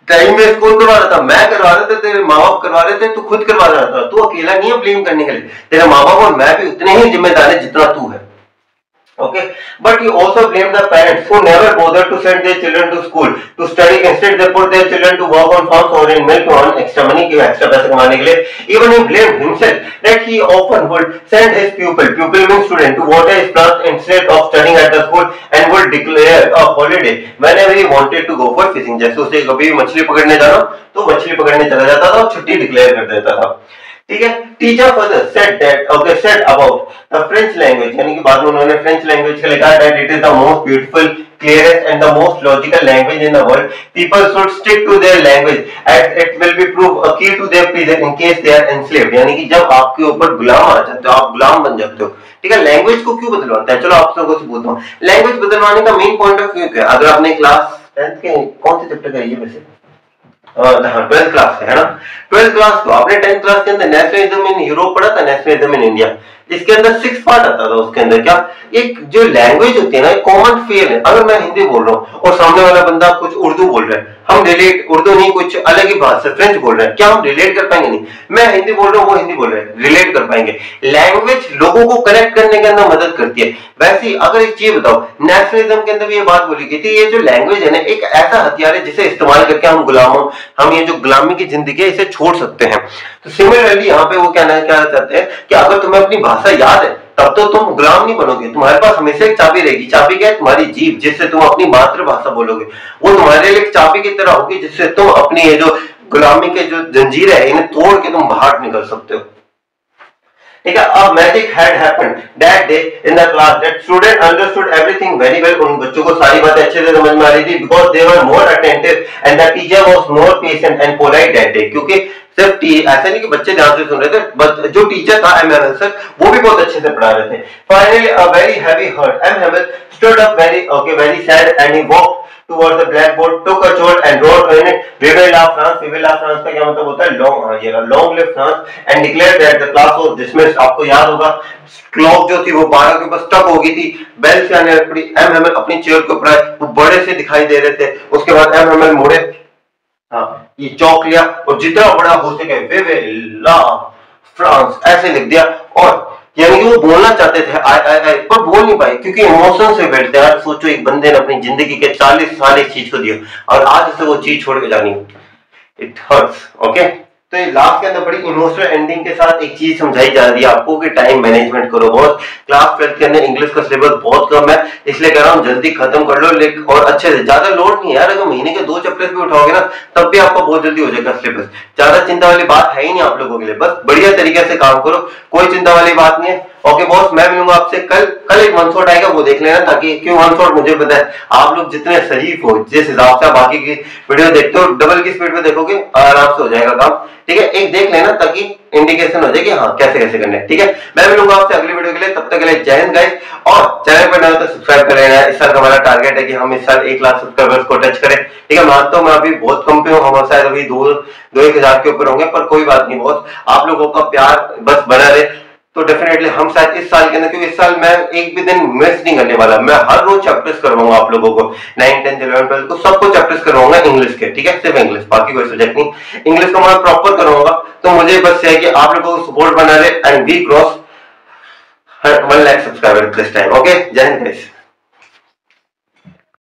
टाइम वेस्ट कौन करवा रहा था? मैं करवा रहा था, तेरे माँ बाप करवा रहे थे, तू खुद करवा रहा था। तू अकेला नहीं है ब्लेम करने के लिए, तेरे माँ बाप और मैं भी उतने ही जिम्मेदार है जितना तू है। Okay, but you also blame the parents who never bothered to send their children to school to study. Instead, they put their children to work on farms or in milk to earn extra money, extra पैसे कमाने के लिए। Even he blamed himself that he often would send his pupil means student, to water his plants instead of studying at the school and would declare a holiday whenever he wanted to go for fishing. जैसे उसे कभी मछली पकड़ने जाना तो मछली पकड़ने चला जाता था और छुट्टी डिक्लेयर कर देता था। ठीक है, teacher further said about the French language, यानी कि बाद में उन्होंने फ्रेंच लैंग्वेज का लिखा that it is the most beautiful, clearest and the most logical language in the world. People should stick to their language as it will be prove a key to their pleasure in case they are enslaved. यानी कि जब आपके ऊपर गुलाम आ जाते हो, आप गुलाम बन जाते हो। ठीक है, लैंग्वेज को क्यों बदलवाता है? चलो आप लोगों से पूछता हूँ, लैंग्वेज बदलवाने का मेन पॉइंट ऑफ व्यू क्या है? अगर आपने क्लास 10th के कौन से चैप्टर का है ये वैसे 12th क्लास है ना, 12th क्लास को आपने 10th क्लास के अंदर नेशनलिज्म इन यूरोप पढ़ा था, नेशनलिज्म इन इंडिया। इसके अंदर 6 पार्ट आता था, उसके अंदर क्या एक जो लैंग्वेज होती है ना, एक कॉमन फेल है। अगर मैं हिंदी बोल रहा हूँ और सामने वाला बंदा कुछ उर्दू बोल रहा है, हम रिलेट, उर्दू नहीं कुछ अलग ही भाषा फ्रेंच बोल रहे हैं, क्या हम रिलेट कर पाएंगे? नहीं। मैं हिंदी बोल रहा हूँ, वो हिंदी बोल रहे हैं, रिलेट कर पाएंगे। लैंग्वेज लोगों को कनेक्ट करने के अंदर मदद करती है। वैसे ही अगर एक चीज बताओ, नेशनलिज्म के अंदर भी ये बात बोली गई थी, ये जो लैंग्वेज है ना, एक ऐसा हथियार है जिसे इस्तेमाल करके हम ये जो गुलामी की जिंदगी है इसे छोड़ सकते हैं। तो सिमिलरली यहाँ पे वो क्या चाहते हैं कि अगर तुम्हें अपनी भाषा याद है तब तो तुम गुलाम नहीं बनोगे, तुम्हारे पास हमेशा एक चाबी रहेगी। चाबी क्या है? तुम्हारी जीभ, जिससे तुम अपनी मातृभाषा बोलोगे। वो तुम्हारे लिए एक चाबी की तरह होगी जिससे तुम अपनी ये जो गुलामी के जो जंजीर है इन्हें तोड़ के तुम बाहर निकल सकते हो। ठीक है, अब magic had happened that day in the class that student understood everything very well. उन बच्चों को सारी बातें अच्छे से समझ में आ रही थी, because they were more attentive and the teacher was more patient and polite that day. क्योंकि सिर्फ ऐसा नहीं कि बच्चे ध्यान से सुन रहे थे, बट जो टीचर था एमएमएल सर, वो भी बहुत अच्छे से पढ़ा रहे थे। Finally a very heavy heart MML stood up very sad and he walked towards the blackboard, took a chart and wrote in it, "We will love France." We will love France का क्या मतलब होता है? long live France, and declared that the class was dismissed. आपको याद होगा clock जो थी वो 12 के ऊपर स्टक हो गई थी, बेल से आने पड़ी। एमएमएल अपनी चेयर के ऊपर आए, वो बड़े से दिखाई दे रहे थे। उसके बाद एमएमएल मुड़े, हाँ ये चौक लिया और जितना बड़ा हो सके "We will love France" ऐसे लिख दिया। और यानी कि वो बोलना चाहते थे आई पर बोल नहीं पाए क्योंकि इमोशन से बैठते हैं। सोचो एक बंदे ने अपनी जिंदगी के 40 साल इस चीज को दिया और आज उसे वो चीज छोड़ के जानी, इट हर्ट्स। ओके, तो ये लास्ट के अंदर बड़ी इमोशनल एंडिंग के साथ एक चीज समझाई जा रही है आपको कि टाइम मैनेजमेंट करो। बहुत क्लास 12 के अंदर इंग्लिश का सिलेबस बहुत कम है, इसलिए कह रहा हूँ जल्दी खत्म कर लो। लेकिन और अच्छे से, ज्यादा लोड नहीं है यार, अगर महीने के 2 चैप्टर्स भी उठाओगे ना तब भी आपका बहुत जल्दी हो जाएगा सिलेबस। ज्यादा चिंता वाली बात है ही नहीं आप लोगों के लिए, बस बढ़िया तरीके से काम करो, कोई चिंता वाली बात नहीं है। ओके बॉस, मैं मिलूंगा आपसे कल एक वन शॉट आएगा, वो देख लेना, ताकि क्यों वन शॉट मुझे पता है आप लोग जितने शरीफ हो, जिस हिसाब से बाकी की वीडियो देखते हो, डबल की स्पीड में देखोगे आराम से हो जाएगा काम। ठीक है, एक देख लेना ताकि इंडिकेशन हो जाए कि हाँ कैसे कैसे करना है। ठीक है, मैं मिलूंगा आपसे अगली वीडियो के लिए, तब तक के लिए जय हिंद गाइस। और चैनल पर नए हो तो सब्सक्राइब कर लेना। इस साल का हमारा टारगेट है कि हम इस साल 1 लाख सब्सक्राइबर्स को टच करें। ठीक है, मानता हूँ मैं अभी बहुत कम पे हूँ, हम शायद अभी 2-1 हजार के ऊपर होंगे, पर कोई बात नहीं, बहुत आप लोगों का प्यार बस बना रहे। तो डेफिनेटली हम शायद इस साल के अंदर, क्योंकि इस साल मैं एक भी दिन मिस नहीं करने वाला, मैं हर रोज चैप्टर्स करवाऊंगा आप लोगों को, 9th 10th 11th 12th को सबको चैप्टर्स करवाऊंगा इंग्लिश के, ठीक है, सिर्फ इंग्लिश, बाकी कोई सब्जेक्ट नहीं, इंग्लिश को मैं प्रॉपर करवाऊंगा। तो मुझे बस है कि आप लोगों को सपोर्ट बना रहे and we cross 1 lakh subscriber this time. Okay, जय हिंद गाइस।